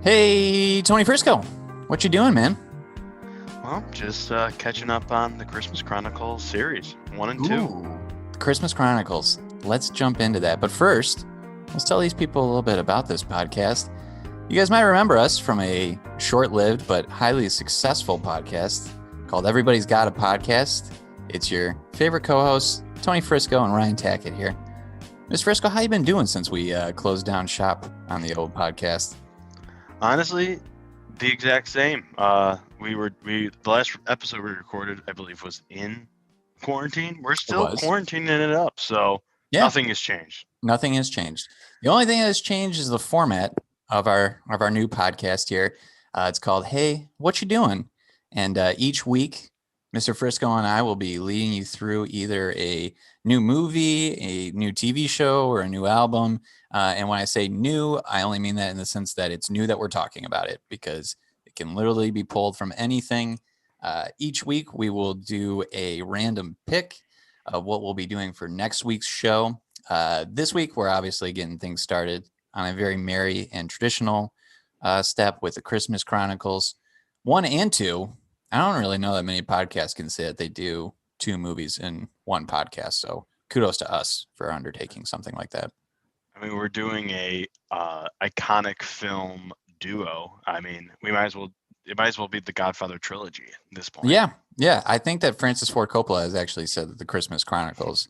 Hey, Tony Frisco, what you doing, man? Well, just catching up on the Christmas Chronicles series, 1 and 2. Ooh, Christmas Chronicles. Let's jump into that. But first, let's tell these people a little bit about this podcast. You guys might remember us from a short-lived but highly successful podcast called Everybody's Got a Podcast. It's your favorite co-hosts, Tony Frisco and Ryan Tackitt here. Ms. Frisco, how you been doing since we closed down shop on the old podcast? Honestly, the exact same. The last episode we recorded, I believe, was in quarantine. We're still quarantining it up, so Nothing has changed. Nothing has changed. The only thing that has changed is the format of our new podcast here. It's called Hey, What You Doing? And each week, Mr. Frisco and I will be leading you through either a new movie, a new TV show, or a new album. And when I say new, I only mean that in the sense that it's new that we're talking about it, because it can literally be pulled from anything. Each week, we will do a random pick of what we'll be doing for next week's show. This week, we're obviously getting things started on a very merry and traditional step with the Christmas Chronicles 1 and 2. I don't really know that many podcasts can say that they do 2 movies in one podcast. So kudos to us for undertaking something like that. I mean, we're doing a iconic film duo. I mean, it might as well be the Godfather trilogy at this point. Yeah. I think that Francis Ford Coppola has actually said that the Christmas Chronicles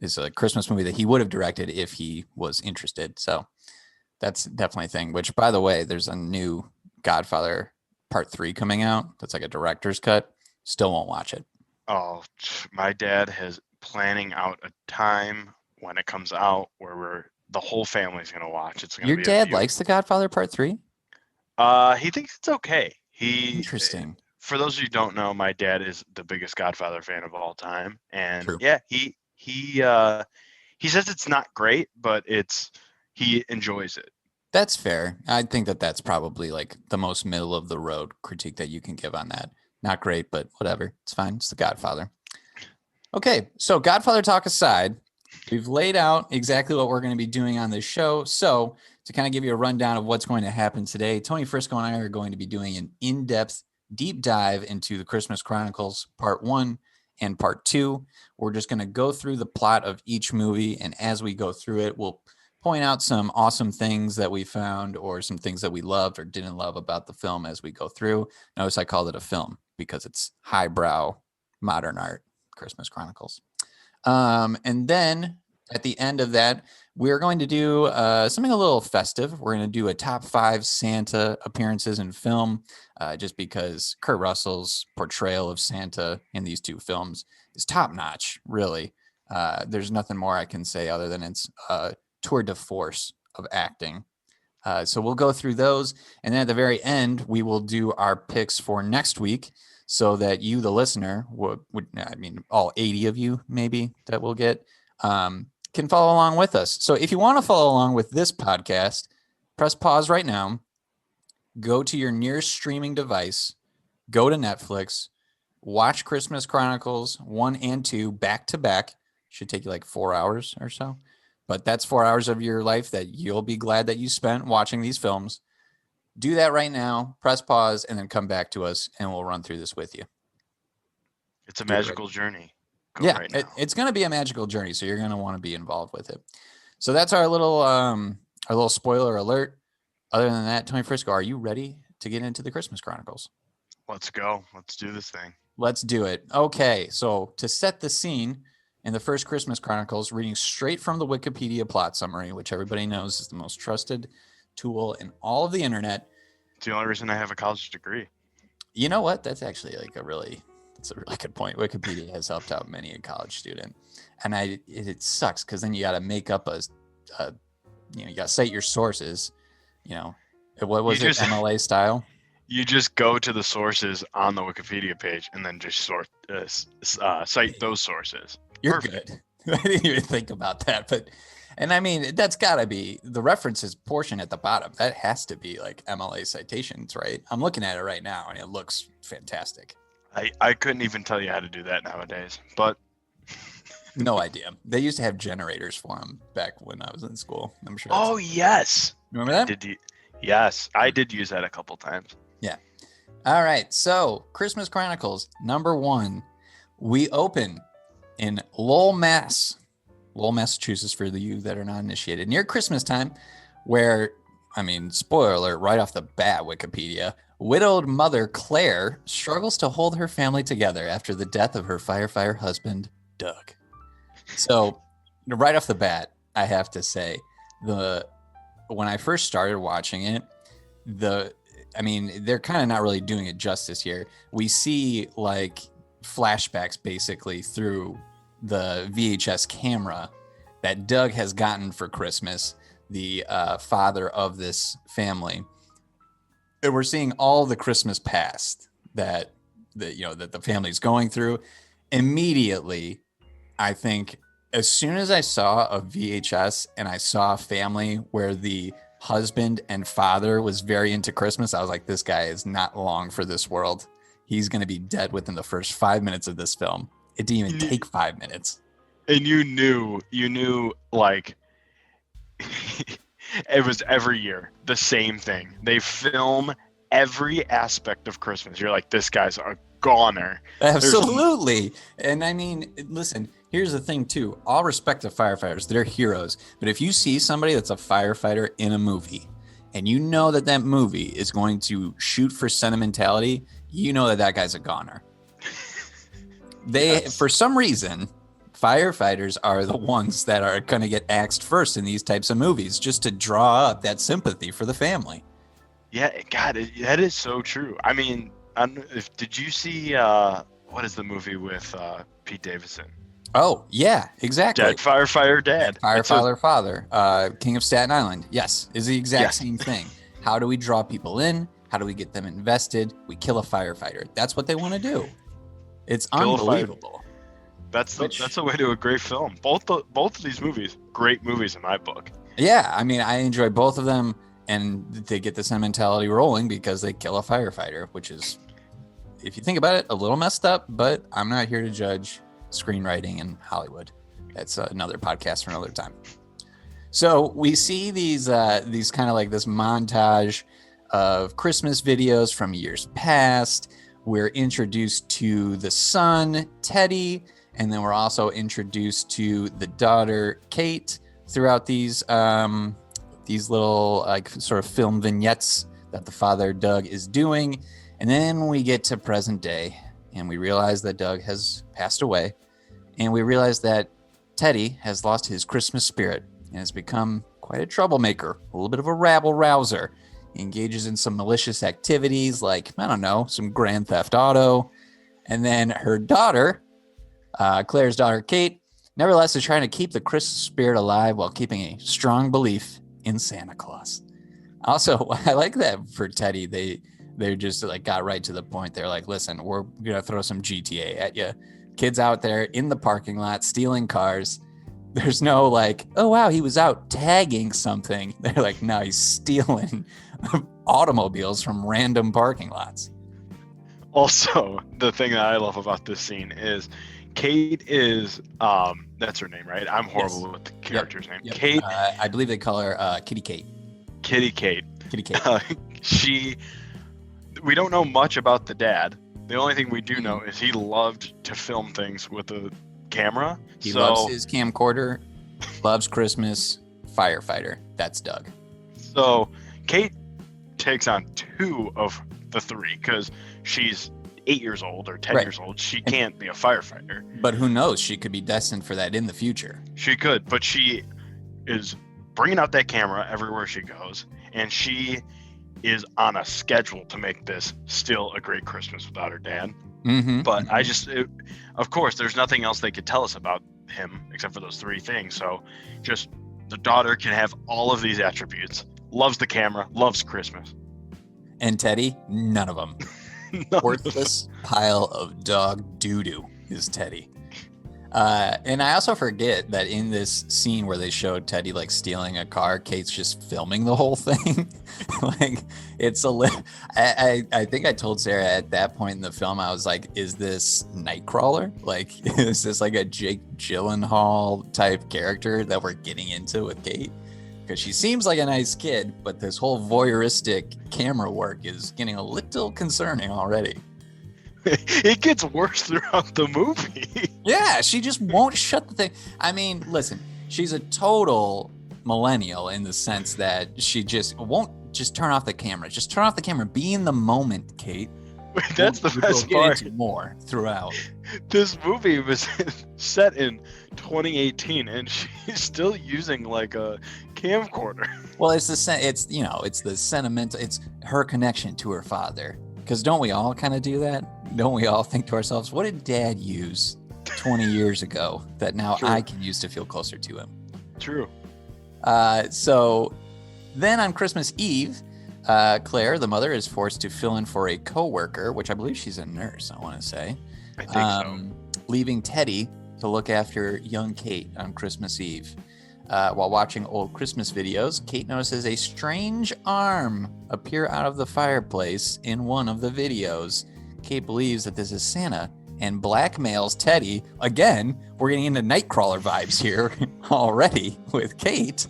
is a Christmas movie that he would have directed if he was interested. So that's definitely a thing, which, by the way, there's a new Godfather Part 3 coming out. That's like a director's cut. Still won't watch it. Oh, my dad has planning out a time when it comes out where the whole family's going to watch. Your dad likes The Godfather Part 3? He thinks it's okay. Interesting. For those of you who don't know, my dad is the biggest Godfather fan of all time. And True. Yeah, he says it's not great, but he enjoys it. That's fair. I think that that's probably like the most middle of the road critique that you can give on that. Not great, but whatever. It's fine. It's The Godfather. Okay, so Godfather talk aside, we've laid out exactly what we're going to be doing on this show. So to kind of give you a rundown of what's going to happen today, Tony Frisco and I are going to be doing an in-depth deep dive into the Christmas Chronicles Part 1 and Part 2. We're just going to go through the plot of each movie, and as we go through it, we'll point out some awesome things that we found or some things that we loved or didn't love about the film as we go through. Notice I called it a film because it's highbrow modern art, Christmas Chronicles. And then at the end of that, we're going to do something a little festive. We're going to do a top 5 Santa appearances in film, just because Kurt Russell's portrayal of Santa in these 2 films is top notch, really. There's nothing more I can say other than it's tour de force of acting. So we'll go through those. And then at the very end, we will do our picks for next week so that you, the listener, all 80 of you maybe that we'll get, can follow along with us. So if you want to follow along with this podcast, press pause right now, go to your nearest streaming device, go to Netflix, watch Christmas Chronicles 1 and 2 back to back. Should take you like 4 hours or so. But that's 4 hours of your life that you'll be glad that you spent watching these films. Do that right now, press pause, and then come back to us, and we'll run through this with you. It's a magical journey. It's going to be a magical journey, so you're going to want to be involved with it. So that's our little spoiler alert. Other than that, Tony Frisco, are you ready to get into the Christmas Chronicles? Let's go. Let's do this thing. Let's do it. Okay, so to set the scene, in the first Christmas Chronicles, reading straight from the Wikipedia plot summary, which everybody knows is the most trusted tool in all of the internet. It's the only reason I have a college degree. You know what? That's actually a really good point. Wikipedia has helped out many a college student. And it sucks because then you got to make up you got to cite your sources. What was it, MLA style? You just go to the sources on the Wikipedia page and then just cite those sources. You're Perfect. Good. I didn't even think about that, and I mean, that's got to be the references portion at the bottom. That has to be like MLA citations, right? I'm looking at it right now, and it looks fantastic. I couldn't even tell you how to do that nowadays, but no idea. They used to have generators for them back when I was in school. I'm sure. Oh yes, remember that? Yes, I did use that a couple times. Yeah. All right. So, Christmas Chronicles, number 1. We open in Lowell, Massachusetts, for you that are not initiated, near Christmas time, where, spoiler alert, right off the bat, Wikipedia, widowed mother Claire struggles to hold her family together after the death of her firefighter husband, Doug. So, right off the bat, I have to say, when I first started watching it, they're kind of not really doing it justice here. We see like flashbacks basically through the VHS camera that Doug has gotten for Christmas, the father of this family. And we're seeing all the Christmas past that the family's going through. Immediately, I think as soon as I saw a VHS and I saw a family where the husband and father was very into Christmas, I was like, this guy is not long for this world. He's going to be dead within the first 5 minutes of this film. It didn't even take 5 minutes. And you knew like it was every year the same thing. They film every aspect of Christmas. You're like, this guy's a goner. Absolutely. And listen, here's the thing too. All respect to firefighters, they're heroes. But if you see somebody that's a firefighter in a movie and you know that movie is going to shoot for sentimentality, you know that guy's a goner. For some reason, firefighters are the ones that are going to get axed first in these types of movies, just to draw up that sympathy for the family. Yeah, God, that is so true. Did you see what is the movie with Pete Davidson? Oh yeah, exactly. Dead Firefighter Dad. Firefighter Father. King of Staten Island. Yes, is the exact same thing. How do we draw people in? How do we get them invested? We kill a firefighter. That's what they want to do. It's unbelievable. That's the way to a great film. Both of these movies, great movies in my book. Yeah, I enjoy both of them, and they get the sentimentality rolling because they kill a firefighter, which is, if you think about it, a little messed up. But I'm not here to judge screenwriting in Hollywood. That's another podcast for another time. So we see these kind of like this montage of Christmas videos from years past. We're introduced to the son, Teddy, and then we're also introduced to the daughter, Kate, throughout these little like sort of film vignettes that the father, Doug, is doing. And then we get to present day, and we realize that Doug has passed away, and we realize that Teddy has lost his Christmas spirit and has become quite a troublemaker, a little bit of a rabble-rouser. He engages in some malicious activities like, some Grand Theft Auto. And then her daughter, Claire's daughter, Kate, nevertheless is trying to keep the Christmas spirit alive while keeping a strong belief in Santa Claus. Also, I like that for Teddy, they just like got right to the point. They're like, listen, we're going to throw some GTA at you. Kids out there in the parking lot stealing cars. There's no like, oh, wow, he was out tagging something. They're like, no, he's stealing automobiles from random parking lots. Also, the thing that I love about this scene is Kate is, that's her name, right? I'm horrible with the character's name. Yep. Kate. I believe they call her Kitty Kate. Kitty Kate. We don't know much about the dad. The only thing we do know is he loved to film things with a camera. He loves his camcorder, loves Christmas, firefighter. That's Doug. So Kate takes on 2 of the 3 because she's 8 years old or 10 years old. She can't be a firefighter. But who knows? She could be destined for that in the future. She could, but she is bringing out that camera everywhere she goes, and she is on a schedule to make this still a great Christmas without her dad. Mm-hmm. But of course, there's nothing else they could tell us about him except for those 3 things. So just the daughter can have all of these attributes, loves the camera, loves Christmas. And Teddy, none of them. Worthless pile of dog doo-doo is Teddy. And I also forget that in this scene where they showed Teddy like stealing a car, Kate's just filming the whole thing. Like it's I think I told Sarah at that point in the film, I was like, is this Nightcrawler? Like, is this like a Jake Gyllenhaal type character that we're getting into with Kate? because she seems like a nice kid, but this whole voyeuristic camera work is getting a little concerning already. It gets worse throughout the movie. Yeah, she just won't shut the thing. I mean, listen, she's a total millennial in the sense that she just won't just turn off the camera. Just turn off the camera. Be in the moment, Kate. Wait, that's the best part. Into more throughout. This movie was set in 2018, and she's still using like a camcorder. Well, it's the sentimental. It's her connection to her father. Because don't we all kind of do that? Don't we all think to ourselves, what did Dad use 20 years ago that now True. I can use to feel closer to him? True. So then on Christmas Eve, Claire, the mother, is forced to fill in for a coworker, which I believe she's a nurse, I want to say. I think so. Leaving Teddy to look after young Kate on Christmas Eve. While watching old Christmas videos, Kate notices a strange arm appear out of the fireplace in one of the videos. Kate believes that this is Santa and blackmails Teddy. Again, we're getting into Nightcrawler vibes here already with Kate.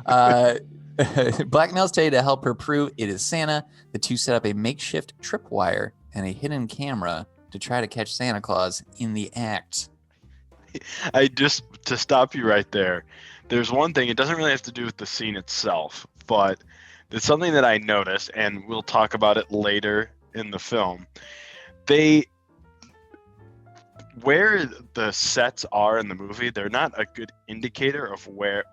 Blackmails Teddy to help her prove it is Santa. The two set up a makeshift tripwire and a hidden camera to try to catch Santa Claus in the act. To stop you right there, there's one thing, it doesn't really have to do with the scene itself, but it's something that I noticed, and we'll talk about it later in the film. Where the sets are in the movie, they're not a good indicator of where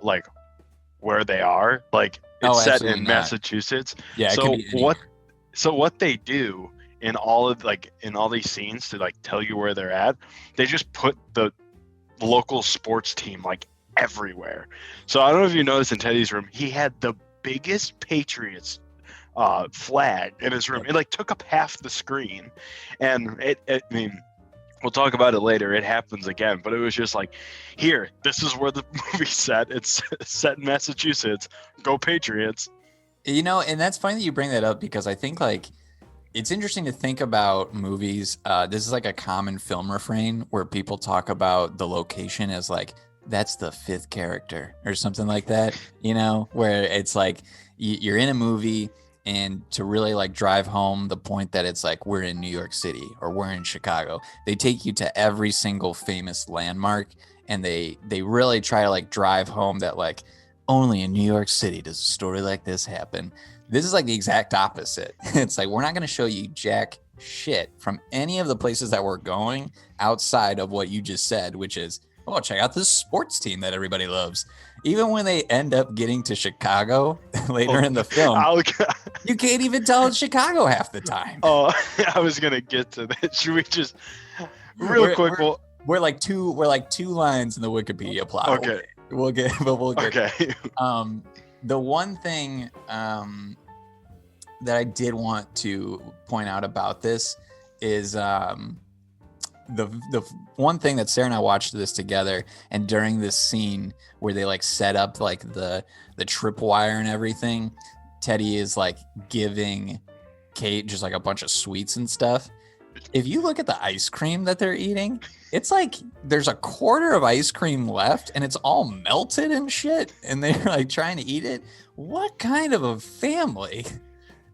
they are. Like, it's set in Massachusetts. Yeah. So what they do in all these scenes to like tell you where they're at, they just put the local sports team like everywhere. So I don't know if you noticed in Teddy's room, he had the biggest Patriots flag in his room. It like took up half the screen, and I mean, we'll talk about it later. It happens again, but it was just like, here, this is where the movie's set. It's set in Massachusetts. Go Patriots. You know, and that's funny that you bring that up, because I think like it's interesting to think about movies. This is like a common film refrain where people talk about the location as like, that's the fifth character or something like that, you know, where it's like you're in a movie, and to really like drive home the point that it's like, we're in New York City or we're in Chicago, they take you to every single famous landmark, and they really try to like drive home that like only in New York City does a story like this happen. This is like the exact opposite. It's like, we're not going to show you jack shit from any of the places that we're going outside of what you just said, which is, oh, check out this sports team that everybody loves. Even when they end up getting to Chicago later in the film, you can't even tell it's Chicago half the time. Oh, I was going to get to that. Should we just real quick? We're like two lines in the Wikipedia plot. Okay. We'll get. Okay. The one thing that I did want to point out about this is the one thing that Sarah and I watched this together, and during this scene where they like set up like the tripwire and everything, Teddy is like giving Kate just like a bunch of sweets and stuff. If you look at the ice cream that they're eating, it's like there's a quarter of ice cream left and it's all melted and shit, and they're like trying to eat it. What kind of a family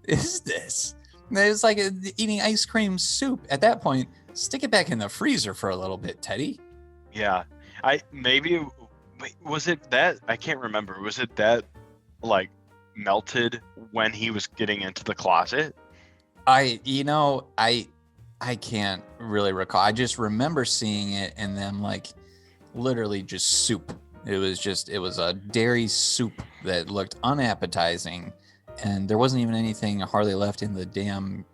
is this? It's like eating ice cream soup. At that point, stick it back in the freezer for a little bit, Teddy. Yeah. Was it that? I can't remember. Was it that like melted when he was getting into the closet? I can't really recall. I just remember seeing it and then like literally just soup. It was a dairy soup that looked unappetizing, and there wasn't even anything hardly left in the damn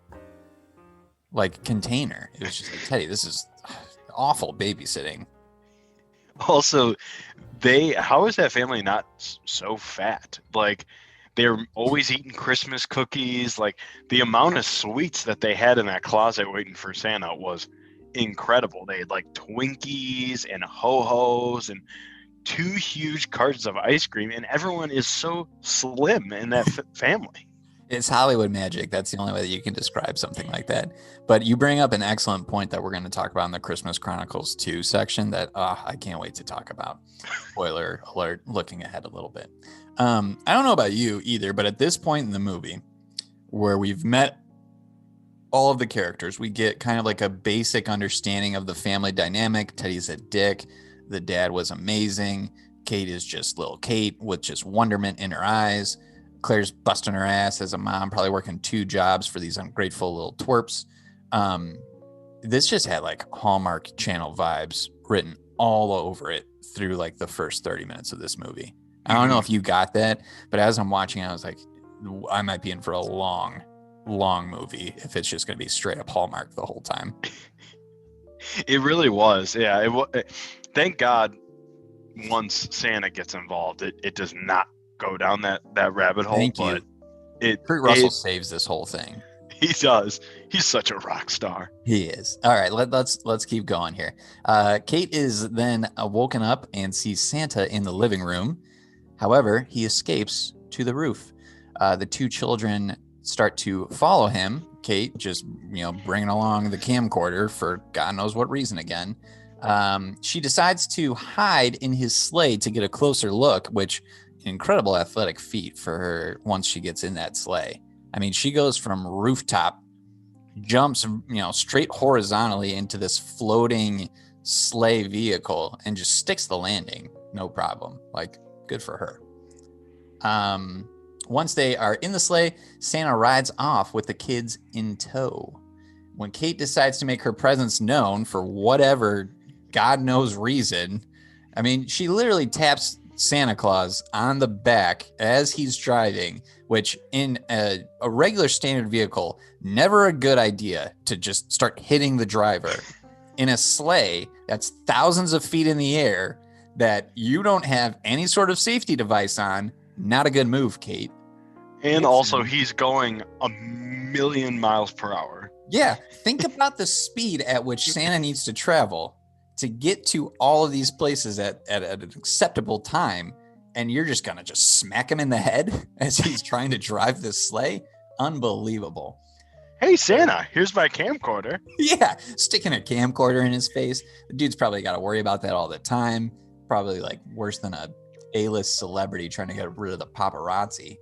like container. It was just like, Teddy, this is awful babysitting. Also, how is that family not so fat? Like, they're always eating Christmas cookies. Like, the amount of sweets that they had in that closet waiting for Santa was incredible. They had like Twinkies and Ho-Hos and 2 huge cartons of ice cream, and everyone is so slim in that family. It's Hollywood magic. That's the only way that you can describe something like that. But you bring up an excellent point that we're going to talk about in the Christmas Chronicles 2 section that I can't wait to talk about. Spoiler alert, looking ahead a little bit. I don't know about you either, but at this point in the movie where we've met all of the characters, we get kind of like a basic understanding of the family dynamic. Teddy's a dick. The dad was amazing. Kate is just little Kate with just wonderment in her eyes. Claire's busting her ass as a mom, probably working 2 jobs for these ungrateful little twerps. This just had like Hallmark Channel vibes written all over it through like the first 30 minutes of this movie. I don't know if you got that, but as I'm watching, I was like, I might be in for a long movie if it's just going to be straight up Hallmark the whole time. It really was. Yeah. Thank God once Santa gets involved, it does not go down that rabbit hole. Thank you. Kurt Russell saves this whole thing. He does. He's such a rock star. He is. All right, let's keep going here. Kate is then woken up and sees Santa in the living room. However, he escapes to the roof. The 2 children start to follow him. Kate just bringing along the camcorder for God knows what reason again. She decides to hide in his sleigh to get a closer look, which incredible athletic feat for her once she gets in that sleigh. I mean, she goes from rooftop, jumps, straight horizontally into this floating sleigh vehicle and just sticks the landing. No problem. Like, good for her. Once they are in the sleigh, Santa rides off with the kids in tow. When Kate decides to make her presence known for whatever God knows reason, I mean, she literally taps Santa Claus on the back as he's driving, which in a regular standard vehicle, never a good idea to just start hitting the driver. In a sleigh that's thousands of feet in the air that you don't have any sort of safety device on, not a good move, Kate. And also he's going 1,000,000 miles per hour. Yeah, think about the speed at which Santa needs to travel to get to all of these places at an acceptable time, and you're just gonna just smack him in the head as he's trying to drive this sleigh. Unbelievable. Hey Santa, here's my camcorder. Yeah, sticking a camcorder in his face. The dude's probably got to worry about that all the time. Probably like worse than a A-list celebrity trying to get rid of the paparazzi.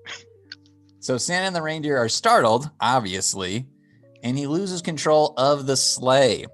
So Santa and the reindeer are startled, obviously, and he loses control of the sleigh.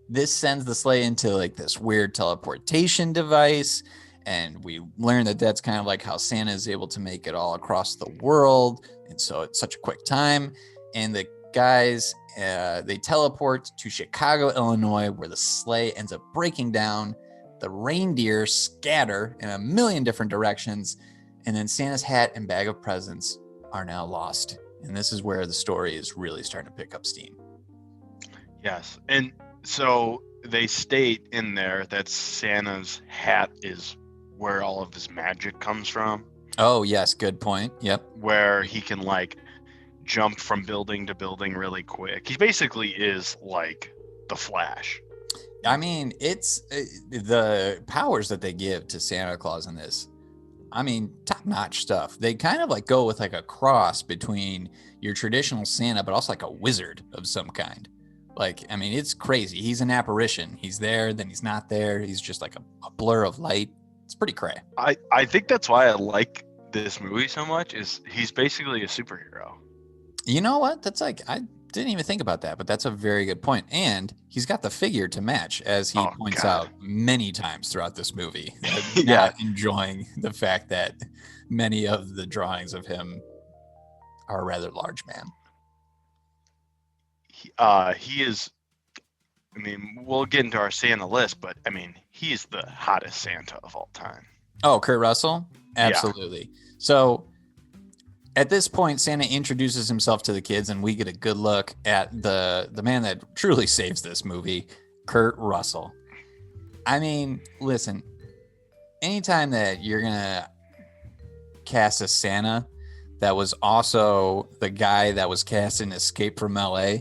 This sends the sleigh into like this weird teleportation device. And we learn that that's kind of like how Santa is able to make it all across the world. And so it's such a quick time. And the guys, they teleport to Chicago, Illinois, where the sleigh ends up breaking down. The reindeer scatter in 1,000,000 different directions. And then Santa's hat and bag of presents are now lost. And this is where the story is really starting to pick up steam. Yes. And so they state in there that Santa's hat is where all of his magic comes from. Oh, yes. Good point. Yep. Where he can like jump from building to building really quick. He basically is like the Flash. I mean, it's the powers that they give to Santa Claus in this. I mean, top-notch stuff. They kind of like go with like a cross between your traditional Santa, but also like a wizard of some kind. Like, I mean, it's crazy. He's an apparition. He's there, then he's not there. He's just like a blur of light. It's pretty cray. I think that's why I like this movie so much, is he's basically a superhero. You know what? That's like, I didn't even think about that, but that's a very good point. And he's got the figure to match, as he points out many times throughout this movie. Yeah. Enjoying the fact that many of the drawings of him are a rather large man. He is, I mean, we'll get into our Santa list, but I mean, he's the hottest Santa of all time. Oh, Kurt Russell? Absolutely. Yeah. So at this point, Santa introduces himself to the kids, and we get a good look at the man that truly saves this movie, Kurt Russell. I mean, listen, anytime that you're going to cast a Santa that was also the guy that was cast in Escape from LA,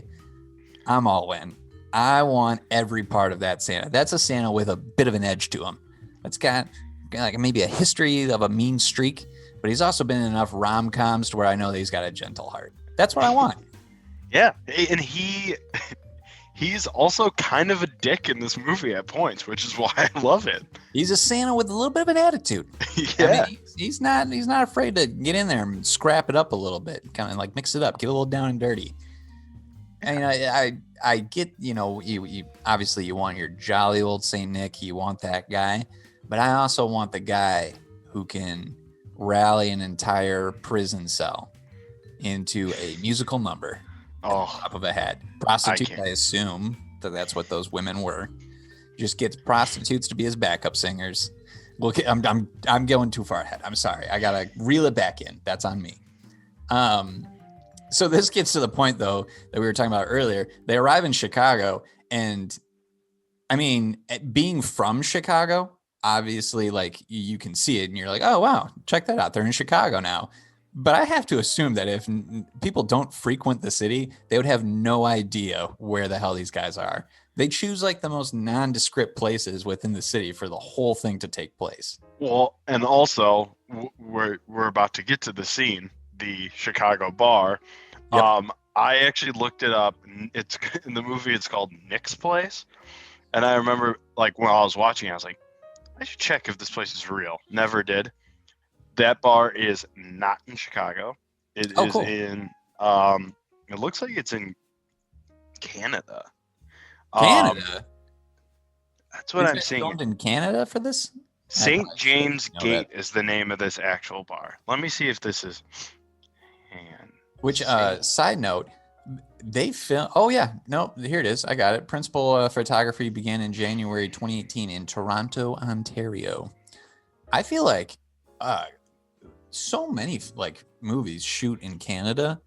I'm all in. I want every part of that Santa. That's a Santa with a bit of an edge to him. That's got like maybe a history of a mean streak, but he's also been in enough rom-coms to where I know that he's got a gentle heart. That's what I want. Yeah, and he's also kind of a dick in this movie at points, which is why I love it. He's a Santa with a little bit of an attitude. Yeah. I mean, he's not afraid to get in there and scrap it up a little bit, kind of like mix it up, get a little down and dirty. And I get, you obviously you want your jolly old Saint Nick, you want that guy, but I also want the guy who can rally an entire prison cell into a musical number. Top of a hat. Prostitute, I assume that's what those women were. Just gets prostitutes to be his backup singers. Look, I'm going too far ahead. I'm sorry. I gotta reel it back in. That's on me. So this gets to the point though that we were talking about earlier. They arrive in Chicago, and I mean, being from Chicago, obviously, like you can see it, and you're like, oh wow, check that out. They're in Chicago now. But I have to assume that if people don't frequent the city, they would have no idea where the hell these guys are. They choose like the most nondescript places within the city for the whole thing to take place. Well, and also we're about to get to the scene, the Chicago bar. Yep. I actually looked it up. It's in the movie. It's called Nick's Place, and I remember like when I was watching, I was like, I should check if this place is real. Never did. That bar is not in Chicago. It is cool. In, it looks like it's in Canada. Canada? That's what I'm seeing. Filmed in Canada for this? St. James Gate is the name of this actual bar. Let me see if this is. Which, side note, they film. Oh, yeah. No, here it is. I got it. Principal photography began in January 2018 in Toronto, Ontario. I feel like so many like movies shoot in Canada.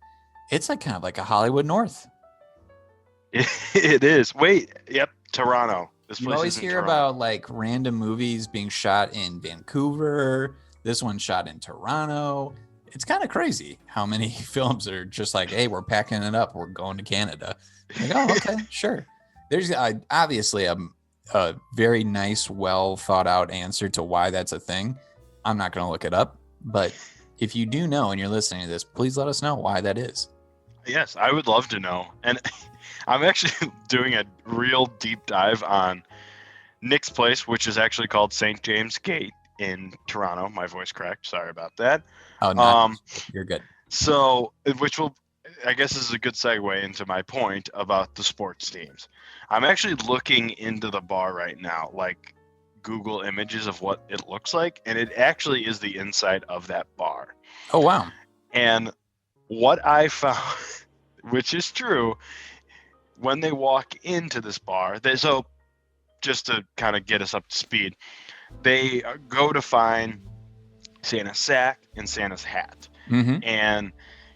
It's like kind of like a Hollywood North. It is. Wait, yep, Toronto. This place you always hear about like random movies being shot in Vancouver. This one shot in Toronto. It's kind of crazy how many films are just like, hey, we're packing it up. We're going to Canada. Like, oh, okay, sure. There's obviously a very nice, well thought out answer to why that's a thing. I'm not going to look it up. But if you do know and you're listening to this, please let us know why that is. Yes, I would love to know. And I'm actually doing a real deep dive on Nick's Place, which is actually called St. James Gate in Toronto. My voice cracked. Sorry about that. Oh, no. You're good. So, which will, I guess, is a good segue into my point about the sports teams. I'm actually looking into the bar right now, like Google images of what it looks like, and it actually is the inside of that bar. Oh, wow. And what I found, which is true, when they walk into this bar, so just to kind of get us up to speed, they go to find Santa's sack and Santa's hat. Mm-hmm. And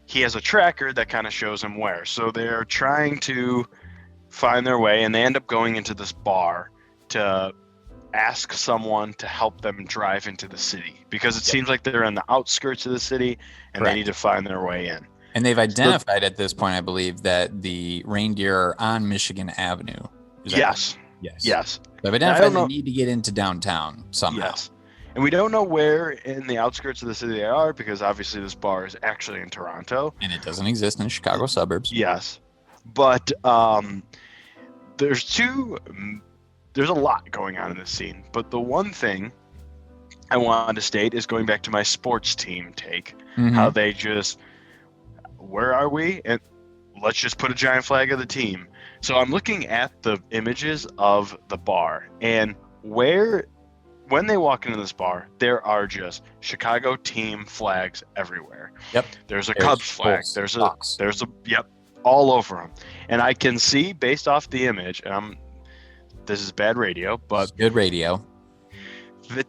he has a tracker that kind of shows him where. So they're trying to find their way, and they end up going into this bar to ask someone to help them drive into the city, because it seems like they're on the outskirts of the city and They need to find their way in. And they've identified at this point, I believe, that the reindeer are on Michigan Avenue. Yes. They've identified they need to get into downtown somehow. Yes. And we don't know where in the outskirts of the city they are, because obviously this bar is actually in Toronto. And it doesn't exist in the Chicago suburbs. Yes. But there's a lot going on in this scene. But the one thing I wanted to state is going back to my sports team take, how they just, where are we? And let's just put a giant flag of the team. So I'm looking at the images of the bar, and when they walk into this bar, there are just Chicago team flags everywhere. Yep. There's a Cubs flag. There's a all over them. And I can see based off the image, and this is bad radio, but it's good radio. They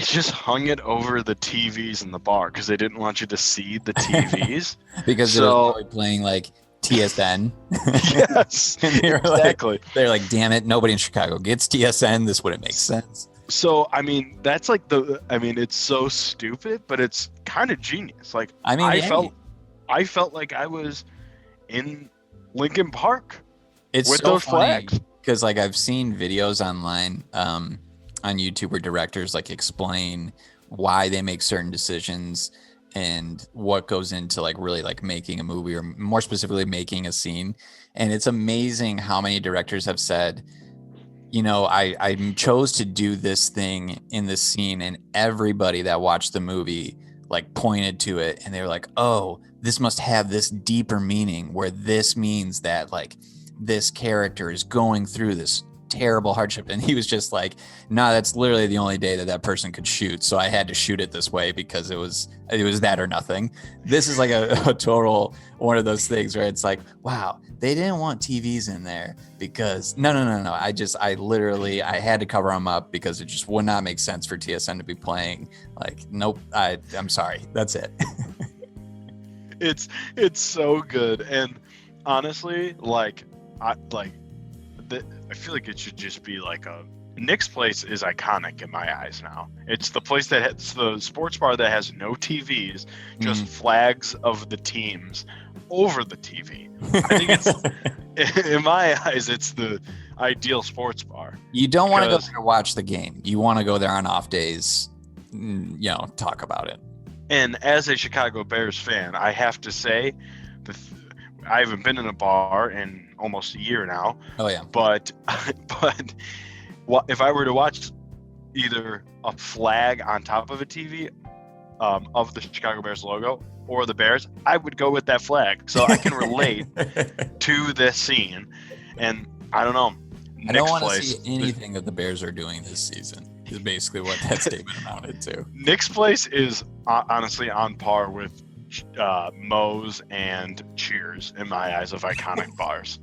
just hung it over the TVs in the bar because they didn't want you to see the TVs. Because it was probably playing like TSN. Yes, exactly. They're like, damn it, nobody in Chicago gets TSN. This wouldn't make sense. So, I mean, that's like it's so stupid, but it's kind of genius. Like, I felt like I was in Lincoln Park with those flags. Because like I've seen videos online on YouTube where directors like explain why they make certain decisions and what goes into like really like making a movie, or more specifically making a scene. And it's amazing how many directors have said, you know, I chose to do this thing in this scene, and everybody that watched the movie like pointed to it and they were like, oh, this must have this deeper meaning where this means that like this character is going through this terrible hardship. And he was just like, nah, that's literally the only day that that person could shoot, so I had to shoot it this way because it was that or nothing. This is like a total one of those things where it's like, wow, they didn't want TVs in there because no, I literally had to cover them up because it just would not make sense for TSN to be playing. Like, nope, I'm sorry, that's it. It's so good. And honestly, I feel like it should just be like Nick's Place is iconic in my eyes now. It's the place it's the sports bar that has no TVs, just flags of the teams over the TV. I think it's, in my eyes, it's the ideal sports bar. You don't want to go there to watch the game. You want to go there on off days, you know, talk about it. And as a Chicago Bears fan, I have to say, I haven't been in a bar in almost a year now. Oh yeah. But if I were to watch either a flag on top of a TV of the Chicago Bears logo or the Bears, I would go with that flag, so I can relate to this scene. And I don't know. I don't want to see anything that the Bears are doing this season. Is basically what that statement amounted to. Nick's Place is honestly on par with Moe's and Cheers in my eyes of iconic bars.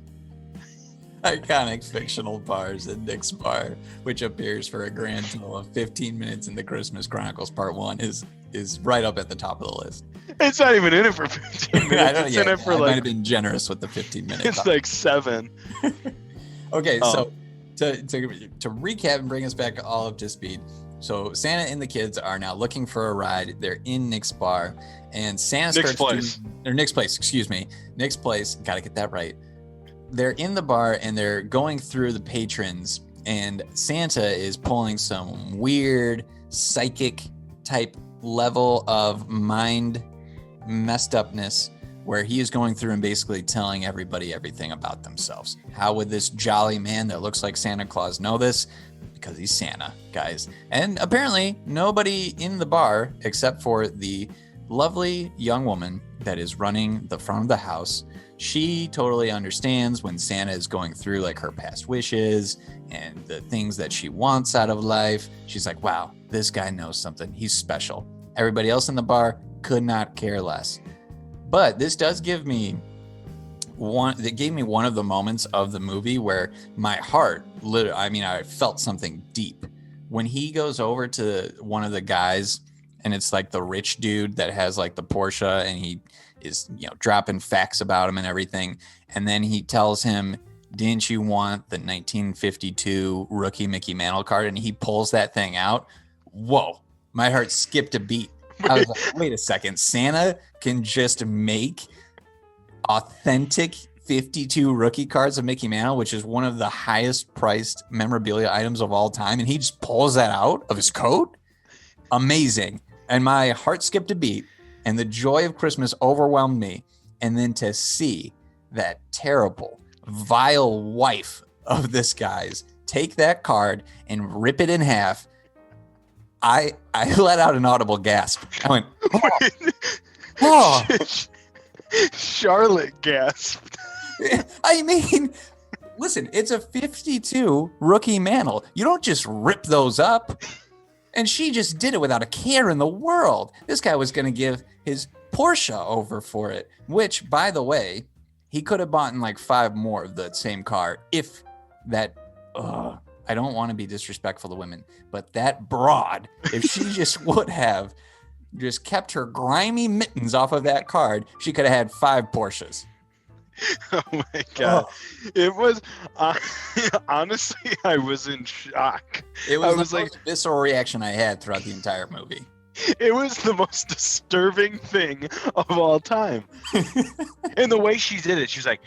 Iconic fictional bars in Nick's Bar, which appears for a grand total of 15 minutes in the Christmas Chronicles Part 1, is right up at the top of the list. It's not even in it for 15 minutes. It's in it for I might have been generous with the 15 minutes. It's like 7. Okay, so to recap and bring us back all up to speed. So Santa and the kids are now looking for a ride. They're in Nick's Bar, and Santa Nick's Place. Nick's Place. Got to get that right. They're in the bar and they're going through the patrons, and Santa is pulling some weird psychic type level of mind messed upness where he is going through and basically telling everybody everything about themselves. How would this jolly man that looks like Santa Claus know this? Because he's Santa, guys. And apparently nobody in the bar except for the lovely young woman that is running the front of the house. She totally understands when Santa is going through like her past wishes and the things that she wants out of life. She's like, wow, this guy knows something. He's special. Everybody else in the bar could not care less. But this does give me one of the moments of the movie where my heart, I felt something deep. When he goes over to one of the guys, and it's like the rich dude that has like the Porsche, and he is, you know, dropping facts about him and everything. And then he tells him, didn't you want the 1952 rookie Mickey Mantle card? And he pulls that thing out. Whoa, my heart skipped a beat. I was like, wait a second, Santa can just make authentic 52 rookie cards of Mickey Mantle, which is one of the highest priced memorabilia items of all time. And he just pulls that out of his coat. Amazing. And my heart skipped a beat, and the joy of Christmas overwhelmed me. And then to see that terrible, vile wife of this guy's take that card and rip it in half, I let out an audible gasp. I went, oh. Charlotte gasped. I mean, listen, it's a 52 rookie Mantle. You don't just rip those up. And she just did it without a care in the world. This guy was going to give his Porsche over for it, which, by the way, he could have bought in like 5 more of the same car if that, I don't want to be disrespectful to women, but that broad, if she just would have just kept her grimy mittens off of that card, she could have had 5 Porsches. Oh my God. It was, honestly, I was in shock. It was the most visceral reaction I had throughout the entire movie. It was the most disturbing thing of all time. And the way she did it, she was like,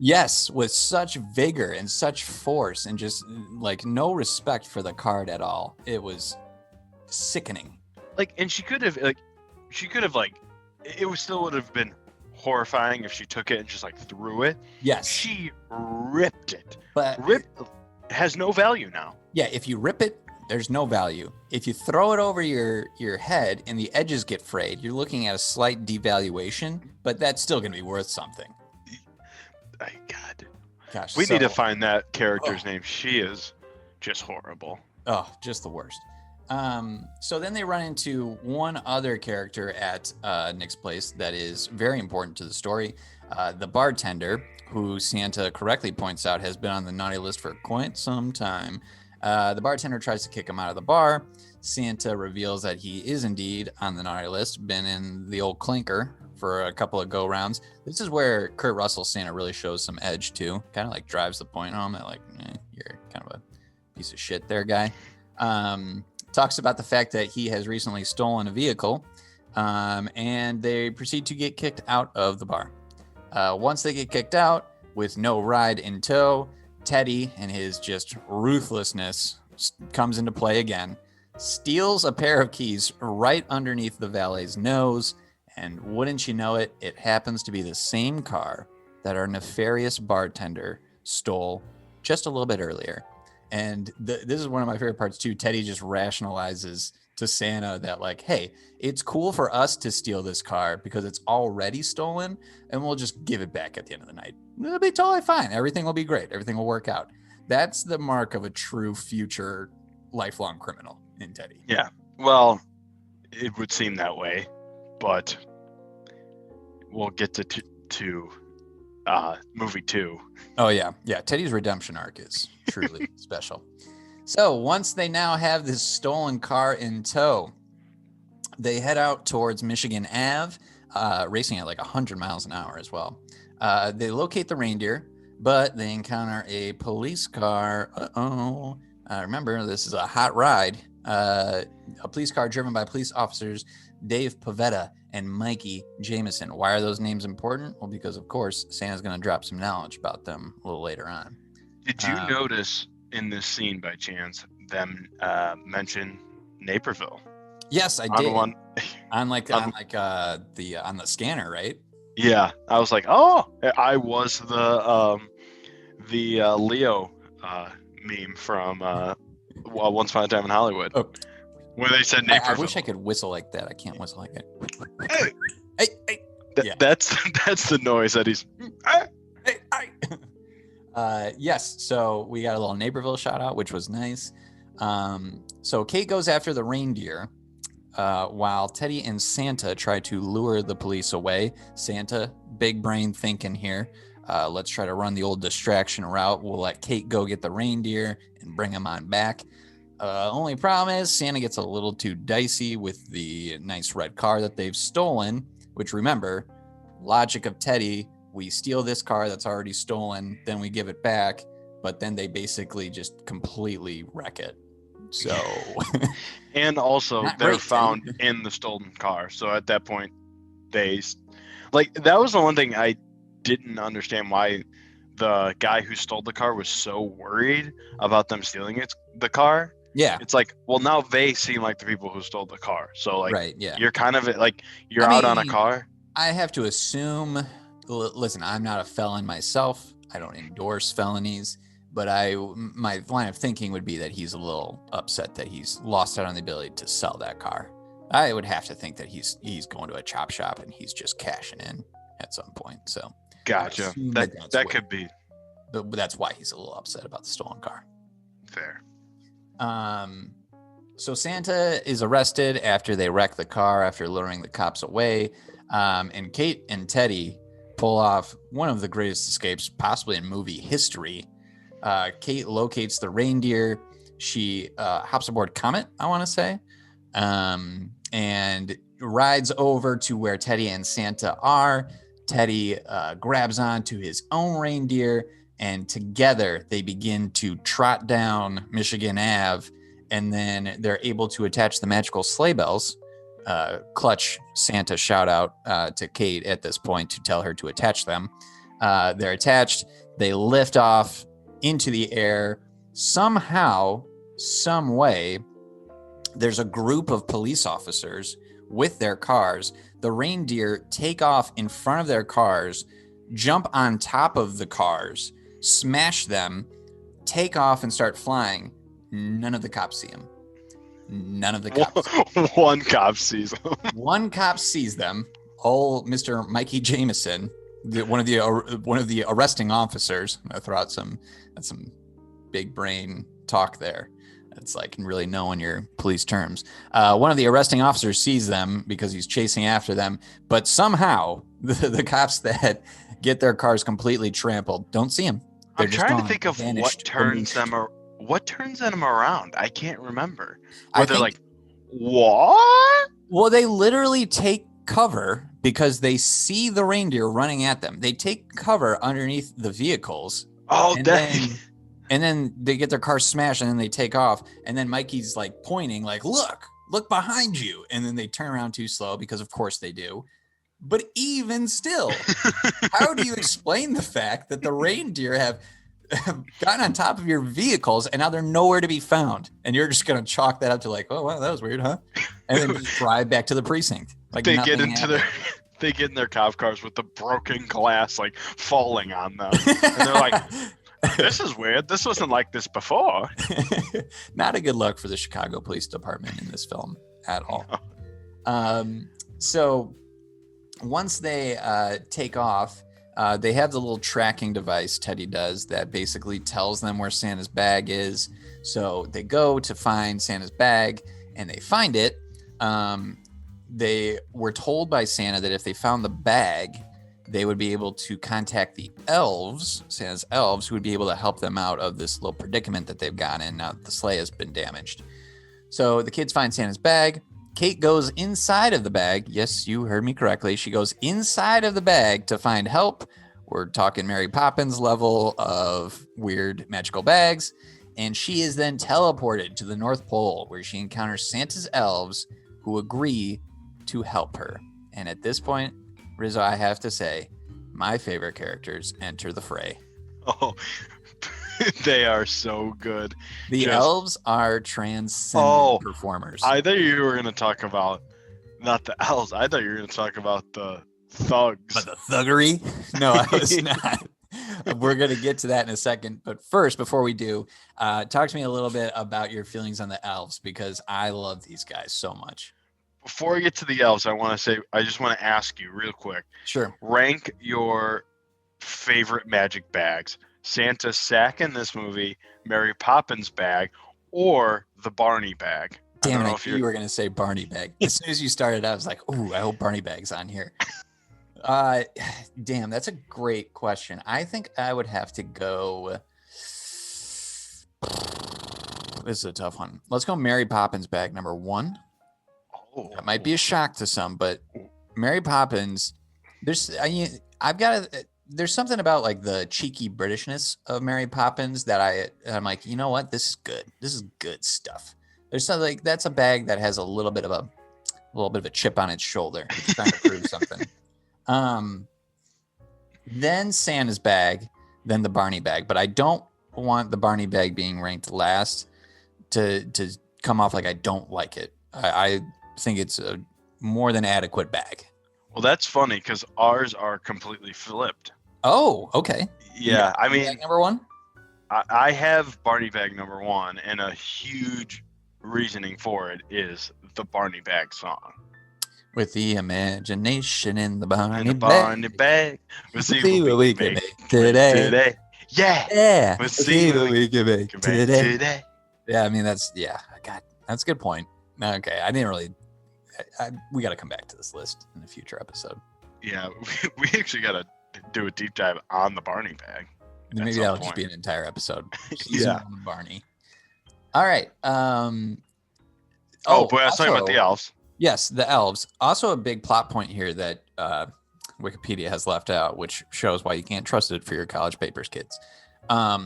Yes, with such vigor and such force and just like no respect for the card at all. It was sickening. Like, and she could have it still would have been horrifying if she took it and just like threw it. Yes. She ripped it. But has no value now. Yeah, if you rip it, there's no value. If you throw it over your head and the edges get frayed, you're looking at a slight devaluation, but that's still going to be worth something. God. Gosh, we need to find that character's name. She is just horrible. Oh, just the worst. So then they run into one other character at Nick's place that is very important to the story. The bartender, who Santa correctly points out has been on the naughty list for quite some time. The bartender tries to kick him out of the bar. Santa reveals that he is indeed on the naughty list, been in the old clinker for a couple of go-rounds. This is where Kurt Russell Santa really shows some edge too. Kind of like drives the point home that like, you're kind of a piece of shit there, guy. Talks about the fact that he has recently stolen a vehicle, and they proceed to get kicked out of the bar. Once they get kicked out with no ride in tow, Teddy and his just ruthlessness comes into play again, steals a pair of keys right underneath the valet's nose, and wouldn't you know it, it happens to be the same car that our nefarious bartender stole just a little bit earlier. And this is one of my favorite parts too. Teddy just rationalizes to Santa that like, hey, it's cool for us to steal this car because it's already stolen and we'll just give it back at the end of the night. It'll be totally fine. Everything will be great. Everything will work out. That's the mark of a true future lifelong criminal in Teddy. Yeah. Well, it would seem that way, but we'll get to movie 2. Oh yeah. Teddy's redemption arc is truly special. So once they now have this stolen car in tow, they head out towards Michigan Ave, racing at like 100 miles an hour as well. They locate the reindeer, but they encounter a police car. Remember, this is a hot ride. A police car driven by police officers Dave Pavetta and Mikey Jameson. Why are those names important? Well, because, of course, Santa's going to drop some knowledge about them a little later on. Did you notice in this scene, by chance, them mention Naperville? Yes, I did. On the scanner, right? Yeah, I was like, oh, I was the Leo meme from Once Upon a Time in Hollywood. Oh. Where they said Naperville. I wish I could whistle like that. I can't whistle like that. Hey. That's the noise that he's. Yes. So we got a little Naperville shout out, which was nice. So Kate goes after the reindeer, while Teddy and Santa try to lure the police away. Santa, big brain thinking here. Let's try to run the old distraction route. We'll let Kate go get the reindeer and bring him on back. Only problem is Santa gets a little too dicey with the nice red car that they've stolen, which, remember, logic of Teddy, we steal this car that's already stolen, then we give it back, but then they basically just completely wreck it. So, and also they're found in the stolen car. So at that point, that was the one thing I didn't understand, why the guy who stole the car was so worried about them stealing the car. Yeah. It's like, well, now they seem like the people who stole the car. So like, right, yeah. You're kind of like, you're out on a car. I have to assume, listen, I'm not a felon myself. I don't endorse felonies, but my line of thinking would be that he's a little upset that he's lost out on the ability to sell that car. I would have to think that he's going to a chop shop and he's just cashing in at some point. So gotcha. That could be. But that's why he's a little upset about the stolen car. Fair. So Santa is arrested after they wreck the car after luring the cops away. And Kate and Teddy pull off one of the greatest escapes possibly in movie history. Kate locates the reindeer. She hops aboard Comet, I want to say, and rides over to where Teddy and Santa are. Teddy grabs onto his own reindeer, and together they begin to trot down Michigan Ave, and then they're able to attach the magical sleigh bells. Clutch Santa shout out to Kate at this point to tell her to attach them. They're attached. They lift off into the air. Somehow, some way, there's a group of police officers with their cars. The reindeer take off in front of their cars, jump on top of the cars, smash them, take off and start flying. None of the cops see them. None of the cops. One cop sees them. One cop sees them. Old Mr. Mikey Jameson, one of the arresting officers. I throw out some big brain talk there. It's like really knowing your police terms. One of the arresting officers sees them because he's chasing after them, but somehow the cops that get their cars completely trampled don't see him. I'm trying to think of what turns them around. I can't remember. They're like, what? Well, they literally take cover because they see the reindeer running at them. They take cover underneath the vehicles. Oh, and then they get their car smashed and then they take off. And then Mikey's like pointing like, look behind you. And then they turn around too slow because of course they do. But even still, how do you explain the fact that the reindeer have gotten on top of your vehicles and now they're nowhere to be found? And you're just going to chalk that up to like, oh, wow, that was weird, huh? And then just drive back to the precinct. Like they get in their cop cars with the broken glass like falling on them. And they're like, this is weird. This wasn't like this before. Not a good look for the Chicago Police Department in this film at all. No. So once they take off, they have the little tracking device Teddy does that basically tells them where Santa's bag is. So they go to find Santa's bag and they find it. They were told by Santa that if they found the bag, they would be able to contact the elves, Santa's elves, who would be able to help them out of this little predicament that they've gotten in now that the sleigh has been damaged. So the kids find Santa's bag. Kate goes inside of the bag. Yes, you heard me correctly. She goes inside of the bag to find help. We're talking Mary Poppins level of weird magical bags. And she is then teleported to the North Pole where she encounters Santa's elves who agree to help her. And at this point, Rizzo, I have to say, my favorite characters enter the fray. Oh, they are so good. The elves are transcendent performers. I thought you were going to talk about, not the elves, I thought you were going to talk about the thugs. But the thuggery? No, I was not. We're going to get to that in a second. But first, before we do, talk to me a little bit about your feelings on the elves, because I love these guys so much. Before we get to the elves, I just want to ask you real quick. Sure. Rank your favorite magic bags. Santa's sack in this movie, Mary Poppins bag, or the Barney bag. Damn it, you were going to say Barney bag. As soon as you started, I was like, ooh, I hope Barney bag's on here. Damn, that's a great question. I think I would have to go. This is a tough one. Let's go Mary Poppins bag number 1. Oh. That might be a shock to some, but Mary Poppins, there's something about like the cheeky Britishness of Mary Poppins that I'm like, you know what? This is good. This is good stuff. There's something like that's a bag that has a little bit of a chip on its shoulder. It's trying to prove something. Then Santa's bag, then the Barney bag, but I don't want the Barney bag being ranked last to come off like I don't like it. I think it's a more than adequate bag. Well, that's funny because ours are completely flipped. Oh, okay. Yeah, I mean, bag number 1. I have Barney bag number 1, and a huge reasoning for it is the Barney bag song. With the imagination in the Barney bag. We'll see what we can make today. Yeah. We'll see what we can make today. Yeah, I mean, that's a good point. Okay, I didn't really. We got to come back to this list in a future episode. Yeah, we actually got to do a deep dive on the Barney bag. Maybe that'll just be an entire episode. Yeah, Barney. All right. But I was talking about the elves. Yes, the elves. Also, a big plot point here that Wikipedia has left out, which shows why you can't trust it for your college papers, kids. A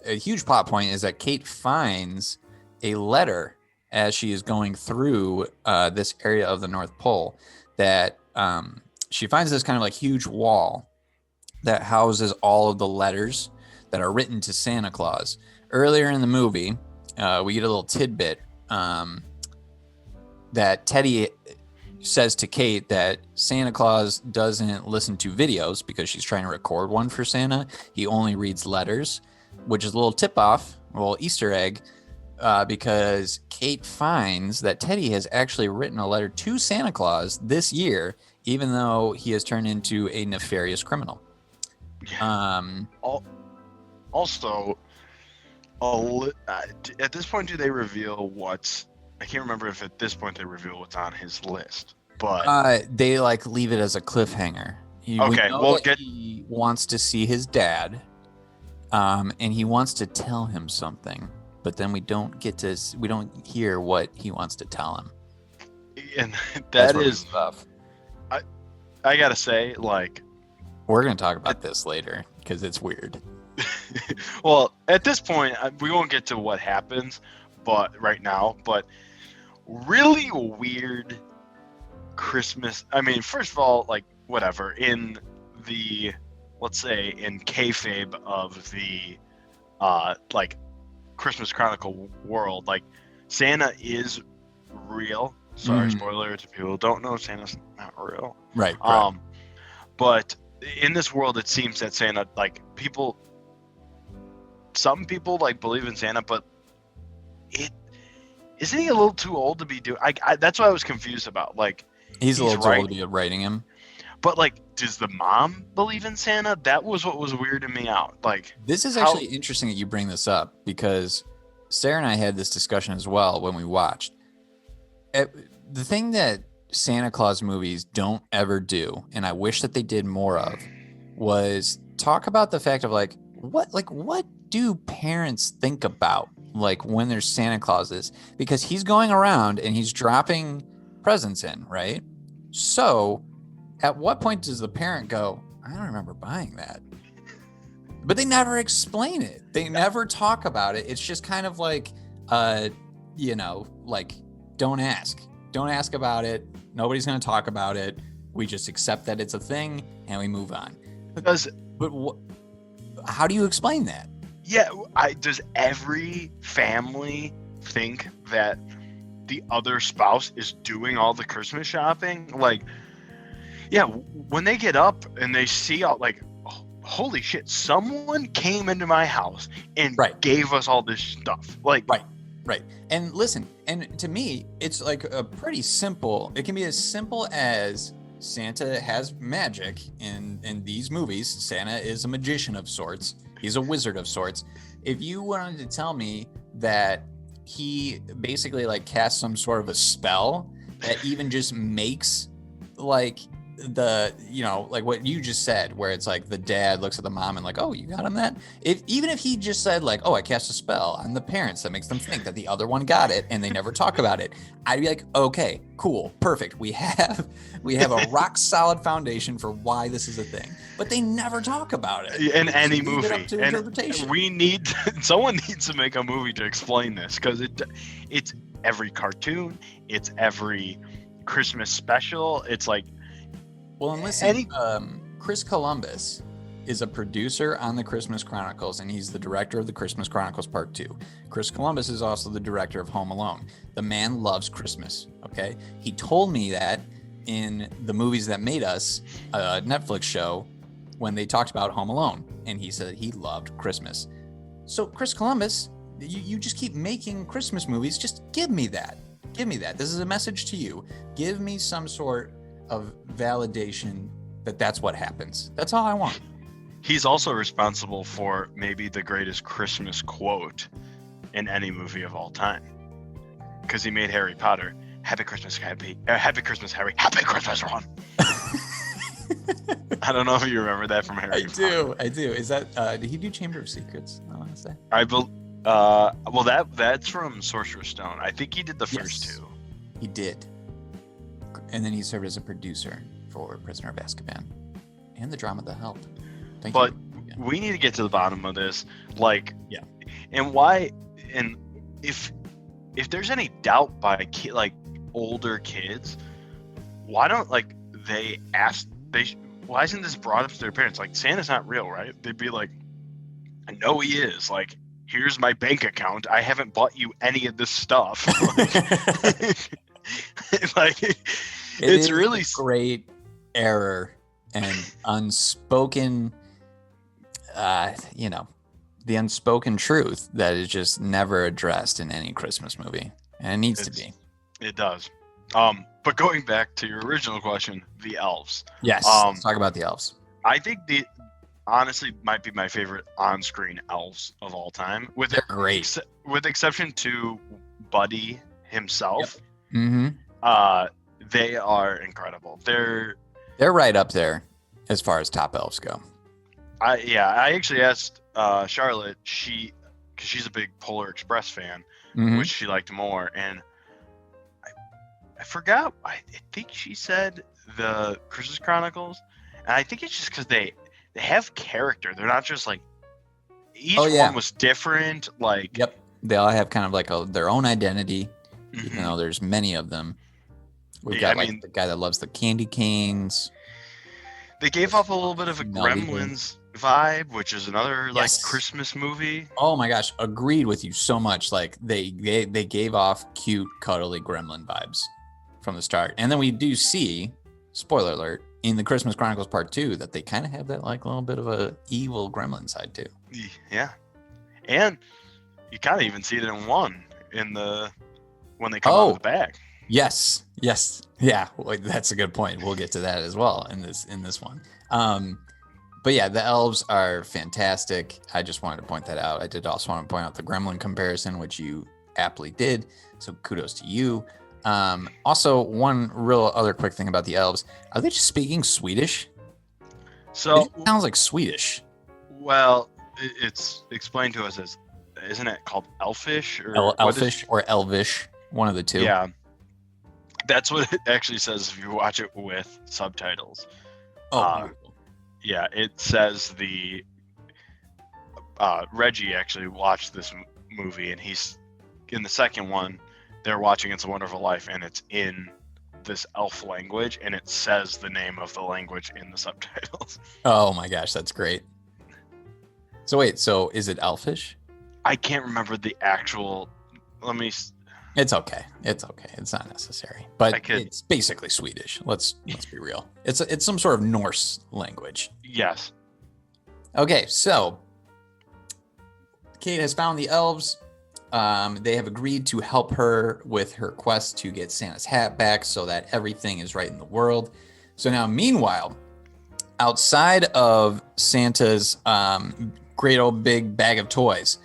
huge plot point is that Kate finds a letter as she is going through this area of the North Pole that she finds this kind of like huge wall. that houses all of the letters that are written to Santa Claus. Earlier in the movie, we get a little tidbit that Teddy says to Kate that Santa Claus doesn't listen to videos because she's trying to record one for Santa. He only reads letters, which is a little tip-off, a little Easter egg, because Kate finds that Teddy has actually written a letter to Santa Claus this year, even though he has turned into a nefarious criminal. Also, at this point, do they reveal what's... I can't remember if at this point they reveal what's on his list, but... they, like, leave it as a cliffhanger. He wants to see his dad, and he wants to tell him something, but then we don't hear what he wants to tell him. And that is tough. I gotta say, like... We're going to talk about this later, because it's weird. Well, at this point, we won't get to what happens right now, but really weird Christmas. I mean, first of all, like, whatever, in the, let's say, in kayfabe of the, like, Christmas Chronicle world, like, Santa is real. Sorry, spoiler to people who don't know, Santa's not real. Right. But in this world, it seems that Santa, like, some people like believe in Santa, but isn't he a little too old to be doing? That's what I was confused about. Like, he's a little too old to be writing him. But, like, does the mom believe in Santa? That was what was weirding me out. Like, this is actually interesting that you bring this up, because Sarah and I had this discussion as well when we watched. The thing that Santa Claus movies don't ever do, and I wish that they did more of, was talk about the fact of, like, what do parents think about, like, when there's Santa Clauses? Because he's going around and he's dropping presents in, right? So at what point does the parent go, I don't remember buying that? But they never explain it. They never talk about it. It's just kind of like, like, don't ask about it. Nobody's going to talk about it. We just accept that it's a thing and we move on. How do you explain that? Yeah, does every family think that the other spouse is doing all the Christmas shopping? Like, yeah, when they get up and they see all, like, holy shit, someone came into my house and gave us all this stuff. Like, right. And listen, and to me, it's like a pretty simple. It can be as simple as Santa has magic in these movies. Santa is a magician of sorts. He's a wizard of sorts. If you wanted to tell me that he basically, like, casts some sort of a spell that even just makes, like, like what you just said, where it's like the dad looks at the mom and, like, oh, you got him that? Even if he just said, like, oh, I cast a spell on the parents that makes them think that the other one got it and they never talk about it, I'd be like, okay, cool, perfect. We have a rock solid foundation for why this is a thing. But they never talk about it in any movie. It up to interpretation. Someone needs to make a movie to explain this, because it's every cartoon, it's every Christmas special. It's like, well, and listen, Chris Columbus is a producer on the Christmas Chronicles, and he's the director of the Christmas Chronicles Part 2. Chris Columbus is also the director of Home Alone. The man loves Christmas, okay? He told me that in the Movies That Made Us, a Netflix show, when they talked about Home Alone, and he said he loved Christmas. So, Chris Columbus, you just keep making Christmas movies. Just give me that. Give me that. This is a message to you. Give me some sort of validation that that's what happens. That's all I want. He's also responsible for maybe the greatest Christmas quote in any movie of all time, because he made Harry Potter. Happy Christmas, Harry. Happy Christmas, Harry. Happy Christmas, Ron. I don't know if you remember that from Harry Potter. I do. Is that did he do Chamber of Secrets? I want to say. Well, that's from Sorcerer's Stone. I think he did the first two. He did. And then he served as a producer for Prisoner of Azkaban and the drama that helped. But we need to get to the bottom of this. Like, yeah. And why, and if there's any doubt by older kids, why don't, like, why isn't this brought up to their parents? Like, Santa's not real, right? They'd be like, I know he is. Like, here's my bank account. I haven't bought you any of this stuff. It's really a great error and unspoken, the unspoken truth that is just never addressed in any Christmas movie, and it needs to be. It does. But going back to your original question, the elves. Yes, let's talk about the elves. I think honestly might be my favorite on-screen elves of all time. They're great. With exception to Buddy himself. Yep. Mm-hmm. They are incredible. They're right up there as far as top elves go. I actually asked Charlotte, because she's a big Polar Express fan, which she liked more, and I forgot. I think she said the Christmas Chronicles, and I think it's just because they have character. They're not just like each one was different. Like, yep, they all have kind of like their own identity. Even though there's many of them. We've got the guy that loves the candy canes. They gave off a little bit of a Gremlins vibe, which is another like Christmas movie. Oh my gosh, agreed with you so much. Like they gave off cute, cuddly Gremlin vibes from the start, and then we do see, spoiler alert, in the Christmas Chronicles Part 2 that they kind of have that like little bit of a evil Gremlin side too. Yeah, and you kind of even see it in one when they come out of the bag. Yes. Yeah. Well, that's a good point. We'll get to that as well in this one. But yeah, the elves are fantastic. I just wanted to point that out. I did also want to point out the Gremlin comparison, which you aptly did. So kudos to you. Also, one real other quick thing about the elves. Are they just speaking Swedish? So it sounds like Swedish. Well, it's explained to us as, isn't it called elfish or elfish or elvish? One of the two. Yeah. That's what it actually says if you watch it with subtitles. Yeah, it says Reggie actually watched this movie, and he's in the second one. They're watching It's a Wonderful Life, and it's in this elf language, and it says the name of the language in the subtitles. Oh my gosh, that's great. So wait, is it elfish? I can't remember the actual. It's okay. It's not necessary. But it's basically Swedish. Let's be real. It's some sort of Norse language. Yes. Okay, so Kate has found the elves. They have agreed to help her with her quest to get Santa's hat back so that everything is right in the world. So now, meanwhile, outside of Santa's great old big bag of toys,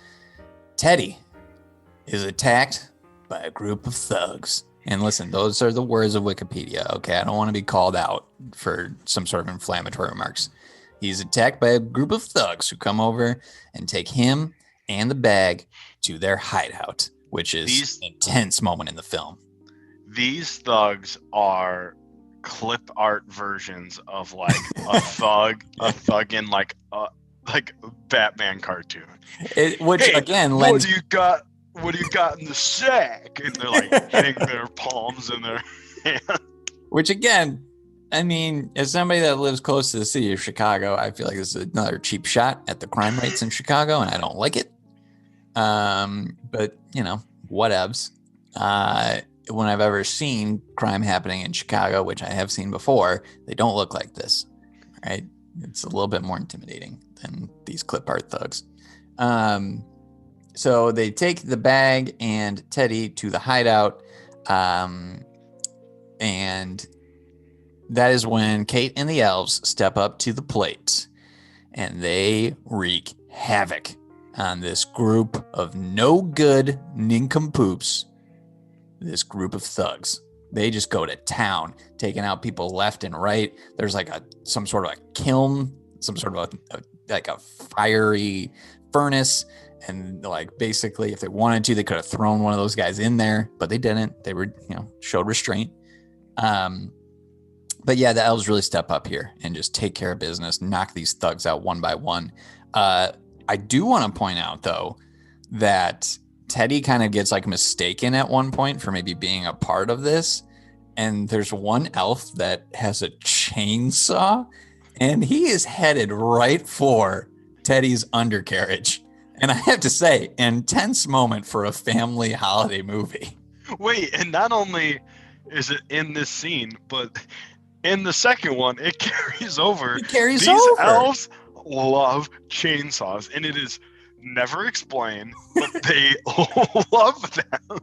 Teddy is attacked by a group of thugs. And listen, those are the words of Wikipedia, okay? I don't want to be called out for some sort of inflammatory remarks. He's attacked by a group of thugs who come over and take him and the bag to their hideout, which is an intense moment in the film. These thugs are clip art versions of like a thug in like a Batman cartoon. Lends... What do you got in the sack? And they're like hitting their palms in their hand. Which again, I mean, as somebody that lives close to the city of Chicago, I feel like this is another cheap shot at the crime rates in Chicago, and I don't like it. But whatevs. When I've ever seen crime happening in Chicago, which I have seen before, they don't look like this, right? It's a little bit more intimidating than these clip art thugs. So they take the bag and Teddy to the hideout. And that is when Kate and the elves step up to the plate and they wreak havoc on this group of no good nincompoops, this group of thugs. They just go to town, taking out people left and right. There's like some sort of a kiln, some sort of a fiery furnace. And like basically, if they wanted to, they could have thrown one of those guys in there, but they didn't. They were, showed restraint. But yeah, the elves really step up here and just take care of business, knock these thugs out one by one. I do want to point out though that Teddy kind of gets like mistaken at one point for maybe being a part of this. And there's one elf that has a chainsaw And he is headed right for Teddy's undercarriage. And I have to say, intense moment for a family holiday movie. Wait, and not only is it in this scene, but in the second one, it carries over. These elves love chainsaws, and it is never explained, but they love them.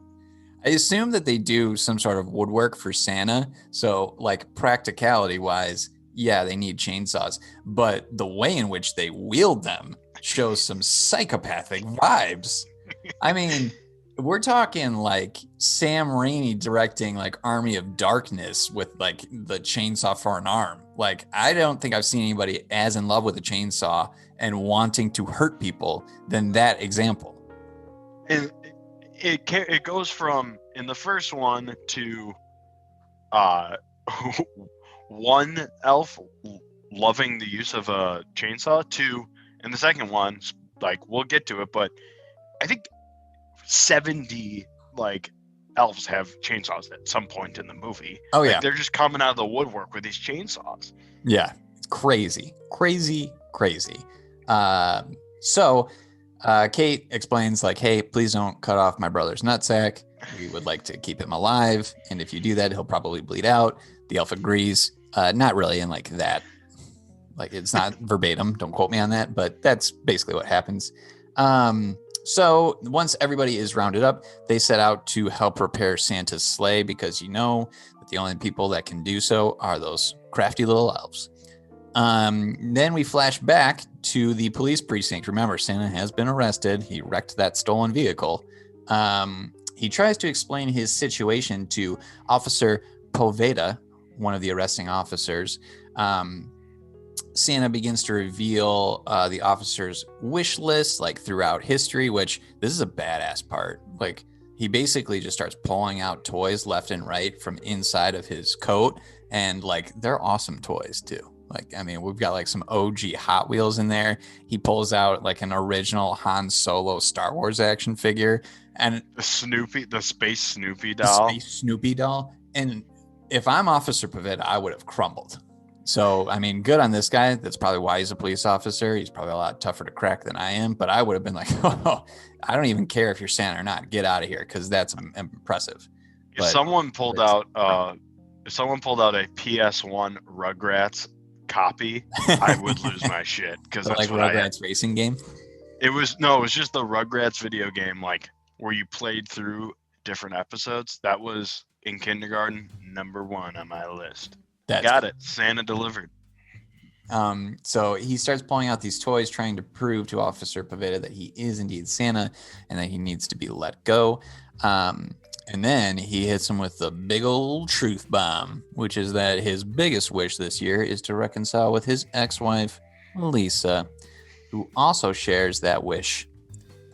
I assume that they do some sort of woodwork for Santa. So, like, practicality wise, yeah, they need chainsaws. But the way in which they wield them shows some psychopathic vibes. I mean, we're talking like Sam Raimi directing like Army of Darkness with like the chainsaw for an arm. Like, I don't think I've seen anybody as in love with a chainsaw and wanting to hurt people than that example. And it goes from in the first one to one elf loving the use of a chainsaw to in the second one, like, we'll get to it, but I think 70 like elves have chainsaws at some point in the movie. Oh yeah, they're just coming out of the woodwork with these chainsaws. Yeah, it's crazy. So Kate explains like, hey, please don't cut off my brother's nutsack. We would like to keep him alive, and if you do that, he'll probably bleed out. The elf agrees. Not really in like that. Like, it's not verbatim. Don't quote me on that, but that's basically what happens. So once everybody is rounded up, they set out to help prepare Santa's sleigh because that the only people that can do so are those crafty little elves. Then we flash back to the police precinct. Remember, Santa has been arrested. He wrecked that stolen vehicle. He tries to explain his situation to Officer Poveda, one of the arresting officers. Santa begins to reveal the officer's wish list like throughout history, which this is a badass part. Like, he basically just starts pulling out toys left and right from inside of his coat, and like, they're awesome toys too. Like, I mean, we've got like some OG Hot Wheels in there. He pulls out like an original Han Solo Star Wars action figure and the space Snoopy doll. And if I'm Officer Pavetta, I would have crumbled. So, I mean, good on this guy. That's probably why he's a police officer. He's probably a lot tougher to crack than I am. But I would have been like, oh, I don't even care if you're Santa or not. Get out of here, because that's impressive. If someone pulled out a PS1 Rugrats copy, I would lose my shit, because that's like what Rugrats racing game. It was just the Rugrats video game, like where you played through different episodes. That was in kindergarten, #1 on my list. Got it. Santa delivered. So he starts pulling out these toys, trying to prove to Officer Pavetta that he is indeed Santa and that he needs to be let go. And then he hits him with the big old truth bomb, which is that his biggest wish this year is to reconcile with his ex-wife, Lisa, who also shares that wish.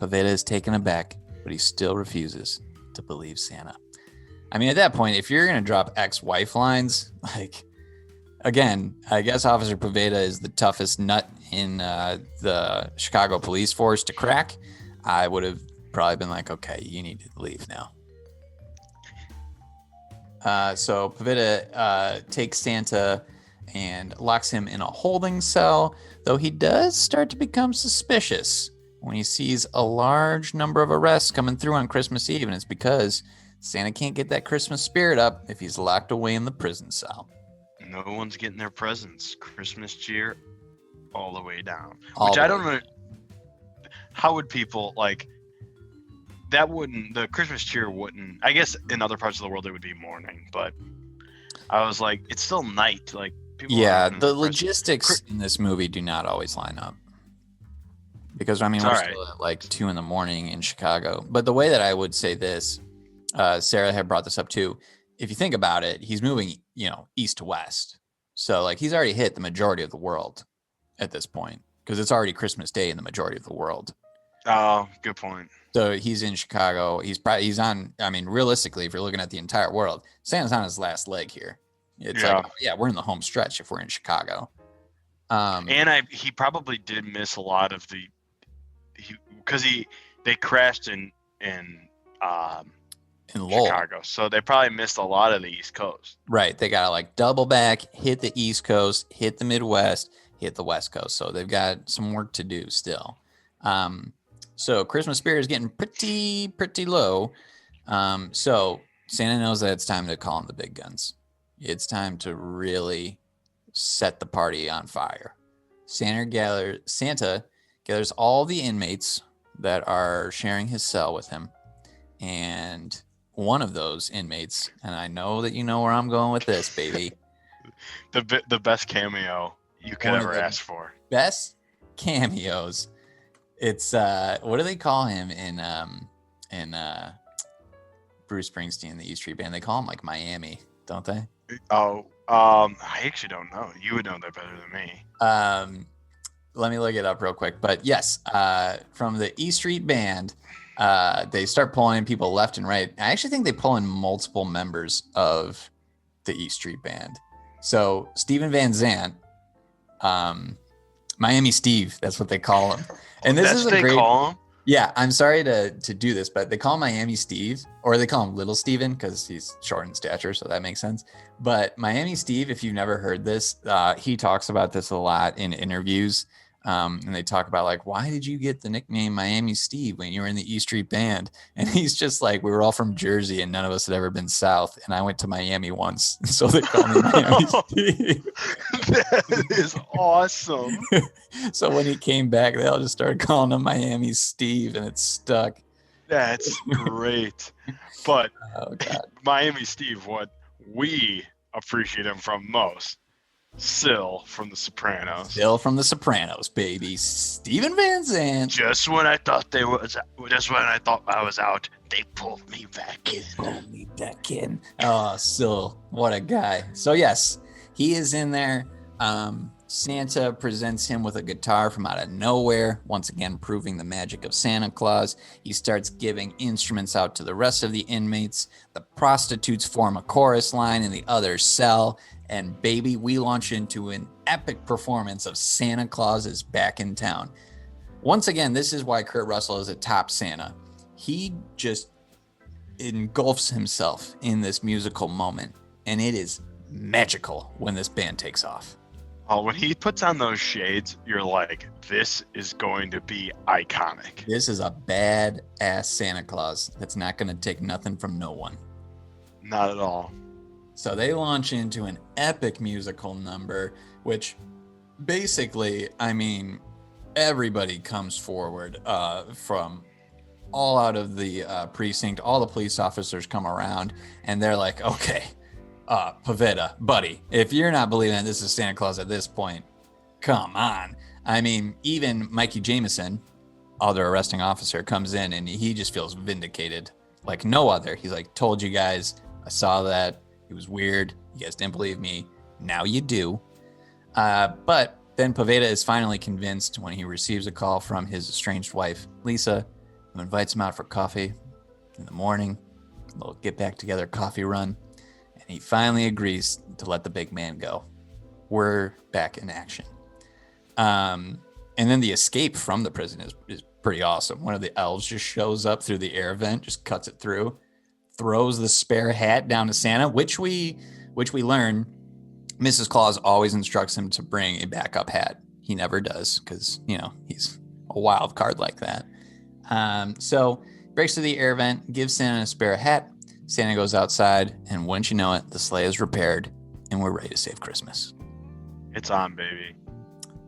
Pavetta is taken aback, but he still refuses to believe Santa. I mean, at that point, if you're going to drop ex-wife lines, like, again, I guess Officer Pavetta is the toughest nut in the Chicago police force to crack. I would have probably been like, okay, you need to leave now. So Pavetta takes Santa and locks him in a holding cell, though he does start to become suspicious when he sees a large number of arrests coming through on Christmas Eve, and it's because Santa can't get that Christmas spirit up if he's locked away in the prison cell. No one's getting their presents. Christmas cheer all the way down. Which I don't know. How would people, like, that wouldn't, the Christmas cheer wouldn't, I guess in other parts of the world it would be morning, but I was like, it's still night. Like, people the logistics in this movie do not always line up. Because, I mean, we're still at like 2 a.m. in Chicago. But the way that I would say this, Sarah had brought this up too. If you think about it, he's moving, east to west. So like, he's already hit the majority of the world at this point, because it's already Christmas Day in the majority of the world. Oh, good point. So he's in Chicago. He's on, I mean, realistically, if you're looking at the entire world, Santa's on his last leg here. It's we're in the home stretch if we're in Chicago. And he probably did miss a lot of they crashed in in Lowell. Chicago. So they probably missed a lot of the East Coast. Right. They got to like double back, hit the East Coast, hit the Midwest, hit the West Coast. So they've got some work to do still. So Christmas spirit is getting pretty low. So Santa knows that it's time to call in the big guns. It's time to really set the party on fire. Santa gathers all the inmates that are sharing his cell with him. And one of those inmates, and I know that you know where I'm going with this, baby. The best cameo you could ever ask for. Best cameos. It's what do they call him in Bruce Springsteen, the E Street Band? They call him like Miami, don't they? Oh, I actually don't know. You would know that better than me. Let me look it up real quick. But yes, from the E Street Band, they start pulling in people left and right. I actually think they pull in multiple members of the E Street Band. So Steven Van Zandt, Miami Steve, that's what they call him. And this is a great. Call him? Yeah, I'm sorry to do this, but they call him Miami Steve, or they call him Little Steven because he's short in stature, so that makes sense. But Miami Steve, if you've never heard this, he talks about this a lot in interviews. And they talk about like, why did you get the nickname Miami Steve when you were in the E Street Band? And he's just like, we were all from Jersey and none of us had ever been south. And I went to Miami once. So they call me Miami Steve. That is awesome. So when he came back, they all just started calling him Miami Steve and it stuck. That's great. But oh, God. Miami Steve, what we appreciate him from most. Syl from The Sopranos. Syl from The Sopranos, baby. Steven Van Zandt. Just when I thought I was out, they pulled me back in. Oh, Syl, what a guy. So yes, he is in there. Santa presents him with a guitar from out of nowhere, once again proving the magic of Santa Claus. He starts giving instruments out to the rest of the inmates. The prostitutes form a chorus line in the other cell. And baby, we launch into an epic performance of Santa Claus is back in town. Once again, this is why Kurt Russell is a top Santa. He just engulfs himself in this musical moment. And it is magical when this band takes off. Oh, when he puts on those shades, you're like, this is going to be iconic. This is a badass Santa Claus that's not going to take nothing from no one. Not at all. So they launch into an epic musical number, which basically, I mean, everybody comes forward from all out of the precinct. All the police officers come around and they're like, okay, Pavetta, buddy, if you're not believing that this is Santa Claus at this point, come on. I mean, even Mikey Jameson, other arresting officer, comes in and he just feels vindicated like no other. He's like, told you guys, I saw that. It was weird. You guys didn't believe me. Now you do. But then Pavetta is finally convinced when he receives a call from his estranged wife, Lisa, who invites him out for coffee in the morning, a little get back together coffee run. And he finally agrees to let the big man go. We're back in action. And then the escape from the prison is pretty awesome. One of the elves just shows up through the air vent, just cuts it through, throws the spare hat down to Santa, which we learn Mrs. Claus always instructs him to bring a backup hat. He never does because, he's a wild card like that. So breaks through the air vent, gives Santa a spare hat. Santa goes outside, and wouldn't you know it, the sleigh is repaired, and we're ready to save Christmas. It's on, baby.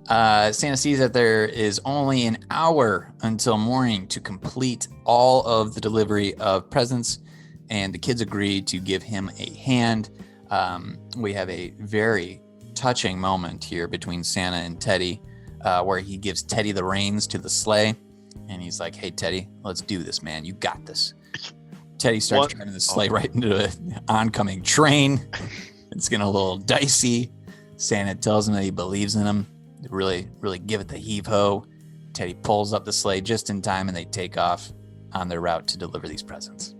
Santa sees that there is only an hour until morning to complete all of the delivery of presents, and the kids agree to give him a hand. We have a very touching moment here between Santa and Teddy, where he gives Teddy the reins to the sleigh, and he's like, hey, Teddy, let's do this, man. You got this. Teddy starts driving the sleigh right into an oncoming train. It's getting a little dicey. Santa tells him that he believes in him. They really, really give it the heave-ho. Teddy pulls up the sleigh just in time, and they take off on their route to deliver these presents.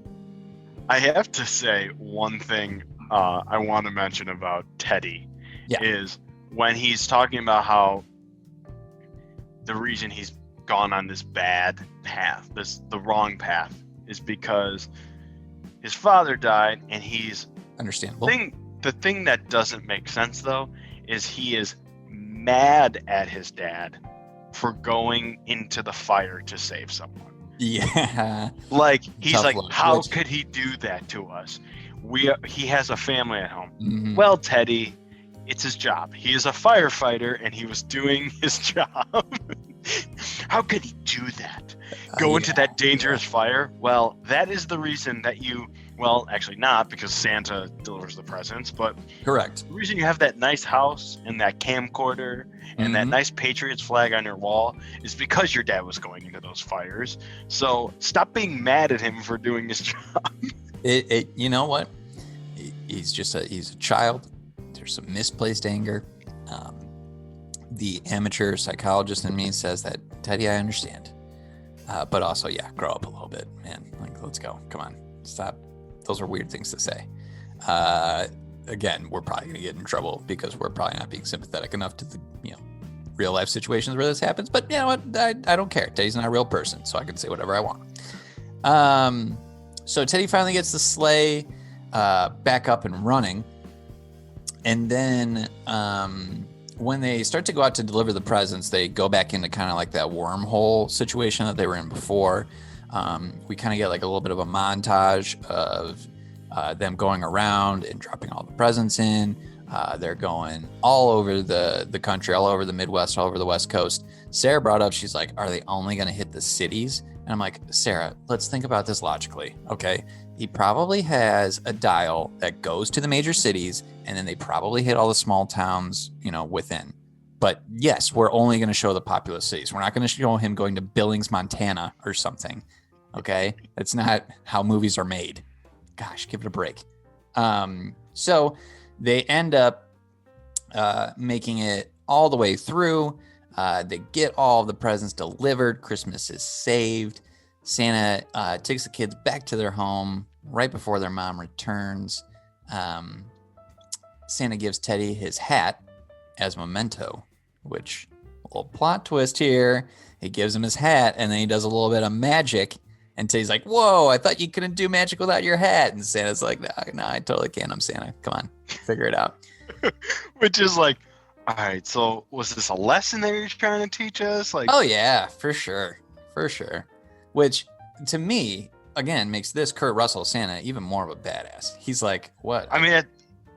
I have to say one thing I want to mention about Teddy is when he's talking about how the reason he's gone on this bad path, the wrong path, is because his father died, and he's understandable. The thing that doesn't make sense though is he is mad at his dad for going into the fire to save someone. Yeah. Like he's Tough like, luck. how could he do that to us? He has a family at home. Mm-hmm. Well, Teddy, it's his job. He is a firefighter, and he was doing his job. How could he do that? Go into that dangerous fire? Well, that is the reason that you. Well, actually not, because Santa delivers the presents, but correct. The reason you have that nice house and that camcorder and that nice Patriots flag on your wall is because your dad was going into those fires. So stop being mad at him for doing his job. You know what? He's a child. There's some misplaced anger. The amateur psychologist in me says that, Teddy, I understand. But also, grow up a little bit, man. Like, let's go. Come on. Stop. Those are weird things to say. Again, we're probably going to get in trouble because we're probably not being sympathetic enough to the, real life situations where this happens. But you know what? I don't care. Teddy's not a real person, so I can say whatever I want. So Teddy finally gets the sleigh back up and running. And then when they start to go out to deliver the presents, they go back into kind of like that wormhole situation that they were in before. We kind of get like a little bit of a montage of them going around and dropping all the presents in. They're going all over the country, all over the Midwest, all over the West Coast. Sarah brought up, she's like, are they only going to hit the cities? And I'm like, Sarah, let's think about this logically. Okay. He probably has a dial that goes to the major cities, and then they probably hit all the small towns, within. But yes, we're only going to show the populous cities. We're not going to show him going to Billings, Montana or something. Okay. That's not how movies are made. Gosh, give it a break. So they end up making it all the way through. They get all the presents delivered. Christmas is saved. Santa takes the kids back to their home right before their mom returns. Santa gives Teddy his hat as memento, which, a little plot twist here. He gives him his hat, and then he does a little bit of magic. And Teddy's like, whoa, I thought you couldn't do magic without your hat. And Santa's like, no, I totally can. I'm Santa. Come on, figure it out. Which is like, all right, so was this a lesson that you're trying to teach us? Like, oh, yeah, for sure. For sure. Which, to me, again, makes this Kurt Russell Santa even more of a badass. He's like, what? I mean,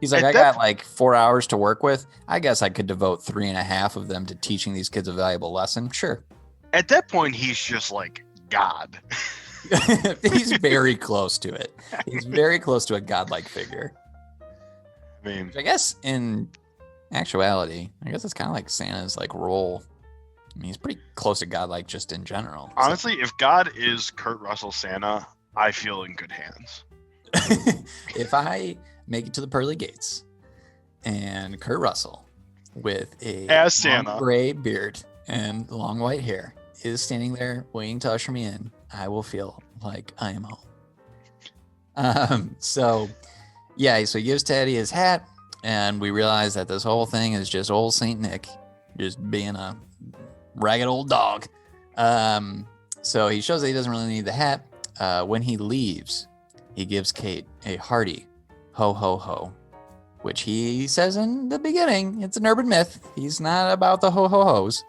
he's like, I got like 4 hours to work with. I guess I could devote 3.5 of them to teaching these kids a valuable lesson. Sure. At that point, he's just like God. He's very close to it. He's very close to a godlike figure. I mean, I guess in actuality, I guess it's kind of like Santa's like role. I mean, he's pretty close to godlike just in general. Honestly, if God is Kurt Russell Santa, I feel in good hands. If I make it to the pearly gates and Kurt Russell with a as Santa gray beard and long white hair is standing there waiting to usher me in, I will feel like I am home. So he gives Teddy his hat, and we realize that this whole thing is just old Saint Nick just being a ragged old dog. So he shows that he doesn't really need the hat. When he leaves, he gives Kate a hearty ho ho ho, which he says in the beginning, it's an urban myth. He's not about the ho ho hos.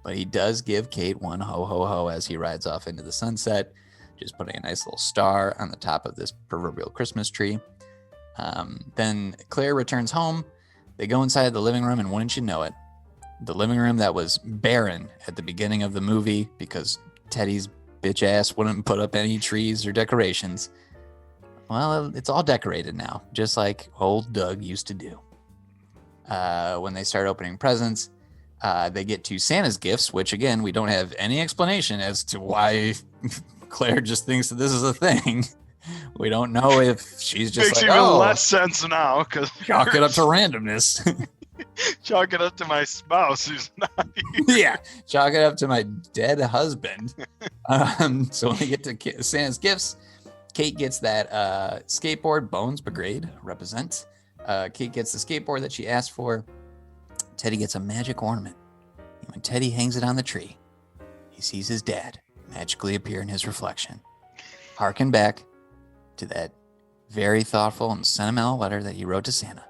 But he does give Kate one ho ho ho as he rides off into the sunset, just putting a nice little star on the top of this proverbial Christmas tree. Then Claire returns home. They go inside the living room, and wouldn't you know it, the living room that was barren at the beginning of the movie because Teddy's bitch ass wouldn't put up any trees or decorations. Well, it's all decorated now, just like old Doug used to do. When they start opening presents, they get to Santa's gifts, which, again, we don't have any explanation as to why Claire just thinks that this is a thing. We don't know if she's just makes like, even less sense now. Because chalk it up to randomness. Chalk it up to my spouse who's not here. Yeah, chalk it up to my dead husband. So when we get to Santa's gifts, Kate gets that skateboard, Bones Brigade, represent. Kate gets the skateboard that she asked for. Teddy gets a magic ornament. And when Teddy hangs it on the tree, he sees his dad magically appear in his reflection. Harken back to that very thoughtful and sentimental letter that he wrote to Santa,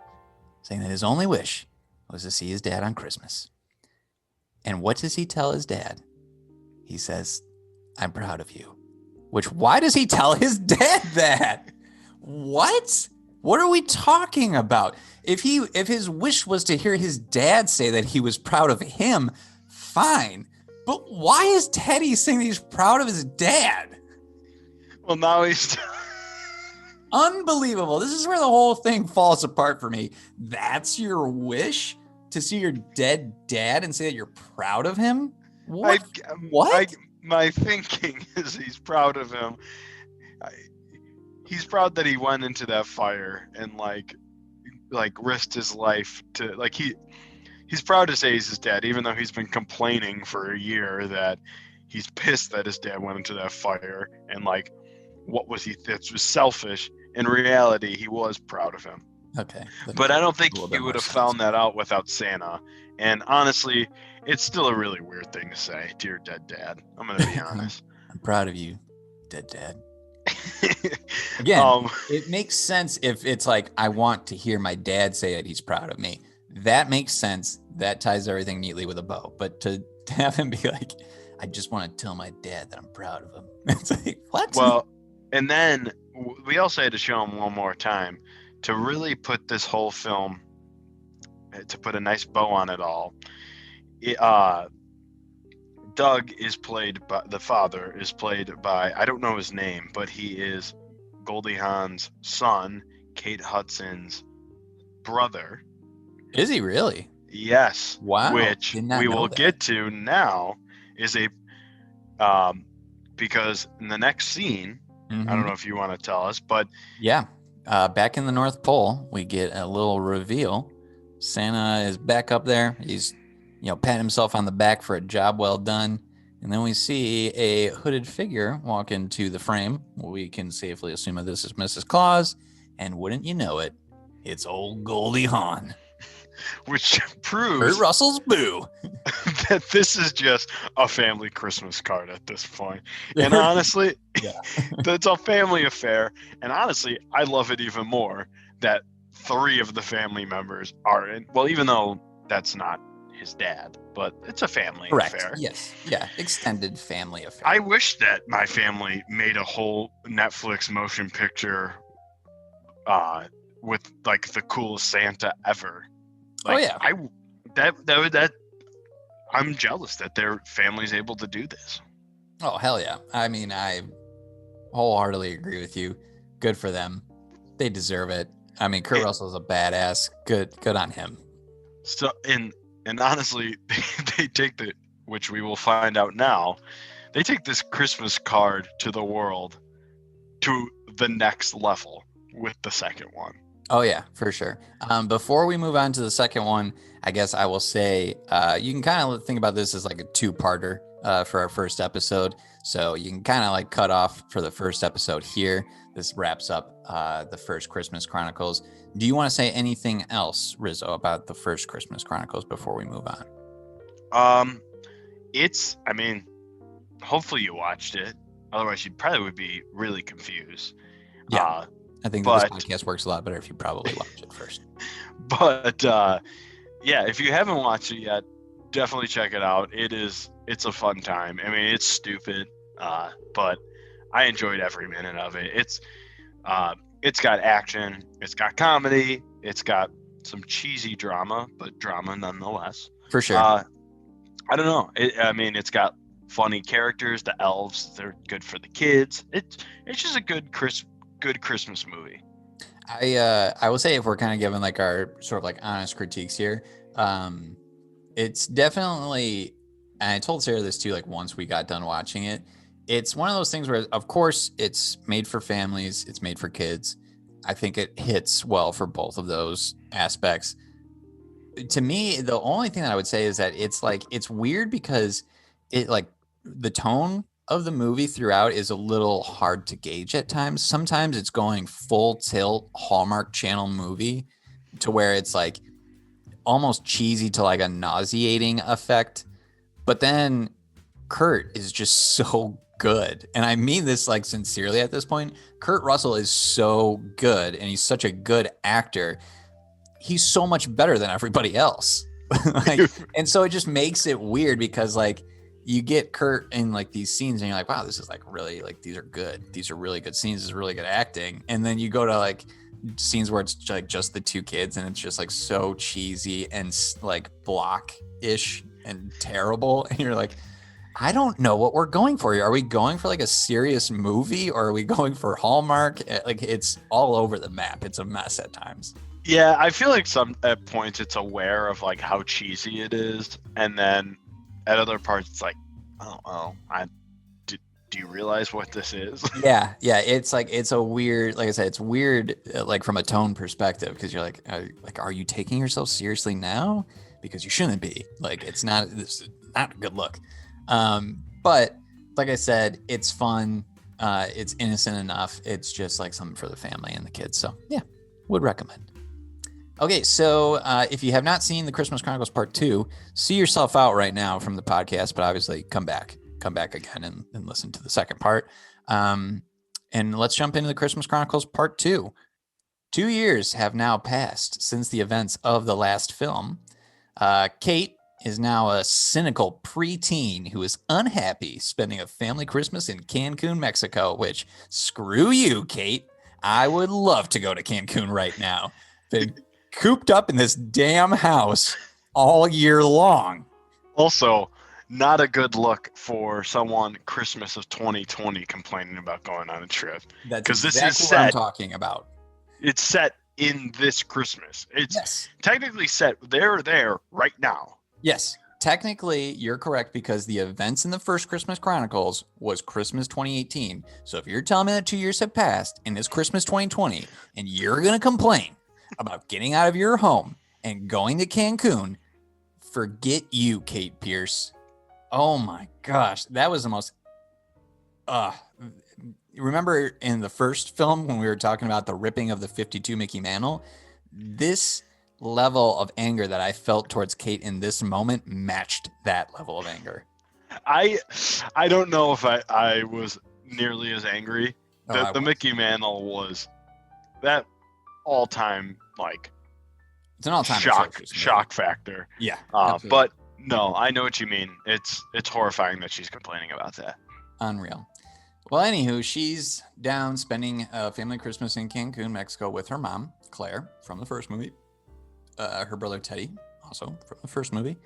saying that his only wish was to see his dad on Christmas. And what does he tell his dad? He says, "I'm proud of you." Which, why does he tell his dad that? What? What are we talking about? If his wish was to hear his dad say that he was proud of him, fine. But why is Teddy saying that he's proud of his dad? Well, now he's unbelievable. This is where the whole thing falls apart for me. That's your wish, to see your dead dad and say that you're proud of him? What? My thinking is he's proud of him. He's proud that he went into that fire and like risked his life to he's proud to say he's his dad, even though he's been complaining for a year that he's pissed that his dad went into that fire and like what was he, that was selfish. In reality, he was proud of him. Okay. But I don't think he would have found that out without Santa. And honestly, it's still a really weird thing to say to your dead dad. I'm going to be honest. I'm proud of you, dead dad. Again, it makes sense if it's like, I want to hear my dad say that he's proud of me. That makes sense. That ties everything neatly with a bow. But to have him be like, I just want to tell my dad that I'm proud of him. It's like, what? Well, and then we also had to show him one more time to really put this whole film, to put a nice bow on it all. Doug is played by, the father is played by, I don't know his name, but he is Goldie Hawn's son, Kate Hudson's brother. Is he really? Yes. Wow. Which we will get to now is because in the next scene, I don't know if you want to tell us, but yeah, back in the North Pole, we get a little reveal. Santa is back up there. He's, patting himself on the back for a job well done. And then we see a hooded figure walk into the frame. We can safely assume that this is Mrs. Claus. And wouldn't you know it, it's old Goldie Hawn. Which proves Kurt Russell's Boo. that this is just a family Christmas card at this point. And honestly, it's a family affair. And honestly, I love it even more that 3 of the family members are in. Well, even though that's not his dad, but it's a family affair. Yes. Yeah. Extended family affair. I wish that my family made a whole Netflix motion picture with like the coolest Santa ever. Like, I'm jealous that their family's able to do this. Oh, hell yeah. I mean, I wholeheartedly agree with you. Good for them. They deserve it. I mean, Kurt Russell's a badass. Good on him. So, and honestly, they take which we will find out now, they take this Christmas card to the world to the next level with the second one. Oh, yeah, for sure. Before we move on to the second one, I guess I will say you can kind of think about this as like a 2-parter for our first episode. So you can kind of like cut off for the first episode here. This wraps up the first Christmas Chronicles. Do you want to say anything else, Rizzo, about the first Christmas Chronicles before we move on? I mean, hopefully you watched it. Otherwise, you probably would be really confused. Yeah. I think this podcast works a lot better if you probably watch it first. But if you haven't watched it yet, definitely check it out. It's a fun time. I mean, it's stupid, but I enjoyed every minute of it. It's got action, it's got comedy, it's got some cheesy drama, but drama nonetheless. For sure. I don't know. It's got funny characters. The elves, they're good for the kids. It's just a good Christmas movie. I will say, if we're kind of giving like our sort of like honest critiques here, it's definitely, and I told Sarah this too, like once we got done watching it, it's one of those things where, of course, it's made for families, it's made for kids. I think it hits well for both of those aspects. To me, the only thing that I would say is that it's weird because it, like, the tone of the movie throughout is a little hard to gauge at times. Sometimes it's going full tilt Hallmark Channel movie to where it's like almost cheesy to like a nauseating effect. But then Kurt is just so good. And I mean this like sincerely at this point. Kurt Russell is so good and he's such a good actor. He's so much better than everybody else. Like, and so it just makes it weird because like you get Kurt in like these scenes and you're like, wow, this is like really like, these are good. These are really good scenes. This is really good acting. And then you go to like scenes where it's like just the two kids and it's just like so cheesy and like block-ish and terrible. And you're like, I don't know what we're going for here. Are we going for like a serious movie or are we going for Hallmark? Like it's all over the map. It's a mess at times. Yeah, I feel like at points it's aware of like how cheesy it is, and then at other parts it's like, do you realize what this is? Yeah, it's like it's a weird, like I said, it's weird like from a tone perspective because you're like, are you taking yourself seriously now? Because you shouldn't be. Like it's not a good look. But like I said, it's fun. It's innocent enough. It's just like something for the family and the kids. So yeah, would recommend. Okay, so if you have not seen the Christmas Chronicles Part 2, see yourself out right now from the podcast, but obviously come back again and listen to the second part. And let's jump into the Christmas Chronicles Part 2. 2 years have now passed since the events of the last film. Kate is now a cynical preteen who is unhappy spending a family Christmas in Cancun, Mexico, which, screw you, Kate. I would love to go to Cancun right now. Been cooped up in this damn house all year long. Also, not a good look for someone Christmas of 2020 complaining about going on a trip. That's exactly what I'm talking about. It's set in this Christmas. It's technically set. They're there right now. Yes, technically you're correct because the events in the first Christmas Chronicles was Christmas 2018. So if you're telling me that 2 years have passed and it's Christmas 2020 and you're going to complain about getting out of your home and going to Cancun, forget you, Kate Pierce. Oh my gosh, that was the most remember in the first film when we were talking about the ripping of the 52 Mickey Mantle? This level of anger that I felt towards Kate in this moment matched that level of anger. I don't know if I was nearly as angry. The Mickey Mantle was that all-time like it's an all-time shock factor. Yeah. But no, I know what you mean. It's horrifying that she's complaining about that. Unreal. Well, anywho, she's down spending a family Christmas in Cancun, Mexico with her mom, Claire, from the first movie. Her brother, Teddy, also from the first movie.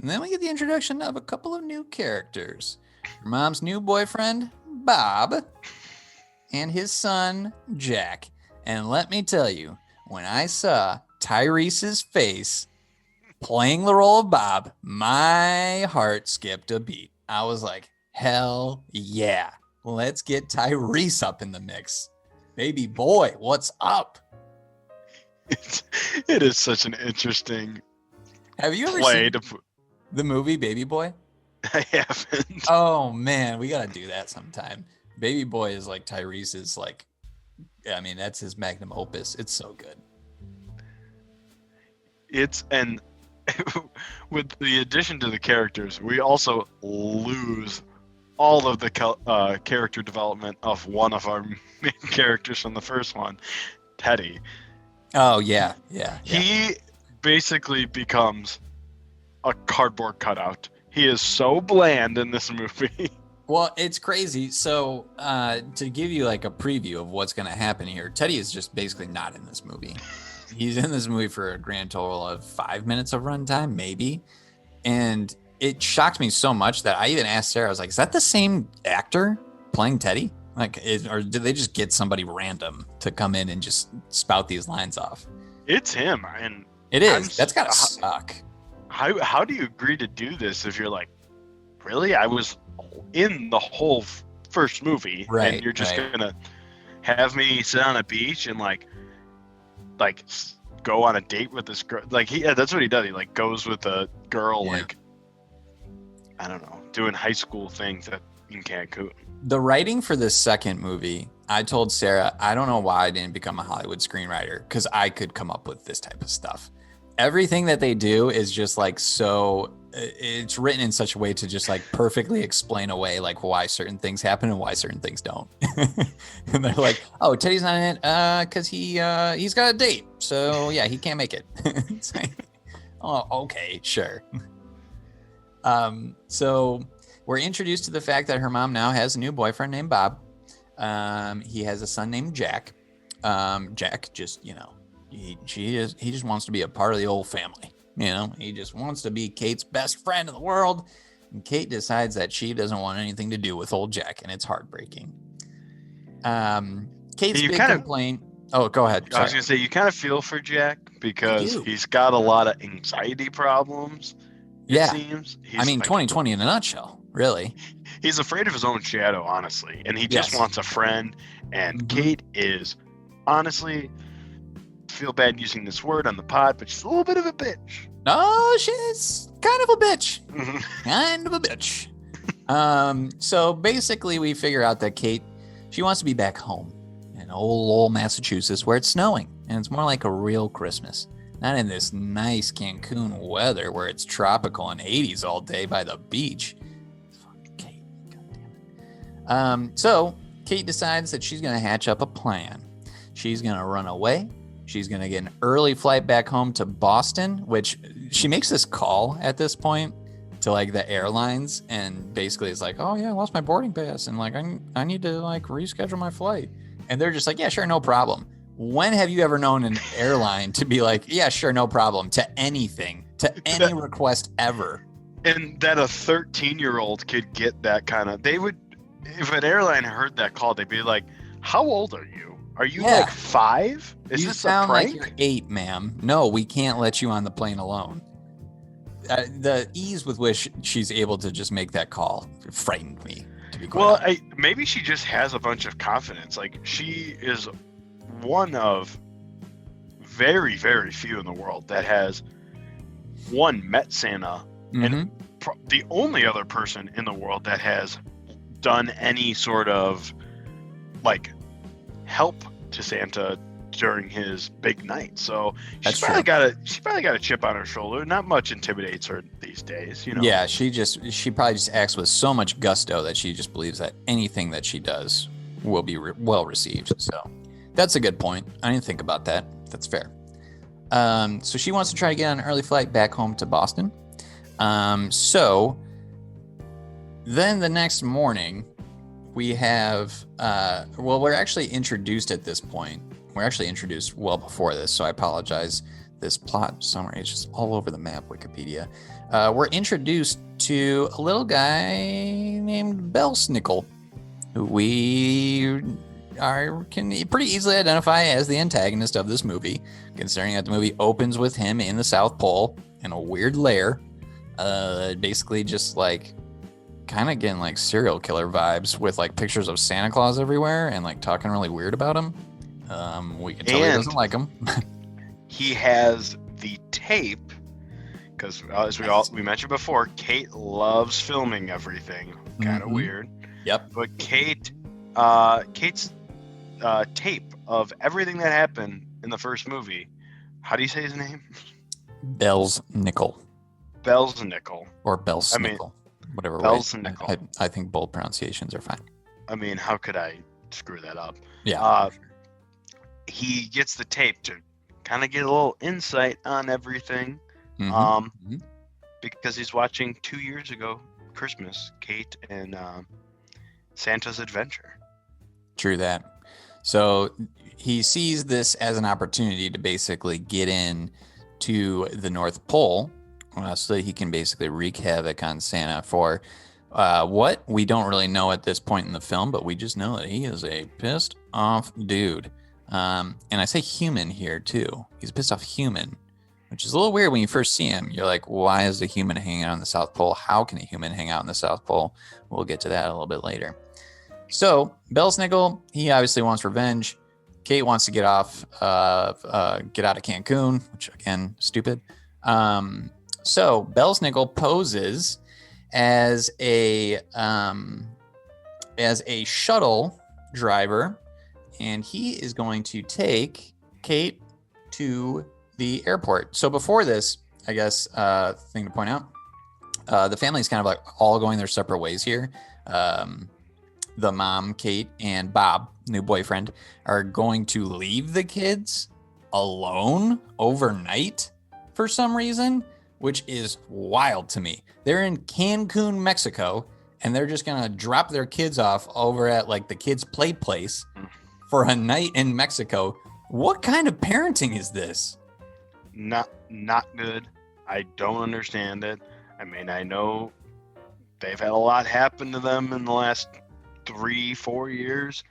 And then we get the introduction of a couple of new characters. Her mom's new boyfriend, Bob, and his son, Jack. And let me tell you, when I saw Tyrese's face playing the role of Bob, my heart skipped a beat. I was like, hell yeah. Let's get Tyrese up in the mix. Baby boy, what's up? It is such an interesting Have you ever seen the movie Baby Boy? I haven't. Oh, man, we got to do that sometime. Baby Boy is like Tyrese's like, I mean, that's his magnum opus. It's so good. And with the addition to the characters, we also lose all of the character development of one of our main characters from the first one, Teddy. Oh, yeah. He basically becomes a cardboard cutout. He is so bland in this movie. Well, it's crazy. So to give you like a preview of what's going to happen here, Teddy is just basically not in this movie. He's in this movie for a grand total of 5 minutes of runtime, maybe. And it shocked me so much that I even asked Sarah, I was like, is that the same actor playing Teddy? Like, or did they just get somebody random to come in and just spout these lines off? It's him. And it is. That's got to suck. How do you agree to do this if you're like, really? I was in the whole first movie, right? And you're just gonna have me sit on a beach and like go on a date with this girl? Like that's what he does. He like goes with a girl, like I don't know, doing high school things in Cancun. The writing for this second movie, I told Sarah, I don't know why I didn't become a Hollywood screenwriter because I could come up with this type of stuff. everything that they do is just like so. It's written in such a way to just like perfectly explain away like why certain things happen and why certain things don't. And they're like, "Oh, Teddy's not in it because he's got a date, so yeah, he can't make it." It's like, oh, okay, sure. So we're introduced to the fact that her mom now has a new boyfriend named Bob. He has a son named Jack. Jack just, he just wants to be a part of the old family. He just wants to be Kate's best friend in the world. And Kate decides that she doesn't want anything to do with old Jack, and it's heartbreaking. Kate's big complaint. Oh, go ahead. Sorry. I was going to say, you kind of feel for Jack because he's got a lot of anxiety problems. It seems. 2020 in a nutshell, really. He's afraid of his own shadow, honestly, and he just wants a friend. And Kate is, honestly, feel bad using this word on the pod, but she's a little bit of a bitch. Oh, she's kind of a bitch. Kind of a bitch. So basically, we figure out that Kate, she wants to be back home in old Massachusetts where it's snowing, and it's more like a real Christmas. Not in this nice Cancun weather where it's tropical and 80s all day by the beach. Fucking Kate, goddamn it. So Kate decides that she's going to hatch up a plan. She's going to run away. She's going to get an early flight back home to Boston, which she makes this call at this point to like the airlines and basically is like, oh yeah, I lost my boarding pass and like I need to like reschedule my flight. And they're just like, yeah, sure, no problem. When have you ever known an airline to be like, yeah, sure, no problem to anything, to any request ever? And that a 13-year-old could get that kind of, they would, if an airline heard that call, they'd be like, how old are you? Are you like 5? Is this a prank? Like you're 8, ma'am. No, we can't let you on the plane alone. The ease with which she's able to just make that call frightened me, to be quite honest. Maybe she just has a bunch of confidence. Like, she is one of very, very few in the world that has, met Santa, and the only other person in the world that has done any sort of, like, help to Santa during his big night. So she's probably got a chip on her shoulder. Not much intimidates her these days, Yeah, she probably just acts with so much gusto that she just believes that anything that she does will be well received. So that's a good point. I didn't think about that. That's fair. So she wants to try to get on an early flight back home to Boston. So then the next morning, we have, we're actually introduced at this point. We're actually introduced well before this, so I apologize. This plot summary is just all over the map, Wikipedia. We're introduced to a little guy named Belsnickel, who we can pretty easily identify as the antagonist of this movie, considering that the movie opens with him in the South Pole in a weird lair, basically just like kind of getting like serial killer vibes with like pictures of Santa Claus everywhere and like talking really weird about him. We can tell he doesn't like him. He has the tape because as we mentioned before, Kate loves filming everything. Kind of weird. Yep. But Kate's tape of everything that happened in the first movie. How do you say his name? Belsnickel. Belsnickel. Or Belsnickel. Whatever. Belsnickel. I think both pronunciations are fine. I mean, how could I screw that up? Yeah. He gets the tape to kind of get a little insight on everything. Because he's watching 2 years ago, Christmas, Kate and Santa's Adventure. True that. So he sees this as an opportunity to basically get in to the North Pole so that he can basically wreak havoc on Santa for what we don't really know at this point in the film, but we just know that he is a pissed off dude. And I say human here too. He's a pissed off human, which is a little weird when you first see him. You're like, why is the human hanging out on the South Pole? How can a human hang out on the South Pole? We'll get to that a little bit later. So Belsnickel, he obviously wants revenge. Kate wants to get out of Cancun, which again, stupid. So Belsnickel poses as a shuttle driver, and he is going to take Kate to the airport. So before this, I guess, thing to point out, the family's kind of like all going their separate ways here. The mom, Kate, and Bob, new boyfriend, are going to leave the kids alone overnight for some reason, which is wild to me. They're in Cancun, Mexico, and they're just going to drop their kids off over at like the kids' play place for a night in Mexico. What kind of parenting is this? Not good. I don't understand it. I mean, I know they've had a lot happen to them in the last 3-4 years,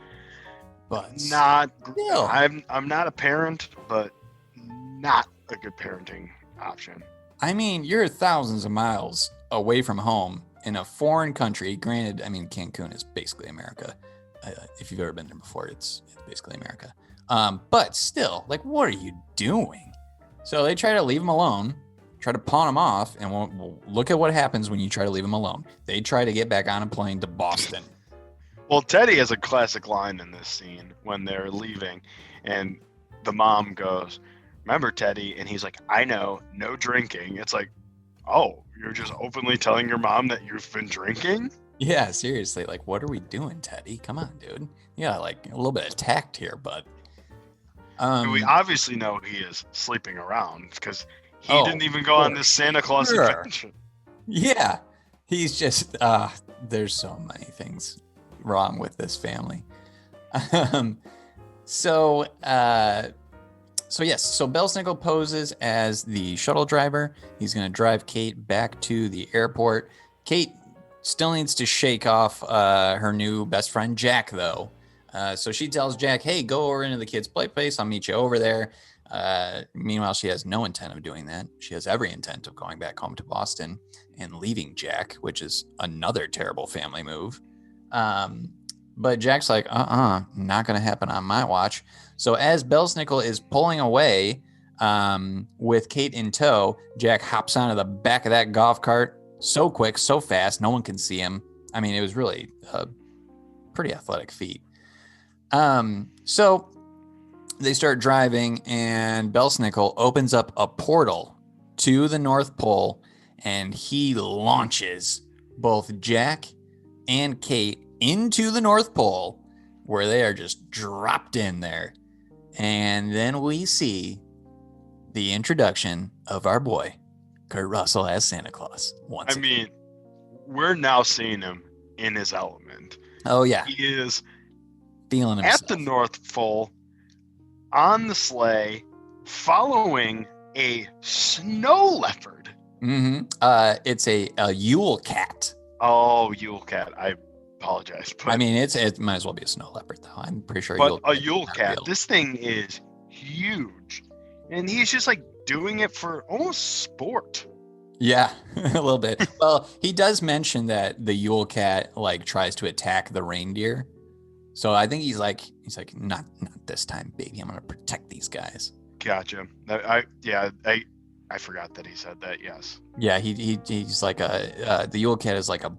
but not still. I'm not a parent, but not a good parenting option. I mean, you're thousands of miles away from home in a foreign country. Granted, I mean, Cancun is basically America. If you've ever been there before, it's basically America. But still, like, what are you doing? So they try to leave him alone, try to pawn him off, and we'll look at what happens when you try to leave him alone. They try to get back on a plane to Boston. Well, Teddy has a classic line in this scene when they're leaving, and the mom goes, "Remember, Teddy?" And he's like, "I know, no drinking." It's like, oh, you're just openly telling your mom that you've been drinking? Yeah, seriously. Like, what are we doing, Teddy? Come on, dude. Yeah, like a little bit of tact here, bud. We obviously know he is sleeping around because he didn't even go on this Santa Claus adventure. Yeah, he's just, there's so many things wrong with this family. So Belsnickel poses as the shuttle driver. He's going to drive Kate back to the airport. Kate still needs to shake off her new best friend, Jack, though. So she tells Jack, "Hey, go over into the kids' play place. I'll meet you over there." Meanwhile, she has no intent of doing that. She has every intent of going back home to Boston and leaving Jack, which is another terrible family move. But Jack's like, not going to happen on my watch. So as Belsnickel is pulling away with Kate in tow, Jack hops onto the back of that golf cart so quick, so fast, no one can see him. I mean, it was really a pretty athletic feat. So they start driving, and Belsnickel opens up a portal to the North Pole, and he launches both Jack and Kate into the North Pole, where they are just dropped in there. And then we see the introduction of our boy, Kurt Russell, as Santa Claus. I mean, we're now seeing him in his element. Oh, yeah. He is feeling himself at the North Pole, on the sleigh, following a snow leopard. Mm-hmm. It's a Yule cat. Oh, Yule cat. I apologize. But I mean, it might as well be a snow leopard, though. I'm pretty sure. But a Yule cat. This thing is huge, and he's just like doing it for almost sport. Yeah, a little bit. Well, he does mention that the Yule cat like tries to attack the reindeer. So I think he's like, not this time, baby. I'm gonna protect these guys. Gotcha. I forgot that he said that. Yes. Yeah, he's like the Yule cat is like a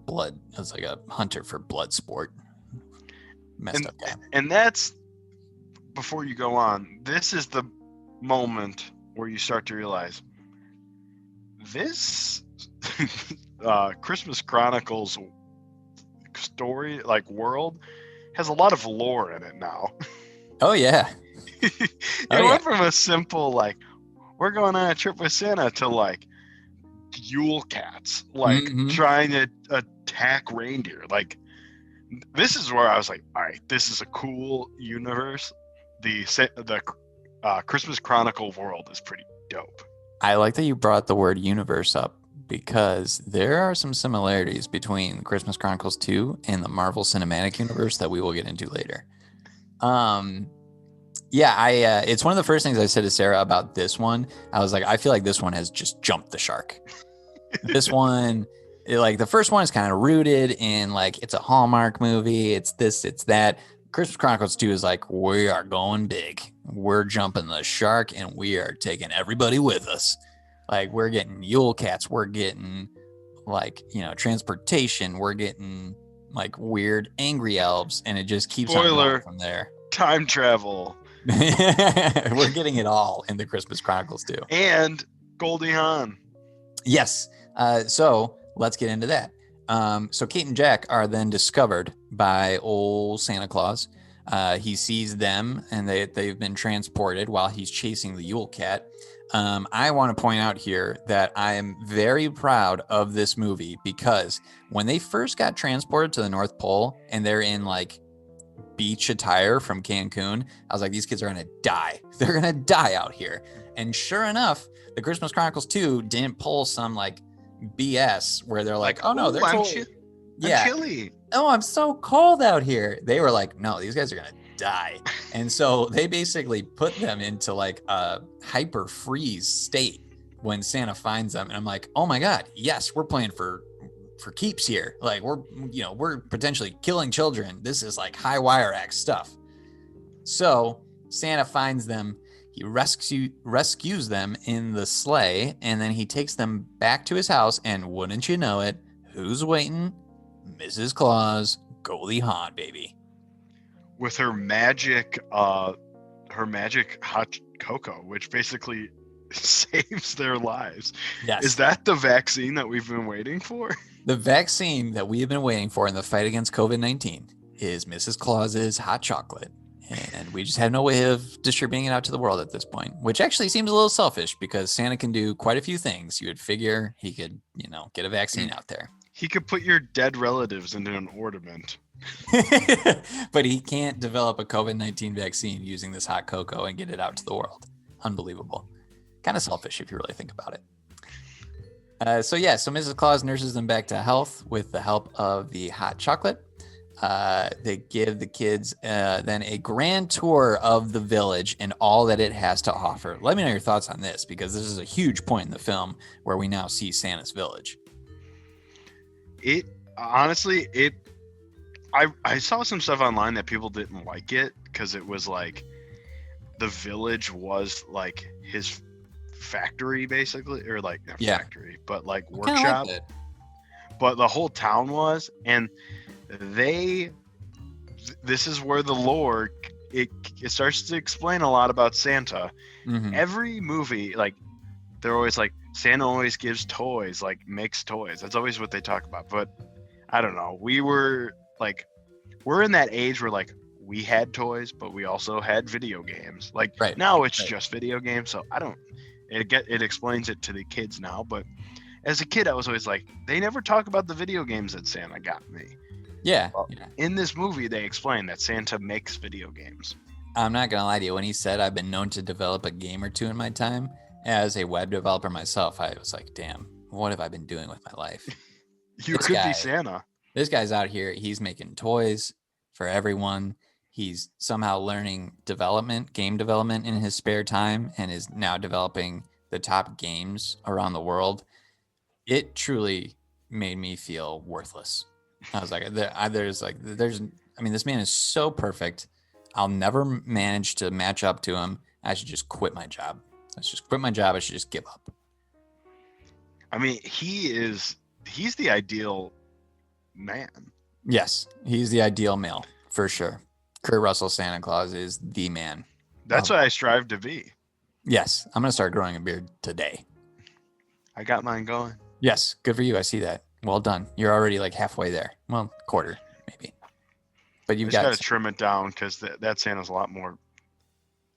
hunter for blood sport. Messed up guy. And that's, before you go on, this is the moment where you start to realize this Christmas Chronicles story, like world, has a lot of lore in it now. Oh yeah. It went from a simple like, we're going on a trip with Santa, to like Yule cats, like trying to attack reindeer. Like, this is where I was like, all right, this is a cool universe. The Christmas Chronicle world is pretty dope. I like that you brought the word universe up, because there are some similarities between Christmas Chronicles 2 and the Marvel Cinematic Universe that we will get into later. It's one of the first things I said to Sarah about this one. I was like, I feel like this one has just jumped the shark. This one, the first one is kind of rooted in like, it's a Hallmark movie. It's this, it's that. Christmas Chronicles 2 is like, we are going big. We're jumping the shark, and we are taking everybody with us. Like, we're getting Yule cats. We're getting transportation. We're getting like weird angry elves, and it just keeps on going from there. Time travel. We're getting it all in the Christmas Chronicles too. And Goldie Hawn. Yes. So let's get into that. So Kate and Jack are then discovered by old Santa Claus. He sees them and they've been transported while he's chasing the Yule Cat. I want to point out here that I am very proud of this movie because when they first got transported to the North Pole and they're in like beach attire from Cancun, I was like, these kids are going to die. They're going to die out here. And sure enough, the Christmas Chronicles 2 didn't pull some like BS where they're like, oh no, they're totally, I'm chilly. Oh, I'm so cold out here. They were like, no, these guys are going to die. And so they basically put them into like a hyper freeze state when Santa finds them. And I'm like, oh my God, yes, we're playing for keeps here. Like we're potentially killing children. This is like high wire act stuff. So Santa finds them. He rescues them in the sleigh, and then he takes them back to his house. And wouldn't you know it, who's waiting? Mrs. Claus, Goldie Hawn, baby. With her magic hot cocoa, which basically saves their lives. Yes. Is that the vaccine that we've been waiting for? The vaccine that we have been waiting for in the fight against COVID-19 is Mrs. Claus's hot chocolate. And we just have no way of distributing it out to the world at this point, which actually seems a little selfish because Santa can do quite a few things. You would figure he could, get a vaccine out there. He could put your dead relatives into an ornament. But he can't develop a COVID-19 vaccine using this hot cocoa and get it out to the world. Unbelievable. Kind of selfish if you really think about it. So Mrs. Claus nurses them back to health with the help of the hot chocolate. They give the kids then a grand tour of the village and all that it has to offer. Let me know your thoughts on this because this is a huge point in the film where we now see Santa's village. I saw some stuff online that people didn't like it because it was like the village was like his factory basically, or like not factory, but like workshop. But the whole town was, and this is where the lore it starts to explain a lot about Santa. Mm-hmm. Every movie, like they're always like Santa always gives toys, like makes toys. That's always what they talk about. But I don't know. We're in that age where like we had toys, but we also had video games. Like now it's just video games. So it explains it to the kids now. But as a kid, I was always like, they never talk about the video games that Santa got me. Yeah. In this movie, they explain that Santa makes video games. I'm not going to lie to you. When he said I've been known to develop a game or two in my time, as a web developer myself, I was like, damn, what have I been doing with my life? You could be Santa. This guy's out here. He's making toys for everyone. He's somehow learning game development in his spare time and is now developing the top games around the world. It truly made me feel worthless. I was like, this man is so perfect. I'll never manage to match up to him. I should just quit my job. I should just give up. I mean, he's the ideal man. Yes, he's the ideal male for sure. Kurt Russell Santa Claus is the man. That's what I strive to be. Yes, I'm going to start growing a beard today. I got mine going. Yes, good for you. I see that. Well done. You're already like halfway there. Well, quarter maybe. But you've got to trim it down because that Santa's a lot more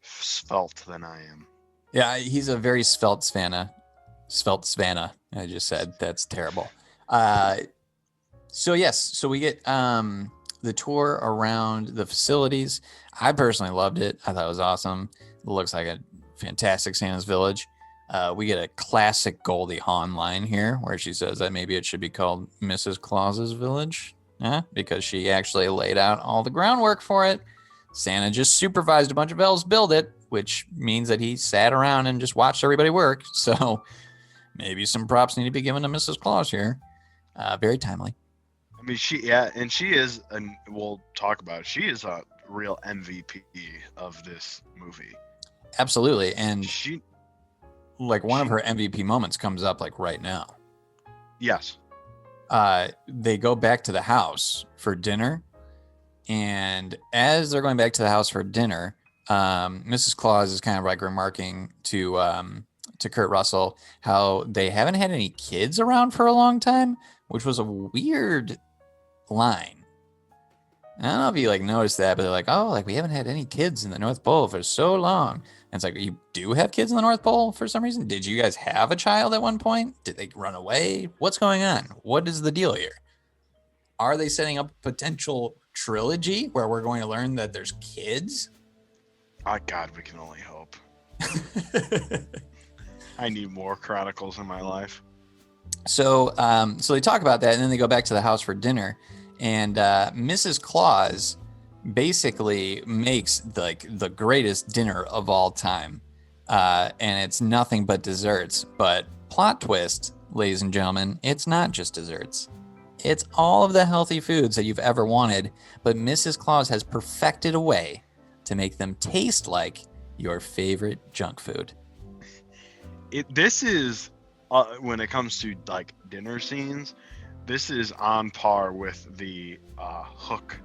svelte than I am. Yeah, he's a very svelte Santa. I just said that's terrible. So we get the tour around the facilities. I personally loved it. I thought it was awesome. It looks like a fantastic Santa's village. We get a classic Goldie Hawn line here where she says that maybe it should be called Mrs. Claus's village, because she actually laid out all the groundwork for it. Santa just supervised a bunch of elves build it, which means that he sat around and just watched everybody work. So maybe some props need to be given to Mrs. Claus here. Very timely. I mean, she is, and we'll talk about it. She is a real MVP of this movie. Absolutely. And one of her MVP moments comes up like right now. Yes. They go back to the house for dinner. And as they're going back to the house for dinner, Mrs. Claus is kind of like remarking to Kurt Russell how they haven't had any kids around for a long time, which was a weird line. I don't know if you like noticed that, but they're like, oh, like we haven't had any kids in the North Pole for so long. And it's like, you do have kids in the North Pole for some reason? Did you guys have a child at one point? Did they run away? What's going on? What is the deal here? Are they setting up a potential trilogy where we're going to learn that there's kids? Oh, God, we can only hope. I need more Chronicles in my life. So they talk about that, and then they go back to the house for dinner. And Mrs. Claus basically makes like the greatest dinner of all time. And it's nothing but desserts. But plot twist, ladies and gentlemen, it's not just desserts. It's all of the healthy foods that you've ever wanted. But Mrs. Claus has perfected a way to make them taste like your favorite junk food. This is, when it comes to like dinner scenes, this is on par with the Hook.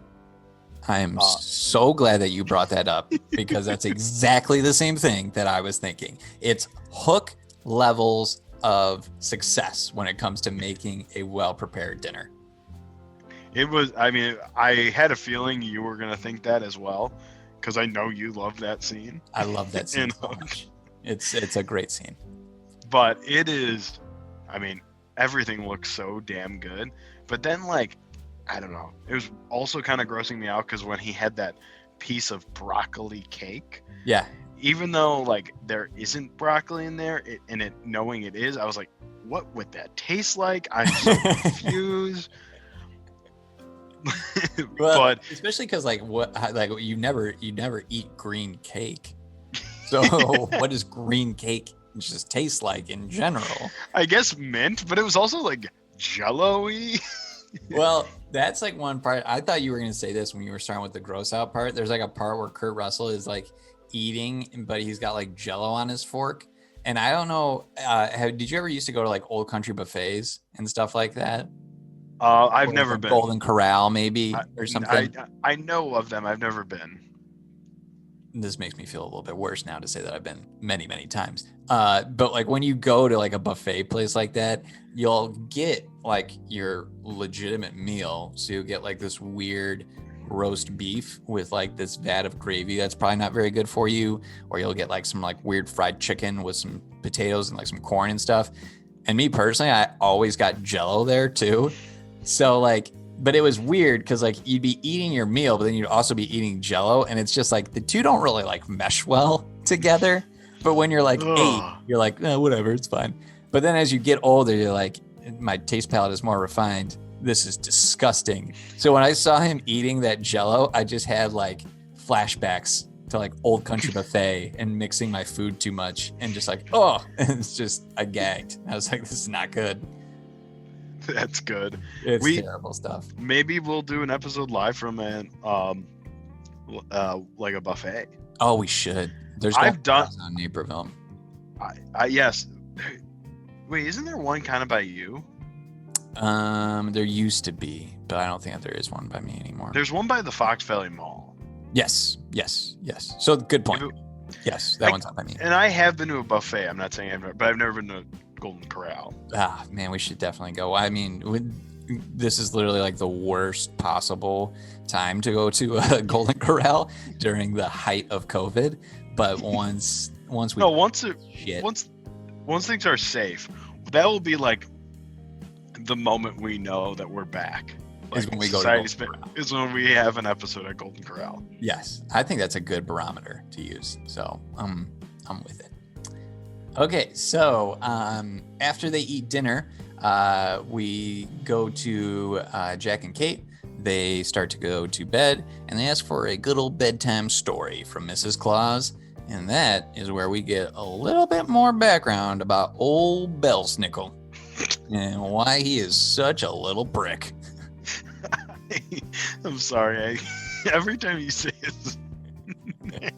I am so glad that you brought that up because that's exactly the same thing that I was thinking. It's Hook levels of success when it comes to making a well-prepared dinner. It was, I mean, I had a feeling you were going to think that as well because I know you love that scene. I love that scene so much. It's a great scene. But it is, I mean, everything looks so damn good. But then, like, I don't know. It was also kind of grossing me out because when he had that piece of broccoli cake. Yeah. Even though, like, there isn't broccoli in there, knowing it is, I was like, what would that taste like? I'm so confused. Well, but especially because, like, you never eat green cake. So what does green cake just taste like in general? I guess mint, but it was also like jello-y. Well, that's like one part. I thought you were going to say this when you were starting with the gross out part. There's like a part where Kurt Russell is like eating, but he's got like jello on his fork. And I don't know, did you ever used to go to like old country buffets and stuff like that? I've never like been. Golden Corral maybe or something. I know of them. I've never been. This makes me feel a little bit worse now to say that I've been many, many times. But like when you go to like a buffet place like that, you'll get like your legitimate meal. So you'll get like this weird roast beef with like this vat of gravy that's probably not very good for you. Or you'll get like some like weird fried chicken with some potatoes and like some corn and stuff. And me personally, I always got jello there too. So like, but it was weird because like you'd be eating your meal, but then you'd also be eating jello. And it's just like the two don't really like mesh well together. But when you're like 8, you're like, whatever, it's fine. But then as you get older, you're like, my taste palate is more refined. This is disgusting. So when I saw him eating that jello, I just had like flashbacks to like old country buffet and mixing my food too much and just like, and it's just, I gagged. I was like, this is not good. That's good. It's terrible stuff. Maybe we'll do an episode live from an like a buffet. Oh, we should. I've done on Naperville. Yes. Wait, isn't there one kind of by you? There used to be, but I don't think that there is one by me anymore. There's one by the Fox Valley Mall. Yes. So good point. Yes, that one's not by me. And I have been to a buffet. I'm not saying but I've never been to Golden Corral. Man, we should definitely go. I mean, this is literally like the worst possible time to go to a Golden Corral during the height of COVID. But once things are safe, that will be like the moment we know that we're back. Like, is when we go to is when we have an episode at Golden Corral. Yes, I think that's a good barometer to use. So I'm with it. Okay, so after they eat dinner, we go to Jack and Kate. They start to go to bed, and they ask for a good old bedtime story from Mrs. Claus. And that is where we get a little bit more background about old Belsnickel and why he is such a little prick. I'm sorry. Every time you say his name.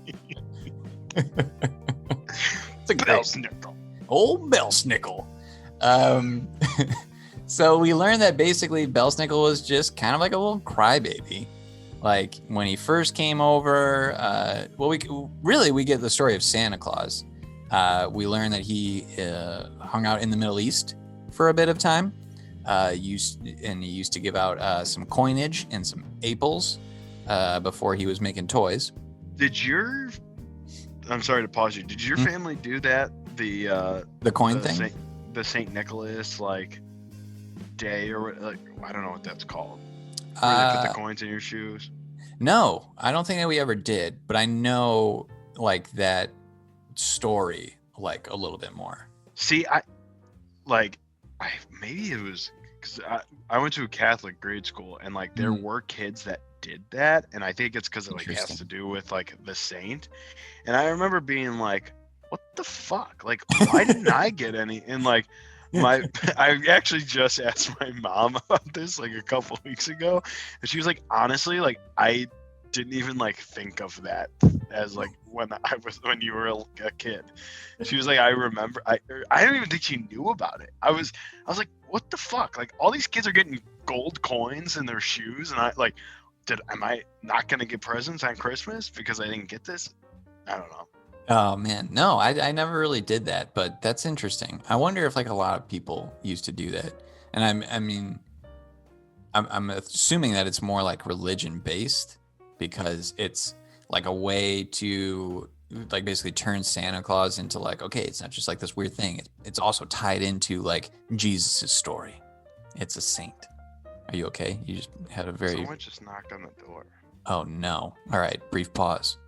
It's a Belsnickel. Old Belsnickel. So we learned that basically Belsnickel was just kind of like a little crybaby. Like when he first came over, we get the story of Santa Claus. We learn that he hung out in the Middle East for a bit of time. He used to give out some coinage and some apples before he was making toys. I'm sorry to pause you. Did your family do that? The coin thing? The St. Nicholas day, or I don't know what that's called. Where they put the coins in your shoes? No, I don't think that we ever did, but I know that story a little bit more. See, maybe it was because I went to a Catholic grade school, and there were kids that did that, and I think it's because it has to do with the saint. And I remember being like, what the fuck? Why didn't I get any? And I actually just asked my mom about this a couple weeks ago, and she was like, honestly, I didn't even think of that as when you were a kid. And she was like, I remember. I don't even think she knew about it. I was like, what the fuck? All these kids are getting gold coins in their shoes, and am I not gonna get presents on Christmas because I didn't get this? I don't know. Oh man, no, I never really did that, but that's interesting. I wonder if a lot of people used to do that, and I'm assuming that it's more religion based, because it's a way to basically turn Santa Claus into okay, it's not just this weird thing. It's also tied into Jesus' story. It's a saint. Are you okay? You just had a very... Someone just knocked on the door. Oh, no. All right. Brief pause.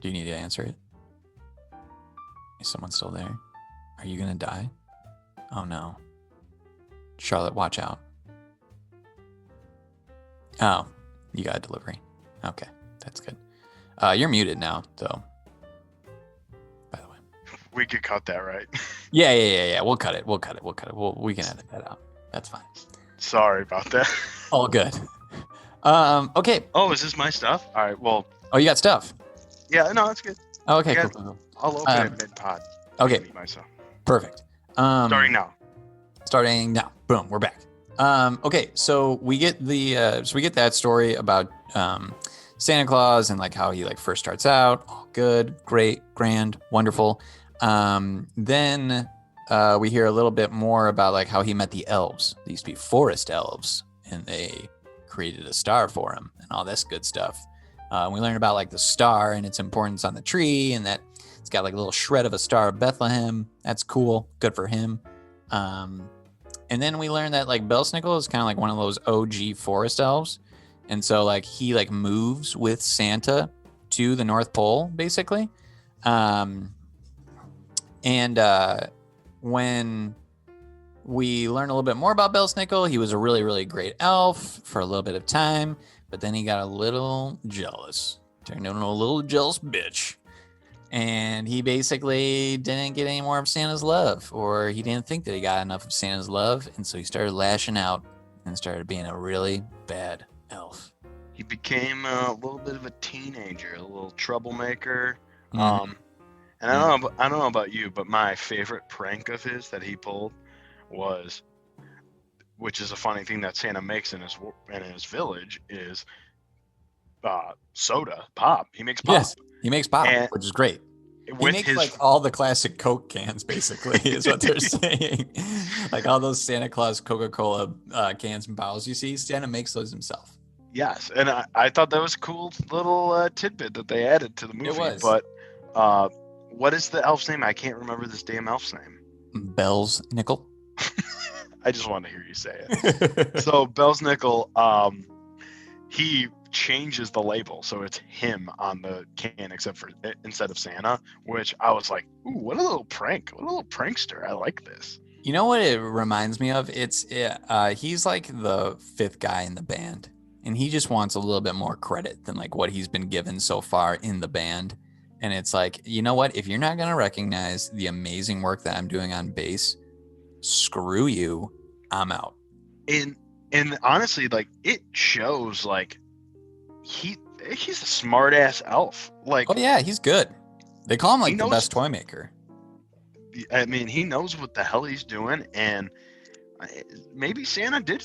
Do you need to answer it? Is someone still there? Are you going to die? Oh, no. Charlotte, watch out. Oh, you got a delivery. Okay. That's good. You're muted now, though. By the way. We could cut that, right? Yeah. We'll cut it. We can edit that out. That's fine. Sorry about that. All good. Okay. Oh, is this my stuff? All right. Well. Oh, you got stuff. Yeah. No, that's good. Oh, okay. Cool. I'll open it mid-pod. Okay. Myself. Perfect. Starting now. Boom. We're back. Okay. So we get that story about Santa Claus and how he first starts out. All good, great, grand, wonderful. Then we hear a little bit more about how he met the elves. They used to be forest elves, and they created a star for him and all this good stuff. We learn about the star and its importance on the tree, and that it's got a little shred of a star of Bethlehem. That's cool. Good for him. And then we learn that Belsnickel is kind of one of those OG forest elves. And so he moves with Santa to the North Pole, basically. When we learn a little bit more about Belsnickel, he was a really, really great elf for a little bit of time, but then he got a little jealous, turned into a little jealous bitch. And he basically didn't get any more of Santa's love, or he didn't think that he got enough of Santa's love. And so he started lashing out and started being a really bad elf. He became a little bit of a teenager, a little troublemaker. Mm-hmm. And I don't know about you, but my favorite prank of his that he pulled was, which is a funny thing that Santa makes in his village, is soda, pop. He makes pop. Yes, he makes pop, which is great. He makes all the classic Coke cans, basically, is what they're saying. All those Santa Claus Coca-Cola cans and bottles you see, Santa makes those himself. Yes, and I thought that was a cool little tidbit that they added to the movie. It was. But what is the elf's name? I can't remember this damn elf's name. Belsnickel. I just wanted to hear you say it. So Belsnickel, he changes the label, so it's him on the can instead of Santa, which I was like, ooh, what a little prank. What a little prankster. I like this. You know what it reminds me of? He's the fifth guy in the band, and he just wants a little bit more credit than what he's been given so far in the band. And it's you know what? If you're not going to recognize the amazing work that I'm doing on bass, screw you. I'm out. And honestly, it shows he's a smart ass elf. Oh yeah, he's good. They call him the best toy maker. I mean, he knows what the hell he's doing, and maybe Santa did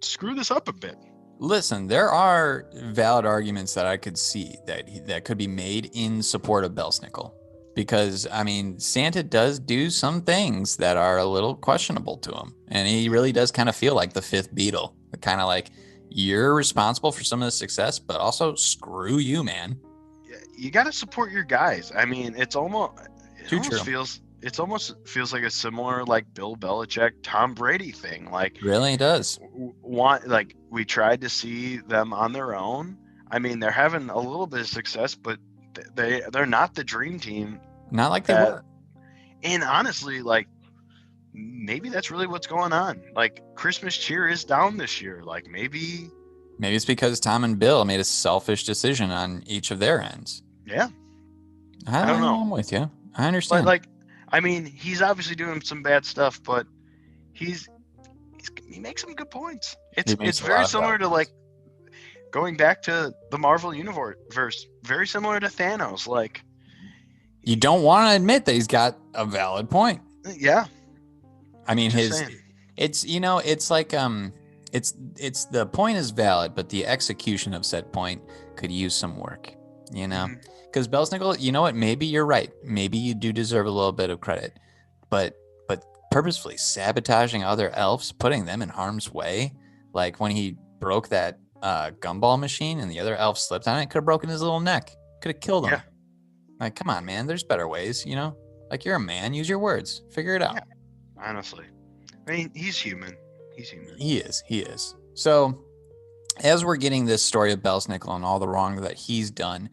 screw this up a bit. Listen, there are valid arguments that I could see that could be made in support of Belsnickel. Because, I mean, Santa does do some things that are a little questionable to him. And he really does kind of feel like the fifth Beatle. Kind of like, you're responsible for some of the success, but also screw you, man. You got to support your guys. I mean, it almost feels like a similar like Bill Belichick, Tom Brady thing. Like, really does. We tried to see them on their own. I mean, they're having a little bit of success, but they're not the dream team. Not like they were. And honestly, like, maybe that's really what's going on. Like, Christmas cheer is down this year. Like, maybe it's because Tom and Bill made a selfish decision on each of their ends. Yeah. I don't know. I'm with you. I understand. But, like, I mean, he's obviously doing some bad stuff, but he makes some good points. It's very similar to, like, going back to the Marvel Universe, very similar to Thanos. Like, you don't want to admit that he's got a valid point. Yeah. I mean, it's like, it's the point is valid, but the execution of said point could use some work, because Belsnickel, you know what? Maybe you're right. Maybe you do deserve a little bit of credit, but purposefully sabotaging other elves, putting them in harm's way, like when he broke that gumball machine and the other elf slipped on it, could have broken his little neck, could have killed him. Yeah. Like, come on, man. There's better ways, Like, you're a man. Use your words. Figure it out. Yeah, honestly. I mean, he's human. He is. So, as we're getting this story of Belsnickel and all the wrong that he's done,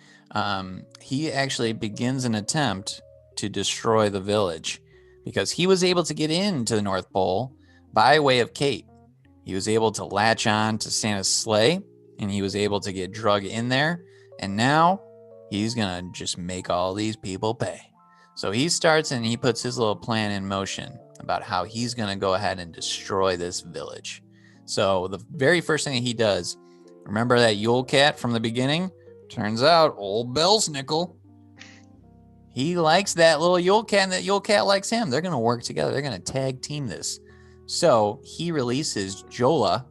he actually begins an attempt to destroy the village because he was able to get into the North Pole by way of Kate. He was able to latch on to Santa's sleigh, and he was able to get drug in there, and now he's going to just make all these people pay. So he starts and he puts his little plan in motion about how he's going to go ahead and destroy this village. So the very first thing he does, remember that Yule Cat from the beginning? Turns out old Belsnickel, he likes that little Yule Cat, and that Yule Cat likes him. They're going to work together. They're going to tag team this. So he releases Jola,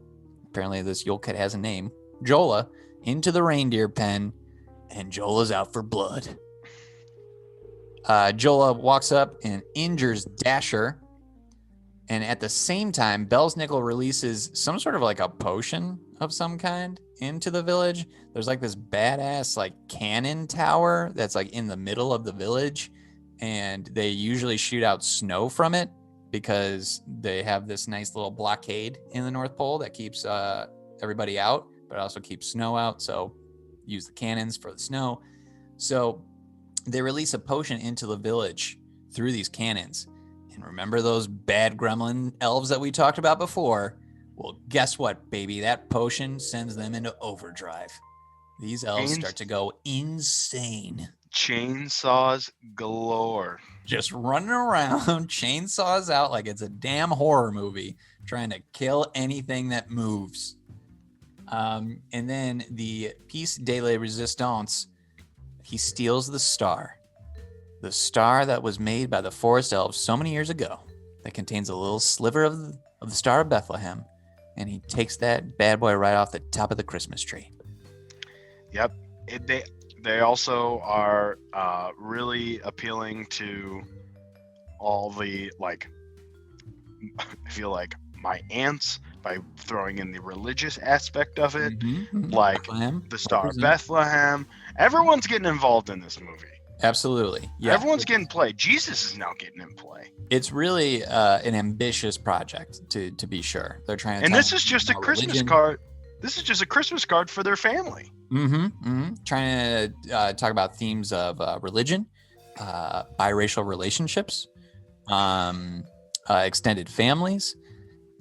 apparently this Yule Cat has a name, Jola, into the reindeer pen, and Jola's out for blood. Jola walks up and injures Dasher, and at the same time, Belsnickel releases some sort of like a potion of some kind into the village. There's like this badass like cannon tower that's like in the middle of the village, and they usually shoot out snow from it because they have this nice little blockade in the North Pole that keeps everybody out, but also keeps snow out. So use the cannons for the snow. So they release a potion into the village through these cannons. And remember those bad gremlin elves that we talked about before? Well, guess what, baby? That potion sends them into overdrive. These elves start to go insane. Chainsaws galore. Just running around, chainsaws out like it's a damn horror movie, trying to kill anything that moves. And then the Piece de la Resistance, he steals the star that was made by the forest elves so many years ago, that contains a little sliver of the Star of Bethlehem, and he takes that bad boy right off the top of the Christmas tree. Yep. They also are really appealing to all the, like, I feel like my aunts by throwing in the religious aspect of it, like Bethlehem, the Star of Bethlehem. Everyone's getting involved in this movie. Absolutely. Yeah. Everyone's getting play. Jesus is now getting in play. It's really an ambitious project, to be sure. They're trying to. And this is just a Christmas card. This is just a Christmas card for their family. Trying to talk about themes of religion, biracial relationships, extended families,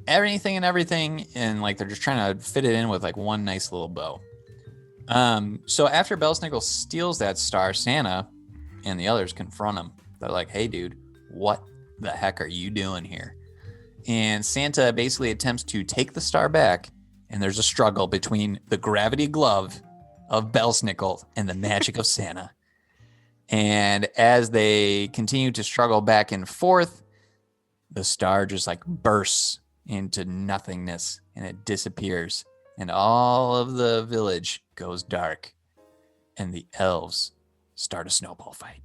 anything and everything, and like they're just trying to fit it in with like one nice little bow. So after Belsnickel steals that star, Santa and the others confront him. They're like, "Hey, dude, what the heck are you doing here?" And Santa basically attempts to take the star back, and there's a struggle between the gravity glove of Belsnickel and the magic of Santa. And as they continue to struggle back and forth, the star just like bursts into nothingness and it disappears. and all of the village goes dark, and the elves start a snowball fight.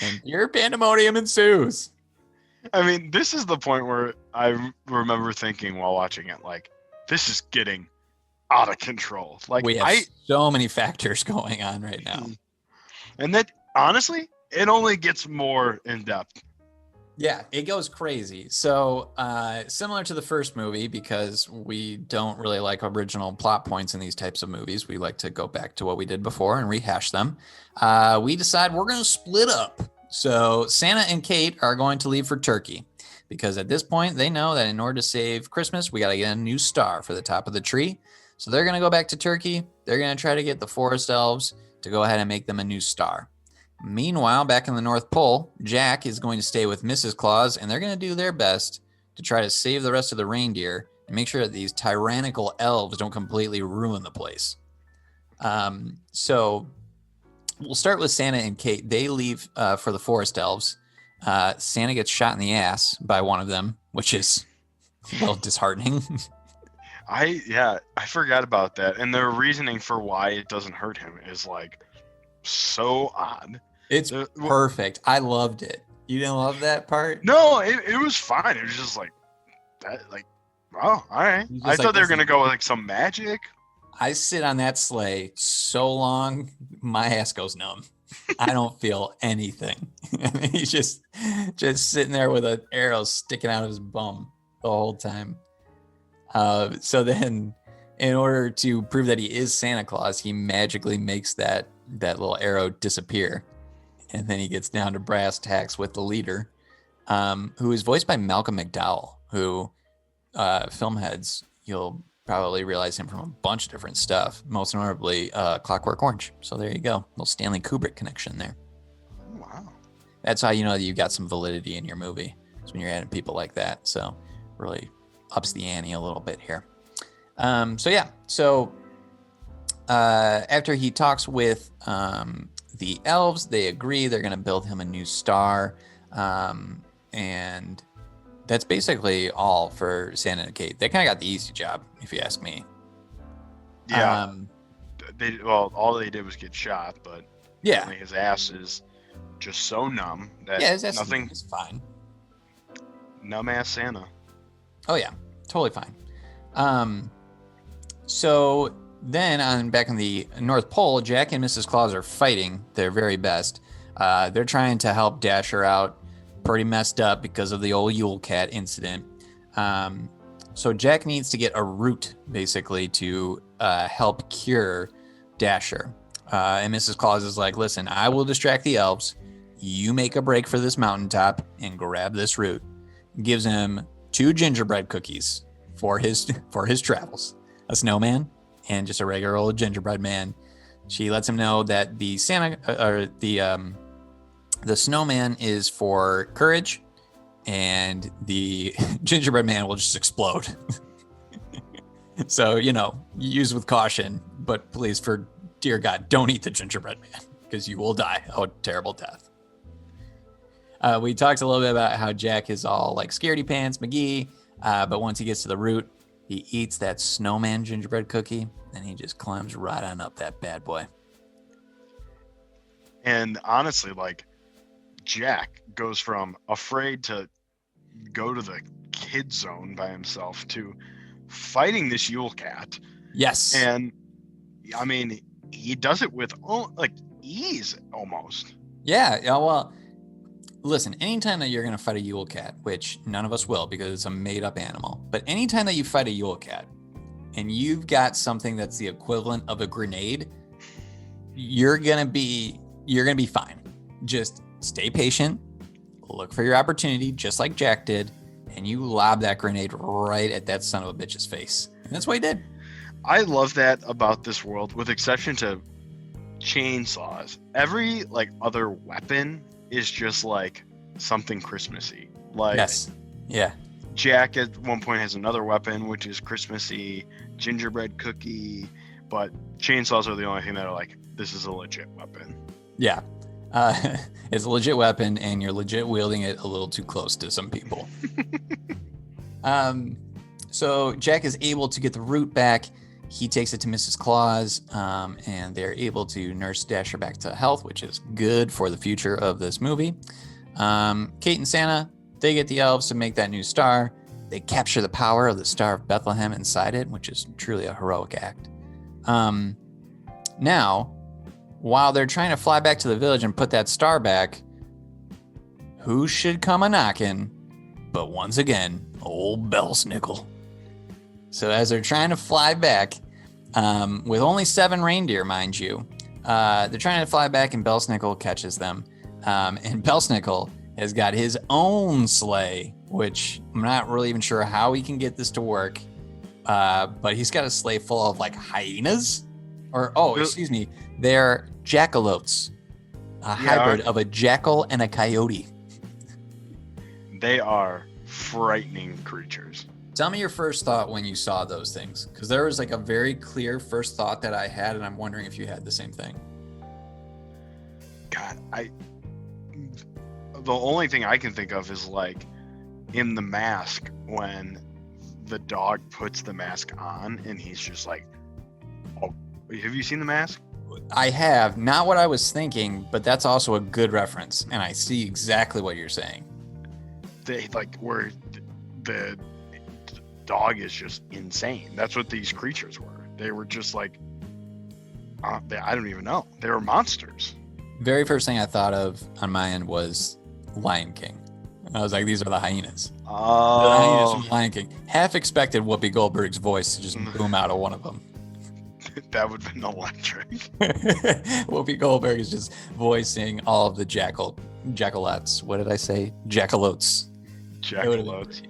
And pure pandemonium ensues. I mean, this is the point where I remember thinking while watching it, like, this is getting out of control. Like, we have so many factors going on right now. And that, honestly, it only gets more in depth. Yeah, it goes crazy. So similar to the first movie, because we don't really like original plot points in these types of movies, we like to go back to what we did before and rehash them. We decide we're going to split up. So Santa and Kate are going to leave for Turkey, because at this point they know that in order to save Christmas, we got to get a new star for the top of the tree. So they're going to go back to Turkey. They're going to try to get the forest elves to go ahead and make them a new star. Meanwhile, back in the North Pole, Jack is going to stay with Mrs. Claus, and they're going to do their best to try to save the rest of the reindeer and make sure that these tyrannical elves don't completely ruin the place. So we'll start with Santa and Kate. They leave for the forest elves. Santa gets shot in the ass by one of them, which is a little disheartening. I forgot about that. And their reasoning for why it doesn't hurt him is like so odd. It's perfect. I loved it. You didn't love that part? No, it was fine. It was just like that, like, oh, all right. I thought they were gonna go with like some magic. I sit on that sleigh so long, my ass goes numb. I don't feel anything. He's just sitting there with an arrow sticking out of his bum the whole time. So then, in order to prove that he is Santa Claus, he magically makes that little arrow disappear. And then he gets down to brass tacks with the leader, who is voiced by Malcolm McDowell, who film heads, you'll probably realize him from a bunch of different stuff, most notably Clockwork Orange. So there you go. Little Stanley Kubrick connection there. Wow. That's how you know that you got some validity in your movie. It's when you're adding people like that. So really ups the ante a little bit here. So after he talks with the elves, they agree they're going to build him a new star. And that's basically all for Santa and Kate. They kind of got the easy job, if you ask me. Yeah. All they did was get shot, but yeah, his ass is just so numb that his ass nothing is fine. Numb ass Santa. Oh yeah, totally fine. So then back in the North Pole, Jack and Mrs. Claus are fighting their very best. They're trying to help Dasher out, pretty messed up because of the old Yule Cat incident. So Jack needs to get a root, basically, to help cure Dasher. And Mrs. Claus is like, listen, I will distract the elves. You make a break for this mountaintop and grab this root. Gives him 2 gingerbread cookies for his travels. A snowman and just a regular old gingerbread man. She lets him know that the snowman is for courage, and the gingerbread man will just explode. So, use with caution, but please, for dear God, don't eat the gingerbread man, because you will die a terrible death. We talked a little bit about how Jack is all like scaredy pants McGee, but once he gets to the root, he eats that snowman gingerbread cookie, and he just climbs right on up that bad boy. And honestly, like, Jack goes from afraid to go to the kid zone by himself to fighting this Yule Cat. Yes. And I mean, he does it with ease almost. Yeah. Well, listen, anytime that you're going to fight a Yule Cat, which none of us will because it's a made up animal, but anytime that you fight a Yule Cat and you've got something that's the equivalent of a grenade, you're going to be fine. Just stay patient, look for your opportunity, just like Jack did, and you lob that grenade right at that son of a bitch's face. And that's what he did. I love that about this world, with exception to chainsaws. Every other weapon is just like something Christmassy. Yes. Yeah. Jack at one point has another weapon, which is Christmassy, gingerbread cookie, but chainsaws are the only thing that are like, this is a legit weapon. Yeah. It's a legit weapon, and you're legit wielding it a little too close to some people. So Jack is able to get the root back. He takes it to Mrs. Claus, and they're able to nurse Dasher back to health, which is good for the future of this movie. Kate and Santa, they get the elves to make that new star. They capture the power of the Star of Bethlehem inside it, which is truly a heroic act. Now, while they're trying to fly back to the village and put that star back, who should come a-knocking but once again, old Belsnickel. So as they're trying to fly back, with only 7 reindeer, mind you, they're trying to fly back and Belsnickel catches them. And Belsnickel has got his own sleigh, which I'm not really even sure how he can get this to work. But he's got a sleigh full of like hyenas, excuse me, they're jackalotes, a hybrid of a jackal and a coyote. They are frightening creatures. Tell me your first thought when you saw those things, because there was like a very clear first thought that I had, and I'm wondering if you had the same thing. God, the only thing I can think of is like in The Mask when the dog puts the mask on and he's just like, oh, have you seen The Mask? I have. Not what I was thinking, but that's also a good reference, and I see exactly what you're saying. They like where the dog is just insane. That's what these creatures were. They were just like, I don't even know. They were monsters. Very first thing I thought of on my end was Lion King. I was like, these are the hyenas. Oh. The hyenas from Lion King. Half expected Whoopi Goldberg's voice to just boom out of one of them. That would have been electric. Whoopi Goldberg is just voicing all of the jackalots. What did I say? Jackalotes. Jackalotes.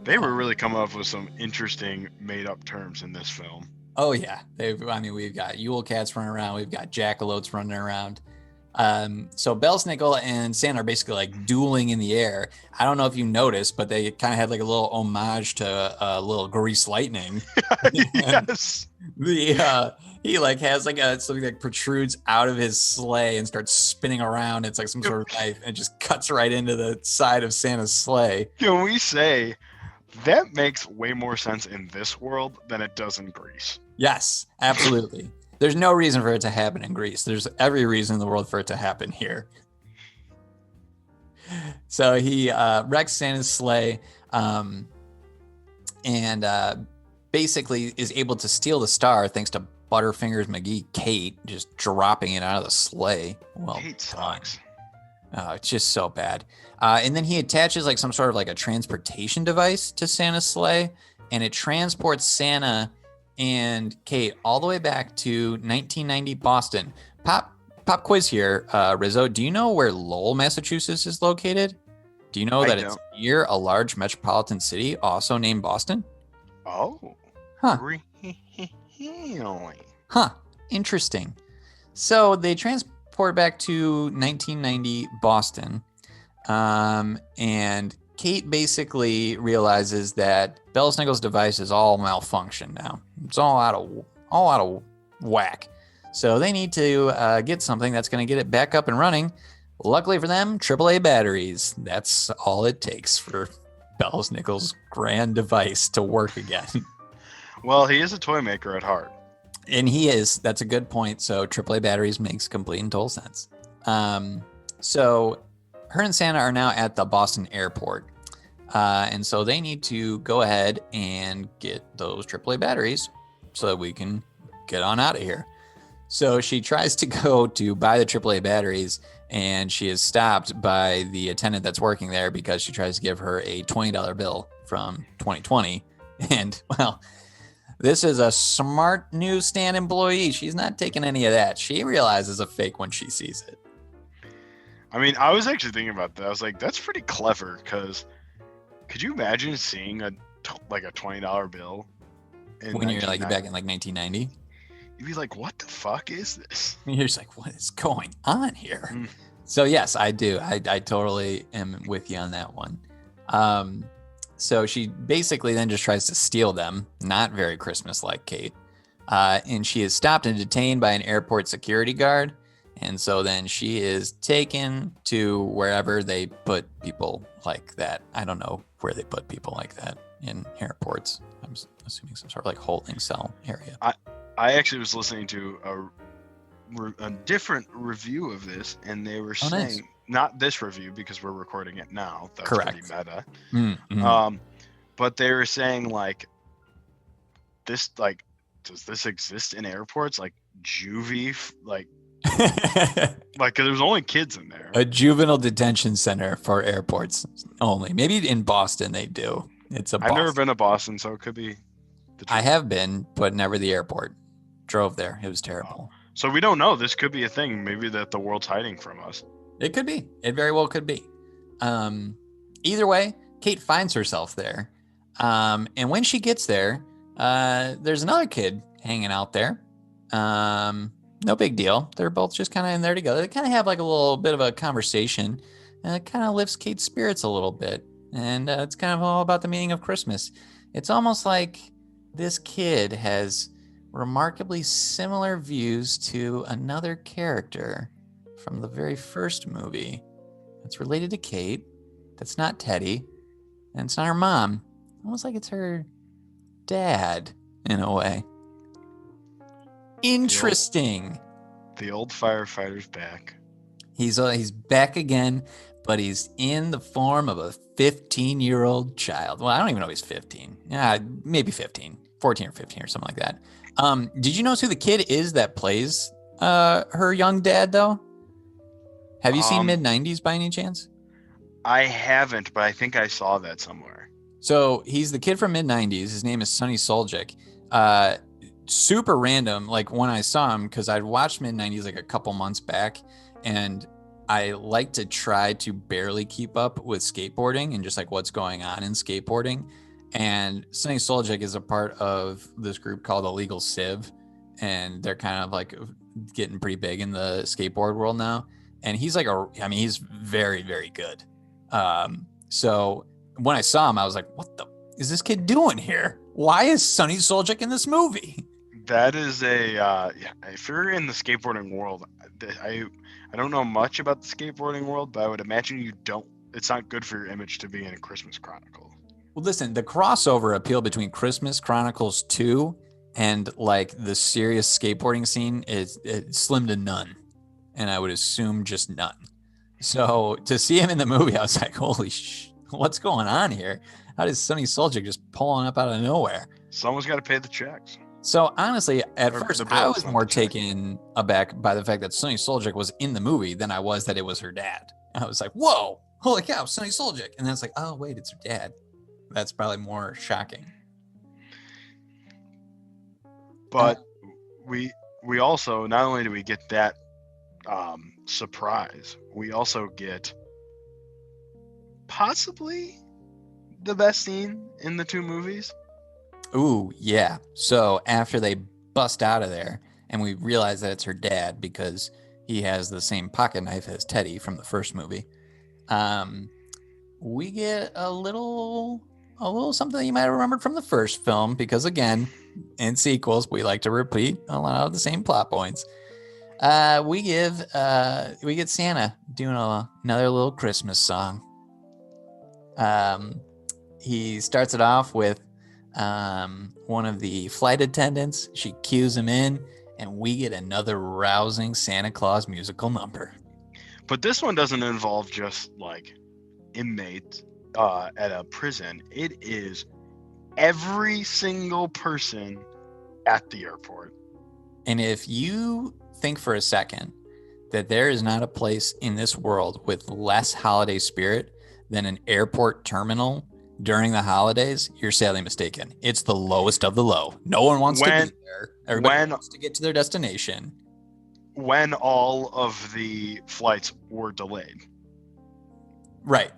They were really coming up with some interesting made-up terms in this film. Oh, yeah. We've got Yule cats running around. We've got jackalotes running around. So Belsnickel and Santa are basically like dueling in the air. I don't know if you noticed, but they kind of had like a little homage to a little Grease Lightning. Yes. He like has like something that protrudes out of his sleigh and starts spinning around. It's like some sort of knife and it just cuts right into the side of Santa's sleigh. Can we say that makes way more sense in this world than it does in Greece? Yes, absolutely. There's no reason for it to happen in Greece. There's every reason in the world for it to happen here. So he wrecks Santa's sleigh and basically is able to steal the star thanks to Butterfingers McGee Kate just dropping it out of the sleigh. Well, Kate sucks. It's just so bad. And then he attaches like some sort of like a transportation device to Santa's sleigh, and it transports Santa and Kate all the way back to 1990 Boston. Pop quiz here, Rizzo. Do you know where Lowell, Massachusetts is located? Do you know that it's near a large metropolitan city also named Boston? Oh. Huh. Really? Huh. Interesting. So they transport back to 1990 Boston, and Kate basically realizes that Belsnickel's device is all malfunctioned now. It's all out of whack. So they need to get something that's going to get it back up and running. Luckily for them, AAA batteries. That's all it takes for Belsnickel's grand device to work again. Well, he is a toy maker at heart. And he is. That's a good point. So AAA batteries makes complete and total sense. So her and Santa are now at the Boston airport. And so they need to go ahead and get those AAA batteries so that we can get on out of here. So she tries to go to buy the AAA batteries, and she is stopped by the attendant that's working there because she tries to give her a $20 bill from 2020. And, well, this is a smart newsstand employee. She's not taking any of that. She realizes a fake when she sees it. I mean, I was actually thinking about that. I was like, that's pretty clever, because could you imagine seeing a $20 bill when you're like back in like 1990? You'd be like, what the fuck is this? You're just like, what is going on here? So yes, I do. I totally am with you on that one. So she basically then just tries to steal them. Not very Christmas-like, Kate. And she is stopped and detained by an airport security guard. And so then she is taken to wherever they put people like that. I don't know where they put people like that in airports. I'm assuming some sort of like holding cell area. I actually was listening to a different review of this, and they were saying, nice. Not this review because we're recording it now. That's correct. Pretty meta. Mm-hmm. But they were saying like this, like, does this exist in airports? Like juvie, like, like cause there's only kids in there. A juvenile detention center for airports only. Maybe in Boston they do. I've never been to Boston, so it could be. I have been, but never the airport. Drove there. It was terrible. Oh. So we don't know. This could be a thing. Maybe that the world's hiding from us. It could be. It very well could be. Either way, Kate finds herself there. And when she gets there, there's another kid hanging out there. No big deal. They're both just kind of in there together. They kind of have like a little bit of a conversation. And it kind of lifts Kate's spirits a little bit. And it's kind of all about the meaning of Christmas. It's almost like this kid has remarkably similar views to another character from the very first movie that's related to Kate, that's not Teddy, and it's not her mom. Almost like it's her dad in a way. Interesting. The old firefighter's back. He's back again, but he's in the form of a 15-year-old child. Well, I don't even know if he's 15. Yeah, maybe 15, 14 or 15 or something like that. Did you notice who the kid is that plays her young dad, though? Have you seen mid-90s by any chance? I haven't, but I think I saw that somewhere. So he's the kid from mid-90s. His name is Sonny Soljic. Super random, like when I saw him, because I'd watched mid-90s like a couple months back, and I like to try to barely keep up with skateboarding and just like what's going on in skateboarding. And Sonny Soljic is a part of this group called Illegal Civ, and they're kind of like getting pretty big in the skateboard world now. And he's like he's very, very good. So when I saw him, I was like, what the is this kid doing here? Why is Sonny Soljic in this movie? That is if you're in the skateboarding world, I don't know much about the skateboarding world, but I would imagine it's not good for your image to be in a Christmas Chronicle. Well, listen, the crossover appeal between Christmas Chronicles 2 and like the serious skateboarding scene is slim to none. And I would assume just none. So to see him in the movie, I was like, holy what's going on here? How does Sonny Soljic just pulling up out of nowhere? Someone's got to pay the checks. So honestly, at first, I was more taken aback by the fact that Sonny Soljic was in the movie than I was that it was her dad. I was like, whoa, holy cow, Sonny Soljic. And then it's like, oh, wait, it's her dad. That's probably more shocking. But we also, not only do we get that surprise, we also get possibly the best scene in the two movies. Ooh, yeah. So after they bust out of there and we realize that it's her dad because he has the same pocket knife as Teddy from the first movie, we get a little something that you might have remembered from the first film, because again, in sequels, we like to repeat a lot of the same plot points. We get Santa doing another little Christmas song. He starts it off with one of the flight attendants. She cues him in, and we get another rousing Santa Claus musical number. But this one doesn't involve just like inmates at a prison. It is every single person at the airport. And if you think for a second that there is not a place in this world with less holiday spirit than an airport terminal during the holidays, you're sadly mistaken. It's the lowest of the low. No one wants to be there. Everybody wants to get to their destination. When all of the flights were delayed. Right.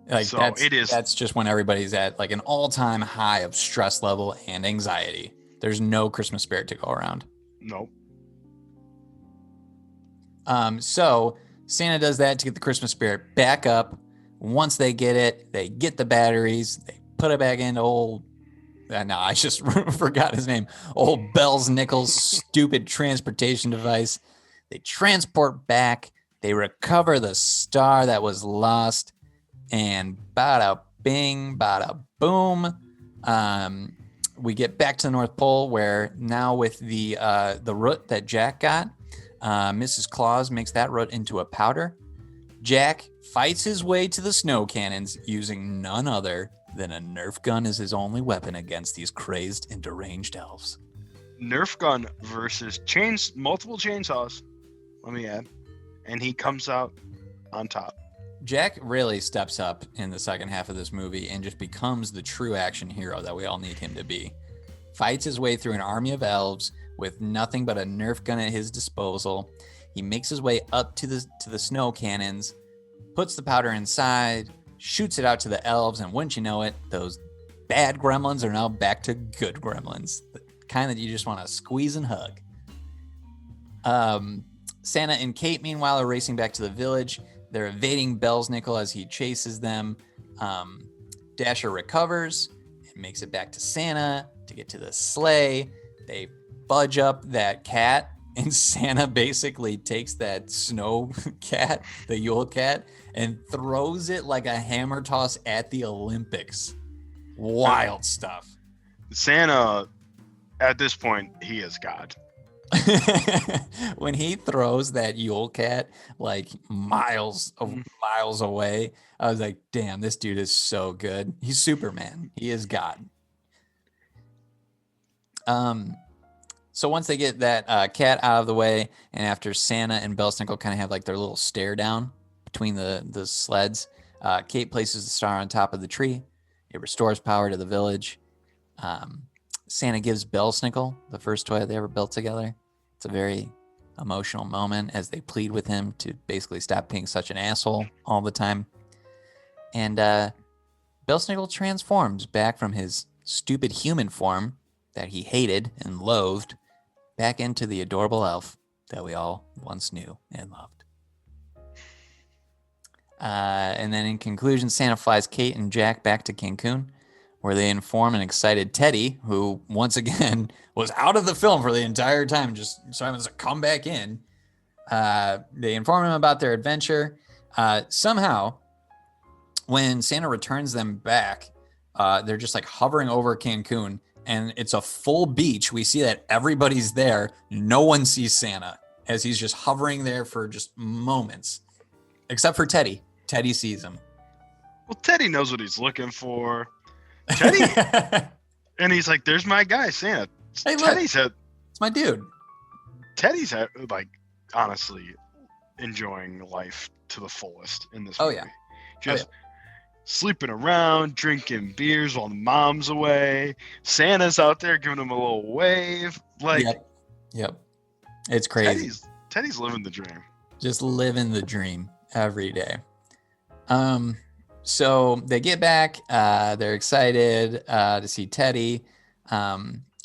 Like so that's just when everybody's at like an all-time high of stress level and anxiety. There's no Christmas spirit to go around. Nope. So Santa does that to get the Christmas spirit back up. Once they get it, they get the batteries, they put it back into I just forgot his name. Old Bell's Nichols' stupid transportation device. They transport back. They recover the star that was lost. And bada bing, bada boom. We get back to the North Pole where now with the root that Jack got, Mrs. Claus makes that root into a powder. Jack fights his way to the snow cannons using none other than a Nerf gun as his only weapon against these crazed and deranged elves. Nerf gun versus multiple chainsaws, let me add. And he comes out on top. Jack really steps up in the second half of this movie and just becomes the true action hero that we all need him to be. Fights his way through an army of elves with nothing but a Nerf gun at his disposal. He makes his way up to the snow cannons, puts the powder inside, shoots it out to the elves, and wouldn't you know it, those bad gremlins are now back to good gremlins. The kind that you just want to squeeze and hug. Santa and Kate, meanwhile, are racing back to the village. They're evading Belsnickel as he chases them. Dasher recovers and makes it back to Santa to get to the sleigh. They budge up that cat, and Santa basically takes that snow cat, the Yule cat, and throws it like a hammer toss at the Olympics. Wild stuff. Santa, at this point, he is God. When he throws that Yule cat like miles away, I was like, damn, this dude is so good. He's Superman. He is God. So once they get that cat out of the way, and after Santa and Belsnickel kind of have like their little stare down between the sleds, Kate places the star on top of the tree. It restores power to the village. Santa gives Belsnickel the first toy they ever built together. It's a very emotional moment as they plead with him to basically stop being such an asshole all the time. And Belsnickel transforms back from his stupid human form that he hated and loathed back into the adorable elf that we all once knew and loved. And then in conclusion, Santa flies Kate and Jack back to Cancun, where they inform an excited Teddy, who once again was out of the film for the entire time, just so happens to come back in. They inform him about their adventure. Somehow, when Santa returns them back, they're just like hovering over Cancun, and it's a full beach. We see that everybody's there. No one sees Santa as he's just hovering there for just moments, except for Teddy. Teddy sees him. Well, Teddy knows what he's looking for. Teddy, and he's like, "There's my guy, Santa." Hey, look, it's my dude. Teddy's like honestly enjoying life to the fullest in this movie. Just sleeping around, drinking beers while the mom's away. Santa's out there giving him a little wave. Like, yep. It's crazy. Teddy's living the dream. Just living the dream every day. So they get back. They're excited to see Teddy.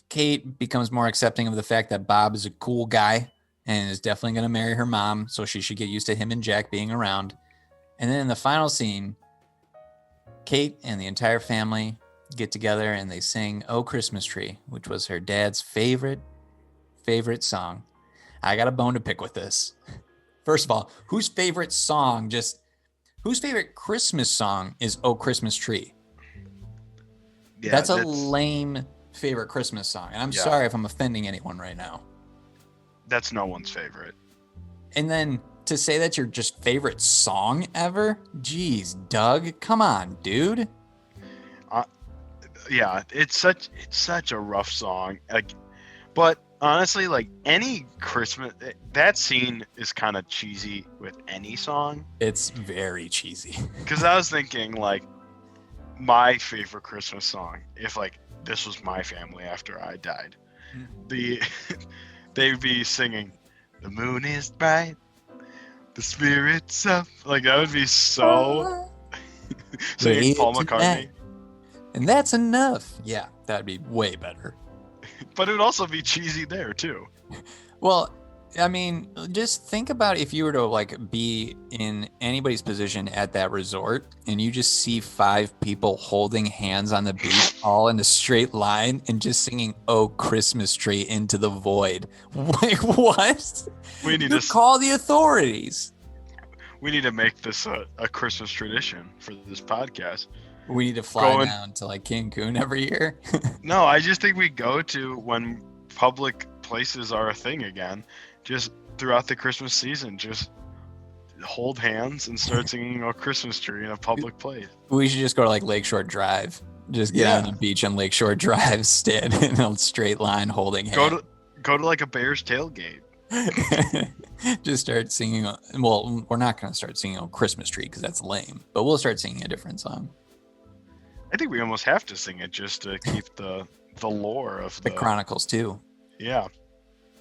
Kate becomes more accepting of the fact that Bob is a cool guy and is definitely going to marry her mom, so she should get used to him and Jack being around. And then in the final scene, Kate and the entire family get together and they sing "Oh Christmas Tree," which was her dad's favorite song. I got a bone to pick with this. First of all, whose favorite Christmas song is "Oh Christmas Tree"? Yeah, that's a lame favorite Christmas song. And I'm sorry if I'm offending anyone right now. That's no one's favorite. And then to say that's your just favorite song ever? Jeez, Doug, come on, dude. Yeah, it's such a rough song. Like, but honestly, like any Christmas, that scene is kind of cheesy with any song. It's very cheesy. Because I was thinking, like, my favorite Christmas song, if like this was my family after I died, they'd be singing, "The moon is bright, the spirits up." Like that would be so. Singing Paul McCartney. And that's enough. Yeah, that'd be way better. But it would also be cheesy there too. Well, I mean, just think about if you were to like be in anybody's position at that resort and you just see 5 people holding hands on the beach all in a straight line and just singing "Oh Christmas Tree" into the void. Like, what? We need to call the authorities. We need to make this a Christmas tradition for this podcast. We need to fly down to like Cancun every year. No, I just think we go to when public places are a thing again. Just throughout the Christmas season, just hold hands and start singing a Christmas tree in a public place. We should just go to like Lakeshore Drive. Just get on the beach on Lakeshore Drive, stand in a straight line holding hands. Go to like a Bears tailgate. Just start singing. Well, we're not going to start singing a Christmas tree because that's lame, but we'll start singing a different song. I think we almost have to sing it just to keep the lore of the Chronicles too. Yeah.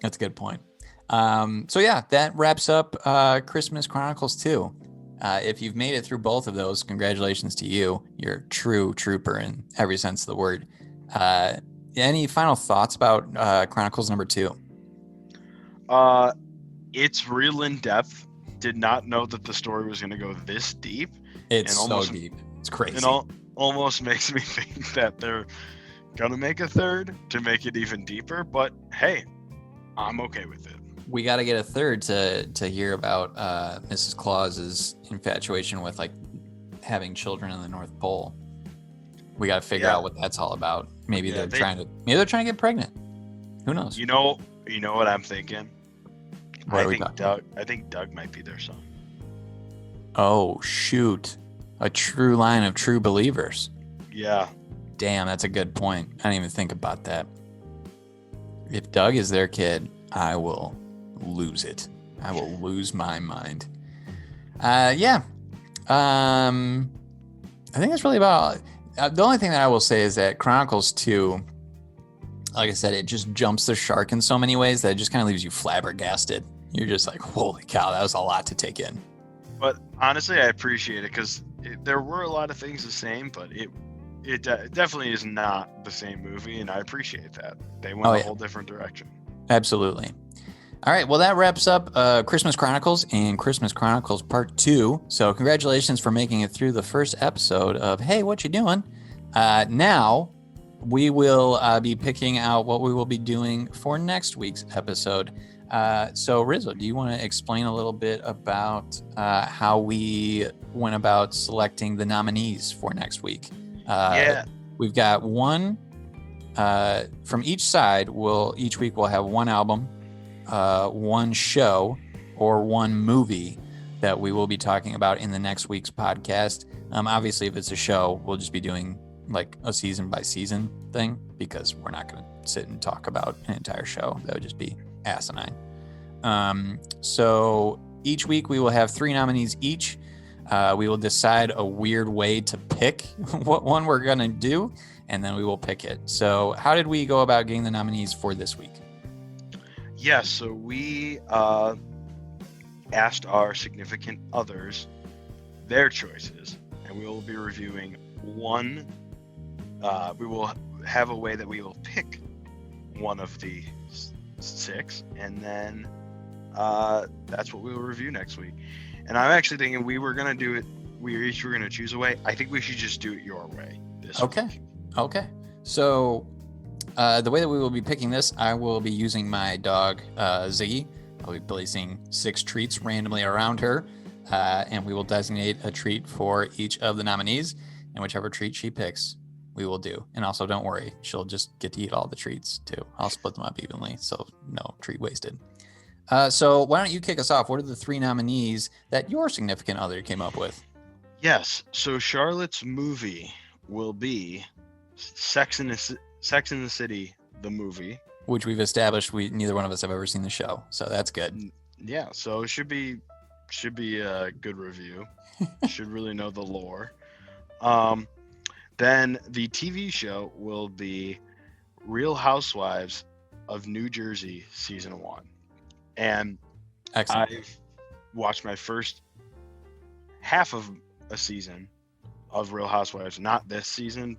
That's a good point. So yeah, that wraps up Christmas Chronicles 2. If you've made it through both of those, congratulations to you. You're a true trooper in every sense of the word. Any final thoughts about Chronicles number 2? It's real in depth. Did not know that the story was going to go this deep. It's so deep. It's crazy. It almost makes me think that they're going to make a third to make it even deeper. But hey, I'm okay with it. We got to get a third to hear about Mrs. Claus's infatuation with like having children in the North Pole. We got to figure out what that's all about. Maybe they're trying to get pregnant. Who knows? You know what I'm thinking? I think Doug might be their son. Oh shoot. A true line of true believers. Yeah. Damn, that's a good point. I didn't even think about that. If Doug is their kid, I will lose it. I will lose my mind. Yeah. I think that's really about the only thing that I will say is that Chronicles 2, like I said, it just jumps the shark in so many ways that it just kind of leaves you flabbergasted. You're just like, holy cow, that was a lot to take in. But honestly, I appreciate it because there were a lot of things the same, but it definitely is not the same movie, and I appreciate that. They went a whole different direction. Absolutely. All right, well, that wraps up Christmas Chronicles and Christmas Chronicles Part 2. So congratulations for making it through the first episode of Hey, What You Doing? Now, we will be picking out what we will be doing for next week's episode. So, Rizzo, do you want to explain a little bit about how we went about selecting the nominees for next week? We've got one from each side. Each week we'll have one album, one show, or one movie that we will be talking about in the next week's podcast. Obviously, if it's a show, we'll just be doing like a season by season thing because we're not going to sit and talk about an entire show. That would just be asinine. So each week we will have 3 nominees each. We will decide a weird way to pick what one we're going to do, and then we will pick it. So how did we go about getting the nominees for this week? Yes, so we asked our significant others their choices, and we will be reviewing one. We will have a way that we will pick one of the 6, and then that's what we will review next week. And I'm actually thinking we were going to do it. We each were going to choose a way. I think we should just do it your way this week. Okay. So the way that we will be picking this, I will be using my dog, Ziggy. I'll be placing 6 treats randomly around her, and we will designate a treat for each of the nominees, and whichever treat she picks, we will do. And also, don't worry, she'll just get to eat all the treats too. I'll split them up evenly, so no treat wasted. So why don't you kick us off? What are the 3 nominees that your significant other came up with? Yes. So Charlotte's movie will be Sex in the City, the movie. Which we've established neither one of us have ever seen the show, so that's good. Yeah, so it should be a good review. Should really know the lore. Then the TV show will be Real Housewives of New Jersey season 1. And excellent. I've watched my first half of a season of Real Housewives, not this season,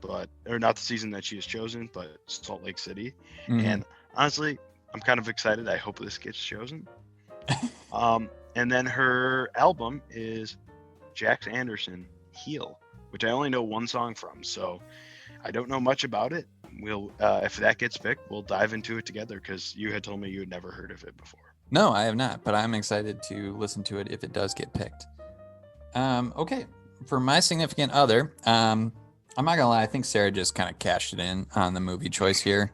or not the season that she has chosen, but Salt Lake City. Mm-hmm. And honestly, I'm kind of excited. I hope this gets chosen. And then her album is Jax Anderson, Heal, which I only know one song from, so I don't know much about it. We'll if that gets picked, we'll dive into it together because you had told me you had never heard of it before. No, I have not, but I'm excited to listen to it if it does get picked. Okay, for my significant other, I'm not gonna lie, I think Sarah just kind of cashed it in on the movie choice here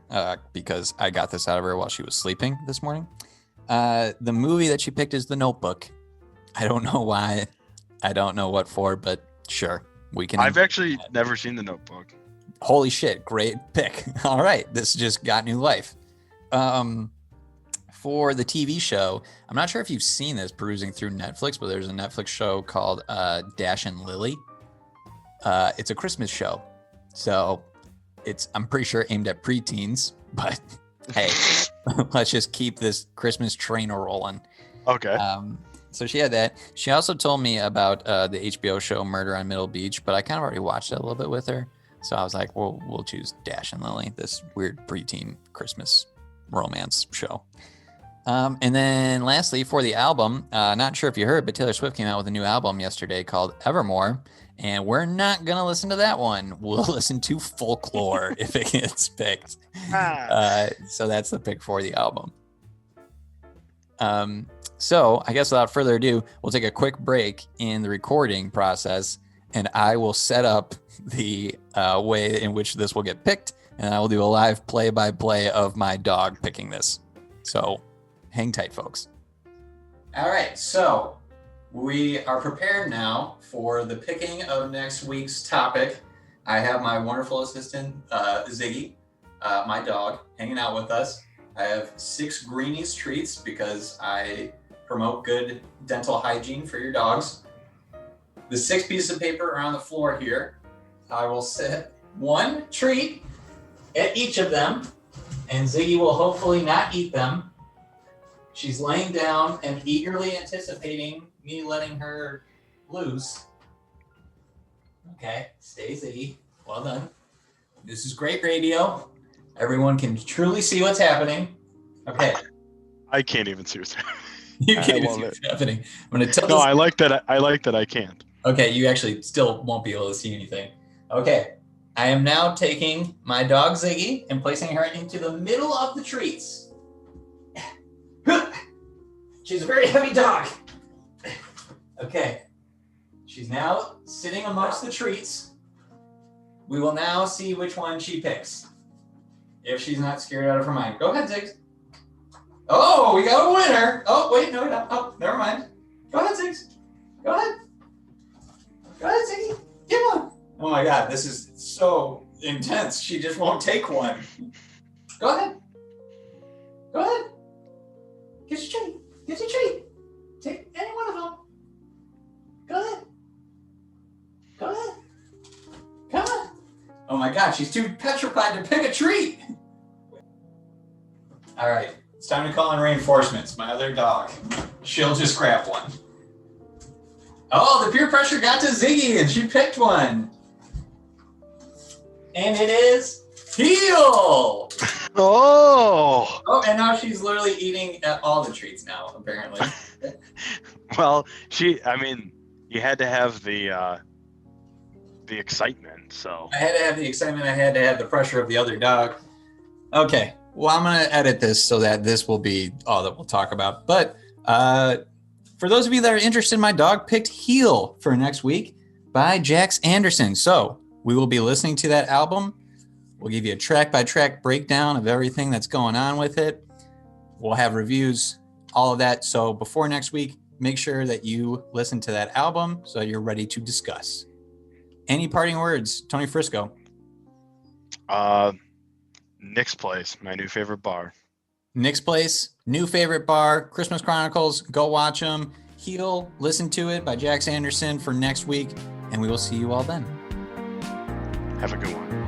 because I got this out of her while she was sleeping this morning. The movie that she picked is The Notebook. I don't know why. I don't know what for, but sure, we can. I've actually never seen The Notebook. Holy shit, great pick. All right, this just got new life. For the TV show, I'm not sure if you've seen this perusing through Netflix, but there's a Netflix show called Dash and Lily. It's a Christmas show, so I'm pretty sure aimed at preteens, but hey, let's just keep this Christmas train rolling. Okay. So she had that. She also told me about the HBO show Murder on Middle Beach, but I kind of already watched it a little bit with her. So I was like, well, we'll choose Dash and Lily, this weird preteen Christmas romance show. And then lastly, for the album, not sure if you heard, but Taylor Swift came out with a new album yesterday called Evermore. And we're not going to listen to that one. We'll listen to Folklore if it gets picked. So that's the pick for the album. So I guess without further ado, we'll take a quick break in the recording process, and I will set up the way in which this will get picked, and I will do a live play-by-play of my dog picking this. So hang tight, folks. All right, so we are prepared now for the picking of next week's topic. I have my wonderful assistant, Ziggy, my dog, hanging out with us. I have 6 Greenies treats because I promote good dental hygiene for your dogs. The 6 pieces of paper are on the floor here. I will set 1 treat at each of them, and Ziggy will hopefully not eat them. She's laying down and eagerly anticipating me letting her loose. Okay, stay Ziggy. Well done. This is great radio. Everyone can truly see what's happening. Okay. I can't even see what's happening. You can't even see what's happening. I'm going to tell No, I like that. I like that I can't. Okay, you actually still won't be able to see anything. Okay, I am now taking my dog Ziggy and placing her into the middle of the treats. She's a very heavy dog. Okay, she's now sitting amongst the treats. We will now see which one she picks. If she's not scared out of her mind. Go ahead, Ziggs. Oh, we got a winner. Oh, wait, no, no. Oh, never mind. Go ahead, Ziggs. Go ahead. Go ahead, Ziggy. Get one. Oh my God, this is so intense. She just won't take one. Go ahead. Go ahead. Get your treat. Get your treat. Take any one of them. Go ahead. Go ahead. Come on. Oh my God, she's too petrified to pick a treat. All right, it's time to call in reinforcements. My other dog. She'll just grab one. Oh, the peer pressure got to Ziggy and she picked one. And it is Heel. Oh, and now she's literally eating all the treats now, apparently. Well, you had to have the excitement, so. I had to have the excitement. I had to have the pressure of the other dog. Okay, well, I'm going to edit this so that this will be all that we'll talk about. But for those of you that are interested, my dog picked Heel for next week by Jax Anderson. So we will be listening to that album. We'll give you a track-by-track breakdown of everything that's going on with it. We'll have reviews, all of that. So before next week, make sure that you listen to that album so you're ready to discuss. Any parting words, Tony Frisco? Nick's Place, my new favorite bar. Nick's Place, new favorite bar, Christmas Chronicles, go watch them. Heel, listen to it by Jax Anderson for next week, and we will see you all then. Have a good one.